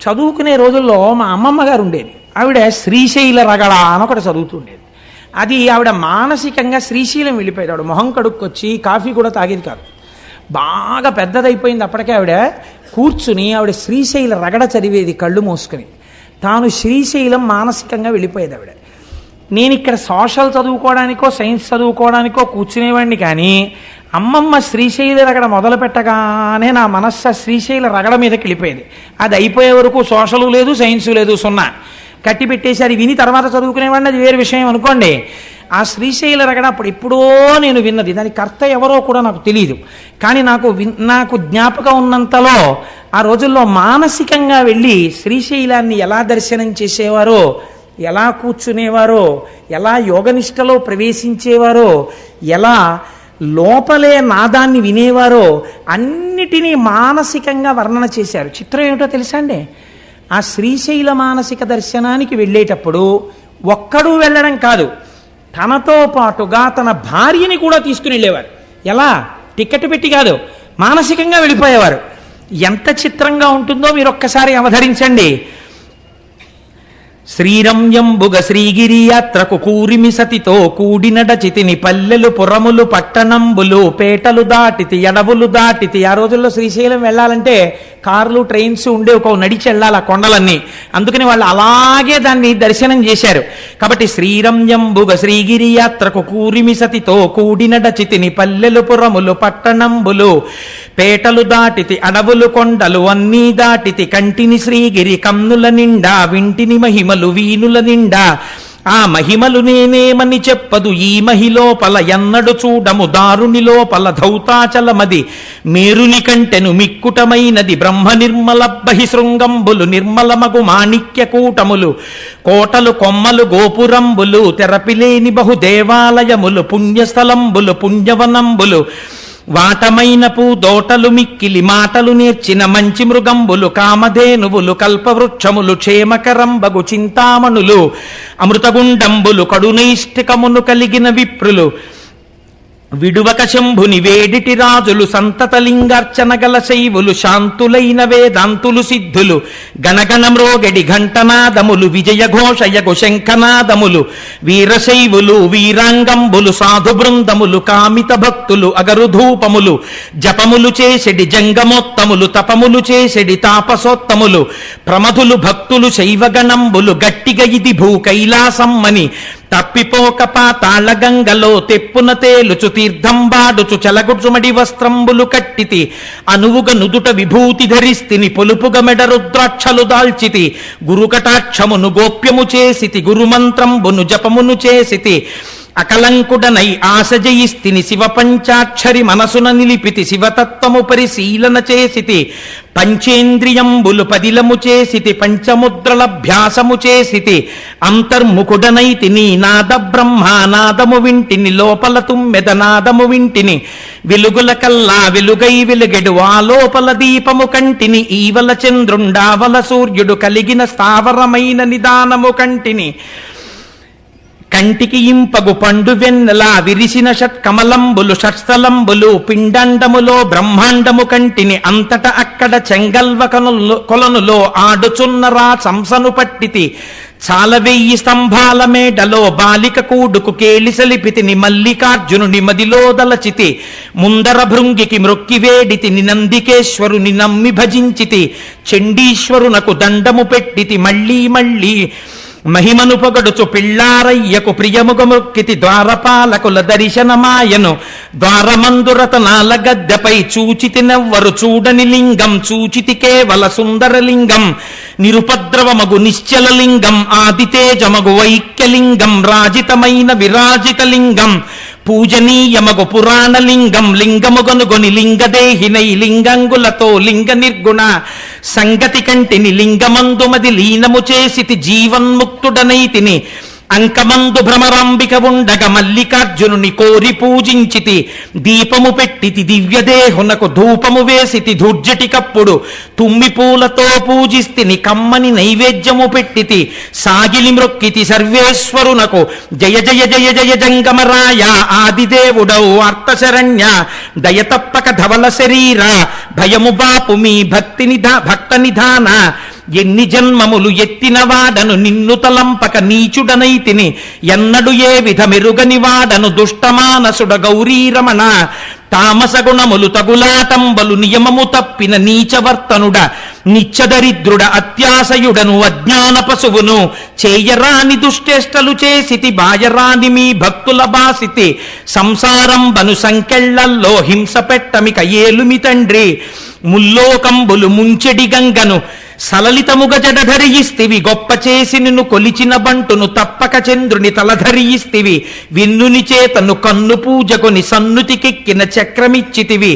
చదువుకునే రోజుల్లో మా అమ్మమ్మ గారు ఉండేది, ఆవిడ శ్రీశైల రగడ అని ఒకటి చదువుతుండేది. అది ఆవిడ మానసికంగా శ్రీశైలం వెళ్ళిపోయేది. ఆవిడ మొహం కడుక్కొచ్చి కాఫీ కూడా తాగేది కాదు. బాగా పెద్దదైపోయింది అప్పటికే ఆవిడ కూర్చుని ఆవిడ శ్రీశైల రగడ చదివేది కళ్ళు మూసుకుని. తాను శ్రీశైలం మానసికంగా వెళ్ళిపోయేది ఆవిడ. నేను ఇక్కడ సోషల్ చదువుకోవడానికో సైన్స్ చదువుకోవడానికో కూర్చునేవాడిని, కానీ అమ్మమ్మ శ్రీశైల రగడ మొదలు పెట్టగానే నా మనస్సు శ్రీశైల రగడ మీదకి వెళ్ళిపోయేది. అది అయిపోయే వరకు సోషలు లేదు సైన్సు లేదు, 0 కట్టి పెట్టేసి అది విని తర్వాత చదువుకునేవాడిని, అది వేరే విషయం అనుకోండి. ఆ శ్రీశైల రగడ అప్పుడు ఎప్పుడో నేను విన్నది, దాని కర్త ఎవరో కూడా నాకు తెలియదు, కానీ నాకు జ్ఞాపకం ఉన్నంతలో ఆ రోజుల్లో మానసికంగా వెళ్ళి శ్రీశైలాన్ని ఎలా దర్శనం చేసేవారో, ఎలా కూర్చునేవారో, ఎలా యోగనిష్టలో ప్రవేశించేవారో, ఎలా లోపలే నాదాన్ని వినేవారో అన్నిటినీ మానసికంగా వర్ణన చేశారు. చిత్రం ఏమిటో తెలుసా అండి, ఆ శ్రీశైల మానసిక దర్శనానికి వెళ్ళేటప్పుడు ఒక్కడూ వెళ్ళడం కాదు, తనతో పాటుగా తన భార్యని కూడా తీసుకుని వెళ్ళేవారు. ఎలా? టికెట్ పెట్టి కాదు, మానసికంగా వెళ్ళిపోయేవారు. ఎంత చిత్రంగా ఉంటుందో మీరు ఒక్కసారి అవధరించండి. శ్రీరంయంబుగ శ్రీగిరి యాత్రకు కూరిమి సతితో కూడినడచితిని పల్లెలు పురములు పట్టణంబులు పేటలు దాటితి ఎడవులు దాటితి. ఆ రోజుల్లో శ్రీశైలం వెళ్ళాలంటే కార్లు ట్రైన్స్ ఉండే ఒక నడిచి వెళ్ళాలి ఆ కొండలన్నీ, అందుకని వాళ్ళు అలాగే దాన్ని దర్శనం చేశారు. కాబట్టి శ్రీరంయంబుగ శ్రీగిరి యాత్రకు కూరిమి సతితో కూడినడచితిని పల్లెలు పురములు పట్టణంబులు పేటలు దాటితి అడవులు కొండలు అన్నీ దాటితి కంటిని శ్రీగిరి కన్నుల నిండా వింటిని మహిమలు వీనుల నిండా ఆ మహిమలు నేనేమని చెప్పదు ఈ మహిలోపల ఎన్నడు చూడము దారుని లోపల ధౌతాచలమది మేరుని కంటెను మిక్కుటమైనది బ్రహ్మ నిర్మల బహిశృంగంబులు నిర్మలమగు మాణిక్య కూటములు కోటలు కొమ్మలు గోపురంబులు తెరపిలేని బహు దేవాలయములు పుణ్యస్థలంబులు పుణ్యవనంబులు వాటమైన పూదోటలు మిక్కిలి మాటలు నేర్చిన మంచి మృగంబులు కామధేనువులు కల్పవృక్షములు క్షేమకరంబగు చింతామణులు అమృతగుండంబులు కడునైష్టికమును కలిగిన విప్రులు విడువక శంభుని వేడిటి రాజులు సంతతలింగార్చన గల శైవులు శాంతులైన వేదాంతులు సిద్ధులు గణగణమ్రోగడి ఘంటనాదములు విజయఘోషయగు శంఖనాదములు వీరశైవులు వీరాంగంబులు సాధు బృందములు కామిత భక్తులు అగరుధూపములు జపములు చేసెడి జంగమోత్తములు తపములు చేసెడి తాపసోత్తములు ప్రమధులు భక్తులు శైవగణంబులు గట్టిగ ఇది భూ కైలాసమ్మని తప్పిపోక పాతాళ గంగలో తెప్పున తేలుచు తీర్థం బాడుచు చెలగుచుమడి వస్త్రంబులు కట్టితి అనువుగ నుదుట విభూతి ధరిస్తిని పొలుపుగ మెడ రుద్రాక్షలు దాల్చితి గురుకటాక్షమును గోప్యము చేసితి గురుమంత్రంబును జపమును చేసితి అకలంకుడనై ఆశ జయిస్తిని శివ పంచాక్షరి మనసున నిలిపితి శివతత్వము పరిశీలన చేసితి పంచేంద్రియంబులు పదిలము చేసితి పంచముద్రలభ్యాసము చేసితి అంతర్ముఖుడనైతి నీ నాద బ్రహ్మానాదము వింటిని లోపల తుమ్మెదనాదము వింటిని వెలుగుల కల్లా వెలుగై వెలుగెడు ఆ లోపల దీపము కంటిని ఈవల చంద్రుండావల సూర్యుడు కలిగిన స్థావరమైన నిదానము కంటిని కంటికి ఇంపగు పండు వెన్నెలా విరిసిన షట్కమలంబులు షట్స్థలంబులు పిండండములో బ్రహ్మాండము కంటిని అంతట అక్కడ చెంగల్వ కొలనులో ఆడుచున్నరా సంసను పట్టితి చాలా 1000 స్తంభాల మేడలో బాలిక కూడుకు కేలిసలిపితిని మల్లికార్జునుని మదిలో దలచితి ముందర భృంగికి మ్రొక్కి వేడితిని నందికేశ్వరుని నమ్మి భజించితి చండీశ్వరునకు దండము పెట్టితి మళ్ళీ మళ్ళీ మహిమను పొగడుచు పిళ్ళారయ్యకు ప్రియముగ మొక్కితి ద్వారపాలకుల దర్శనమాయను ద్వారమందురతనాల గద్దెపై చూచితి నెవ్వరు చూడని లింగం చూచితి కేవల సుందరలింగం నిరుపద్రవమగు నిశ్చల లింగం ఆదితేజమగు వైక్యలింగం రాజితమైన విరాజిత లింగం పూజనీయమగు పురాణలింగం లింగముగనుగొని లింగదేహినై లింగంగులతో లింగ నిర్గుణ సంగతి కంటిని లింగమందుమది లీనము చేసితి జీవన్ముక్తుడనైతిని అంకమందు భ్రమరాంబిక ఉండగ మల్లికార్జునుని కోరి పూజించితి దీపము పెట్టితి దివ్యదేహునకు ధూపము వేసితి ధూర్జటికప్పుడు తుమ్మి పూలతో పూజిస్తిని కమ్మని నైవేద్యము పెట్టితి సాగిలి మ్రొక్కితి సర్వేశ్వరునకు జయ జయ జయ జయ జంగమరాయ ఆదిదేవుడవు అర్థశరణ్య దయతప్పక ధవల శరీర భయము బాపు మీ భక్త నిధాన ఎన్ని జన్మములు ఎత్తిన వాడను నిన్ను తలంపక నీచుడనైతిని ఎన్నడు ఏ విధ మెరుగని వాడను దుష్టమానసుడ గౌరీరమణ తామసగుణములు తగులాటంబలు నియమము తప్పిన నీచవర్తనుడ నిత్యదరిద్రుడ అత్యాశయుడను అజ్ఞాన పశువును చేయరాని దుష్టేష్టలు చేసితి బాయరాని మీ భక్తుల బాసితి సంసారం బను సంకెళ్లల్లో హింస పెట్టమిక ఏలుమి తండ్రి ముల్లోకంబులు ముంచెడి గంగను సలలితముగ జడధరియిస్తివి గొప్ప చేసి నిన్ను కొలిచిన బంటును తప్పక చంద్రుని తలధరియిస్తివి విన్నుని చేతను కన్ను పూజకొని సన్నుతికెక్కిన చక్రమిచ్చితివి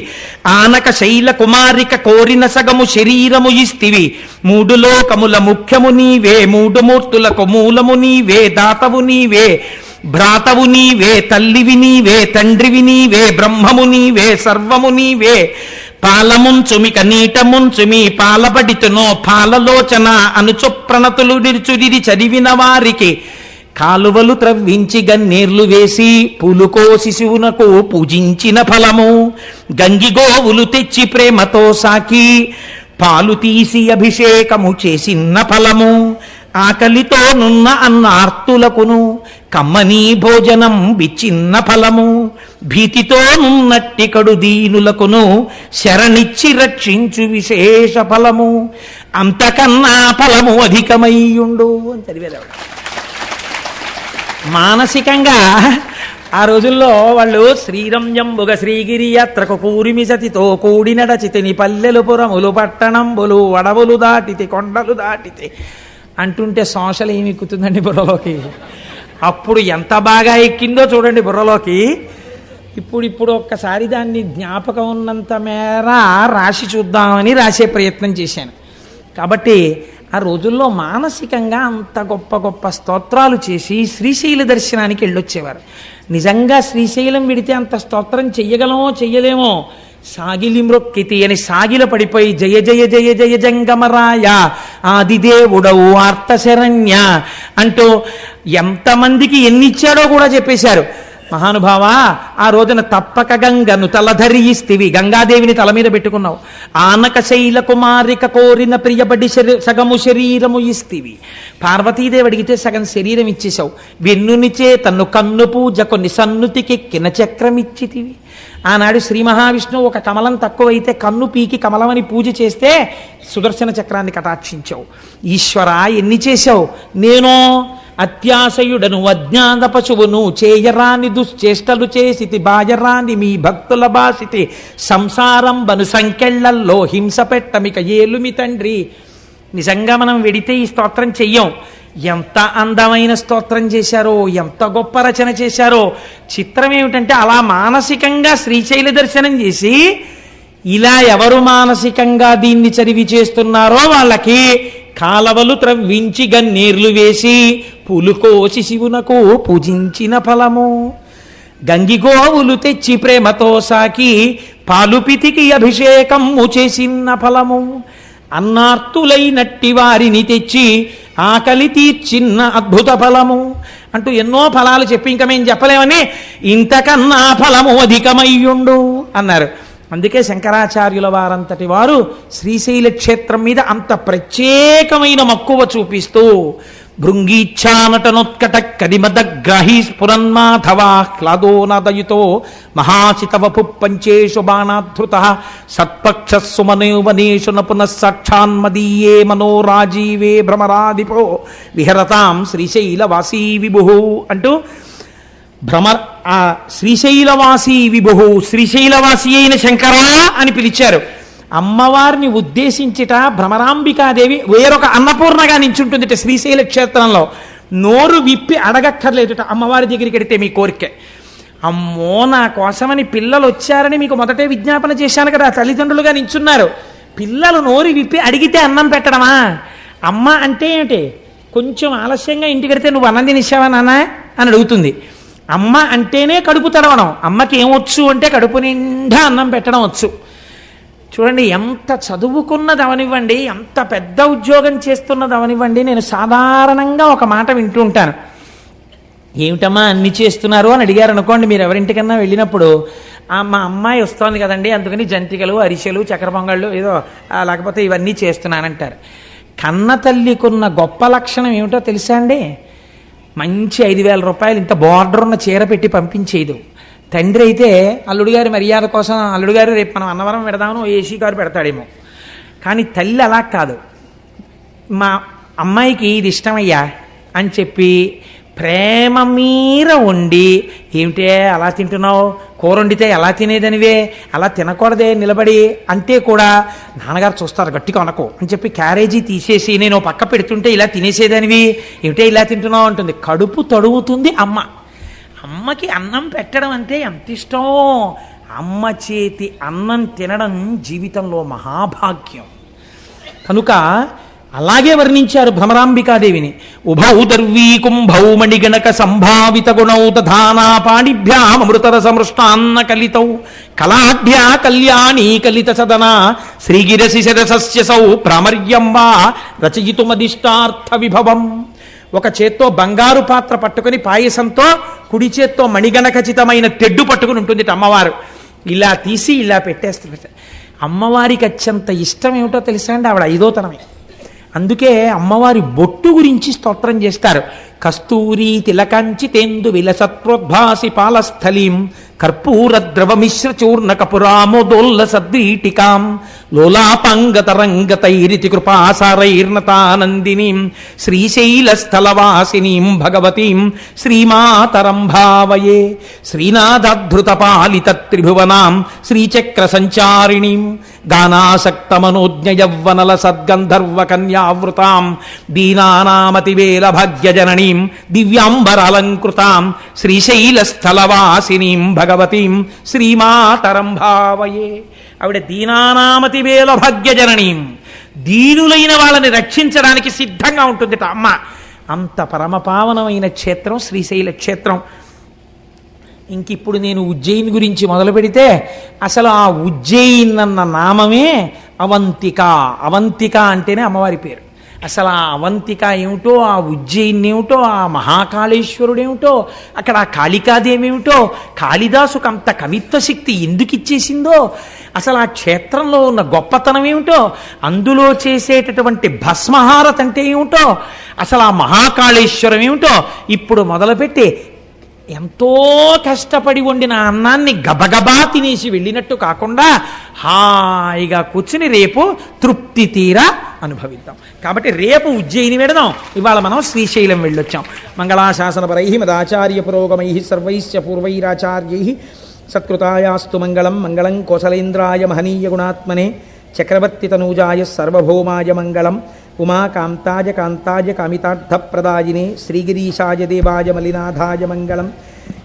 ఆనక శైల కుమారిక కోరిన సగము శరీరము ఇస్తివి 3 లోకముల ముఖ్యము నీవే 3 మూర్తులకు మూలము నీవే దాతవు నీవే భ్రాతవు నీవే తల్లివి నీవే తండ్రివి నీవే బ్రహ్మము నీవే సర్వము నీవే పాలముంచుమిక నీట ముంచుమి పాలబడితునో పాలలోచన అనుచు ప్రణతులు నిరుచుడిది చదివిన వారికి కాలువలు త్రవ్వించి గన్నేర్లు వేసి పూలుకో శిశువునకు పూజించిన ఫలము గంగిగోవులు తెచ్చి ప్రేమతో సాకి పాలు తీసి అభిషేకము చేసిన ఫలము ఆకలితో నున్న అన్న ఆర్తులకును కమ్మనీ భోజనం బిచ్చిన్న ఫలము భీతితో నున్నట్టి కడు దీనులకును శరణిచ్చి రక్షించు విశేష ఫలము అంతకన్నా ఫలము అధికమయ్యుండు అని చదివేదాడు. మానసికంగా ఆ రోజుల్లో వాళ్ళు శ్రీరంజంబుగ శ్రీగిరి యాత్రకు కూరిమి సతితో కూడి నడచితిని పల్లెలు పురములు పట్టణంబులు అడవులు దాటితే కొండలు దాటితే అంటుంటే సోషల్ ఏమి ఎక్కుతుందండి బుర్రలోకి. అప్పుడు ఎంత బాగా ఎక్కిందో చూడండి బుర్రలోకి. ఇప్పుడు ఒక్కసారి దాన్ని జ్ఞాపకం ఉన్నంత మేర రాసి చూద్దామని రాసే ప్రయత్నం చేశాను. కాబట్టి ఆ రోజుల్లో మానసికంగా అంత గొప్ప గొప్ప స్తోత్రాలు చేసి శ్రీశైల దర్శనానికి వెళ్ళొచ్చేవారు. నిజంగా శ్రీశైలం విడితే అంత స్తోత్రం చెయ్యగలమో చెయ్యలేమో సాగిలి మ్రొక్కితి అని సాగిల పడిపోయి జయ జయ జయ జయ జంగమరాయ ఆదిదేవుడవు ఆర్తశరణ్య అంటూ ఎంతమందికి ఎన్నిచ్చాడో కూడా చెప్పేశారు. మహానుభావ ఆ రోజున తప్పక గంగను తలధరియిస్తివి గంగాదేవిని తల మీద పెట్టుకున్నావు ఆనక శైల కుమారిక కోరిన ప్రియబడి సగము శరీరము ఇస్తివి పార్వతీదేవి అడిగితే సగం శరీరం ఇచ్చేశావు వెన్నునిచే తన్ను కన్ను పూజకు నిసన్నుతికెక్కిన చక్రమిచ్చితివి ఆనాడు శ్రీ మహావిష్ణువు ఒక కమలం తక్కువైతే కన్ను పీకి కమలమని పూజ చేస్తే సుదర్శన చక్రాన్ని కటాక్షించావు. ఈశ్వర ఎన్ని చేశావు. నేను అత్యాశయుడను అజ్ఞాన పశువును చేయరాని దుశ్చేష్టలు చేసితి బాయరాని మీ భక్తుల బాసితి సంసారం బను సంకెళ్లల్లో హింస పెట్టమిక ఏలుమి తండ్రి. నిజంగా మనం వెడితే ఈ స్తోత్రం చెయ్యం. ఎంత అందమైన స్తోత్రం చేశారో, ఎంత గొప్ప రచన చేశారో. చిత్రం ఏమిటంటే అలా మానసికంగా శ్రీశైల దర్శనం చేసి ఇలా ఎవరు మానసికంగా దీన్ని చదివి చేస్తున్నారో వాళ్ళకి కాలవలు త్రవ్వించి గన్నీర్లు వేసి పూలు కోసి శివునకు పూజించిన ఫలము, గంగిగోవులు తెచ్చి ప్రేమతో సాకి పాలు పితికి అభిషేకము చేసిన ఫలము, అన్నార్తులైనట్టి వారిని తెచ్చి ఆకలి తీర్చిన్న అద్భుత ఫలము అంటూ ఎన్నో ఫలాలు చెప్పి ఇంకా మేము చెప్పలేమని ఇంతకన్నా ఫలము అధికమయ్యుండు అన్నారు. అందుకే శంకరాచార్యుల వారంతటి వారు శ్రీశైల క్షేత్రం మీద అంత ప్రత్యేకమైన మక్కువ చూపిస్తూ భృంగీచ్ఛానటనోత్కట కదిమదగ్రాహీ స్ఫురన్మాధవాహ్లాదోనదయుతో మహాసితవపు పంచేషు బాణాధృత సత్పక్షస్సు మనోవనేషు నపునః సాక్షాన్మదీయే మనోరాజీవే భ్రమరాధిపో విహరతాం శ్రీశైలవాసీ విభు అంటూ ఆ శ్రీశైలవాసీ విభు, శ్రీశైలవాసి అయిన శంకరా అని పిలిచారు. అమ్మవారిని ఉద్దేశించిట భ్రమరాంబికాదేవి వేరొక అన్నపూర్ణగా నించుంటుందిట శ్రీశైల క్షేత్రంలో. నోరు విప్పి అడగక్కర్లేదుట అమ్మవారి దగ్గరికి వెడితే మీ కోరిక. అమ్మో నా కోసమని పిల్లలు వచ్చారని మీకు మొదటే విజ్ఞాపన చేశాను కదా, తల్లిదండ్రులుగా నించున్నారు. పిల్లలు నోరు విప్పి అడిగితే అన్నం పెట్టడమా? అమ్మ అంటే ఏమిటి? కొంచెం ఆలస్యంగా ఇంటికెడితే నువ్వు అన్నం తినేసావా నాన్న అని అడుగుతుంది. అమ్మ అంటేనే కడుపు తడవడం. అమ్మకి ఏమొచ్చు అంటే కడుపు నిండా అన్నం పెట్టడం వచ్చు. చూడండి, ఎంత చదువుకున్నది అవనివ్వండి, ఎంత పెద్ద ఉద్యోగం చేస్తున్నది అవనివ్వండి, నేను సాధారణంగా ఒక మాట వింటూ ఉంటాను. ఏమిటమ్మా అన్ని చేస్తున్నారు అని అడిగారు అనుకోండి మీరు ఎవరింటికన్నా వెళ్ళినప్పుడు, మా అమ్మాయి వస్తోంది కదండి అందుకని జంతికలు అరిసెలు చక్కెర పొంగళ్ళు ఏదో లేకపోతే ఇవన్నీ చేస్తున్నానంటారు. కన్న తల్లికున్న గొప్ప లక్షణం ఏమిటో తెలుసా అండి? మంచి 5,000 రూపాయలు ఇంత బార్డర్ ఉన్న చీర పెట్టి పంపించేదు. తండ్రి అయితే అల్లుడు గారి మర్యాద కోసం అల్లుడు గారు రేపు మనం అన్నవరం పెడదామని ఏసీ కారు పెడతాడేమో. కానీ తల్లి అలా కాదు. మా అమ్మాయికి ఇది ఇష్టమయ్యా అని చెప్పి ప్రేమ మీర వండి, ఏమిటే అలా తింటున్నావు, కూర వండితే ఎలా తినేదనివే, అలా తినకూడదే నిలబడి అంటే కూడా నాన్నగారు చూస్తారు గట్టిగా అనకు అని చెప్పి క్యారేజీ తీసేసి నేను పక్క పెడుతుంటే ఇలా తినేసేదనివి, ఏమిటే ఇలా తింటున్నావు అంటుంది. కడుపు తడుగుతుంది అమ్మ. అమ్మకి అన్నం పెట్టడం అంటే ఎంత ఇష్టం. అమ్మ చేతి అన్నం తినడం జీవితంలో మహాభాగ్యం. కనుక అలాగే వర్ణించారు భ్రమరాంబికాదేవిని. ఉభౌ దర్వీ కుంభౌ మణిగణక సంభావిత గుణౌ తథానా పాణిభ్యామృతర సమృష్టాన్న కలితౌ కళాఢ్యా కళ్యాణీ కలిత సదనా శ్రీగిరసి శరసస్యసౌ ప్రామర్యం వా రచయితుమదిష్టార్థ విభవం. ఒక చేత్తో బంగారు పాత్ర పట్టుకుని పాయసంతో, కుడి చేత్తో మణిగణఖచితమైన తెడ్డు పట్టుకుని ఉంటుంది అమ్మవారు. ఇలా తీసి ఇలా పెట్టేస్తుంది. అమ్మవారికి అత్యంత ఇష్టం ఏమిటో తెలుసా అండి? ఆవిడ 5వ తనమే. అందుకే అమ్మవారి బొట్టు గురించి స్తోత్రం చేస్తారు. కస్తూరి తిలకంచితేందు విలసత్ప్రోద్భాసి పాలస్థలీం కర్పూర ద్రవమిశ్ర చూర్ణ కపురామోదోల్ల సద్వీటికాం లోలాపాంగతరంగతైరితి కృపాసారైర్నతానందినీం శ్రీశైలస్థలవాసినీం భగవతీం శ్రీమాతరం భావయే శ్రీనాథధృతపాలిత త్రిభువనాం శ్రీచక్ర సంచారిణీం గానాసక్తమనోజ్ఞ యవ్వనల సద్గంధర్వ కన్యావృతాం దీనానామతివేల భాగ్యజననీం దివ్యాంబరాలంకృతాం శ్రీశైలస్థలవాసినీం భగవతీం శ్రీమాతరం భావయే. ఆవిడ దీనానామతివేల భాగ్యజననీం, దీనులైన వాళ్ళని రక్షించడానికి సిద్ధంగా ఉంటుంది అమ్మ. అంత పరమపావనమైన క్షేత్రం శ్రీశైల క్షేత్రం. ఇంకిప్పుడు నేను ఉజ్జయిని గురించి మొదలు పెడితే అసలు ఆ ఉజ్జయిన్ అన్న నామమే అవంతిక. అవంతిక అంటేనే అమ్మవారి పేరు. అసలు ఆ అవంతిక ఏమిటో, ఆ ఉజ్జయిన్ ఏమిటో, ఆ మహాకాళేశ్వరుడు ఏమిటో, అక్కడ ఆ కాళికాదేవి ఏమిటో, కాళిదాసుకు అంత కవిత్వ శక్తి ఎందుకు ఇచ్చేసిందో, అసలు ఆ క్షేత్రంలో ఉన్న గొప్పతనం ఏమిటో, అందులో చేసేటటువంటి భస్మహారతి అంటే ఏమిటో, అసలు ఆ మహాకాళేశ్వరం ఏమిటో ఇప్పుడు మొదలుపెట్టి ఎంతో కష్టపడి వండిన అన్నాన్ని గబగబా తినేసి వెళ్ళినట్టు కాకుండా హాయిగా కూర్చుని రేపు తృప్తి తీరా అనుభవిద్దాం. కాబట్టి రేపు ఉజ్జయిని వెడదాం, ఇవాళ మనం శ్రీశైలం వెళ్ళొచ్చాం. మంగళాశాసనపరై మదాచార్య పురోగమై సర్వైశ్చ పూర్వైరాచార్యై సత్కృతాయాస్తు మంగళం. మంగళం కోసలేంద్రాయ మహనీయ గుణాత్మనే చక్రవర్తి తనూజాయ సర్వభౌమాయ మంగళం. ఉమాకాంతాయ కాంతాయ కామితార్థప్రదాయినే శ్రీగిరీశాయ దేవాయ మలినాథాయ మంగళం.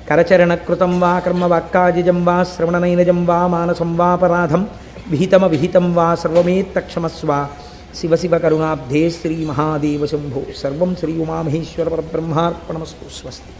కరచరణకృతం వా కర్మవాక్కాజం వా శ్రవణనైనజం వా మానసం వాపరాధం విహితమవిహితం వా సర్వమేత్తక్షమస్వ. శివ శివ కరుణాబ్ధే శ్రీ మహాదేవ శంభో. సర్వం శ్రీ ఉమామహేశ్వర పరబ్రహ్మార్పణమస్తు. స్వస్తి.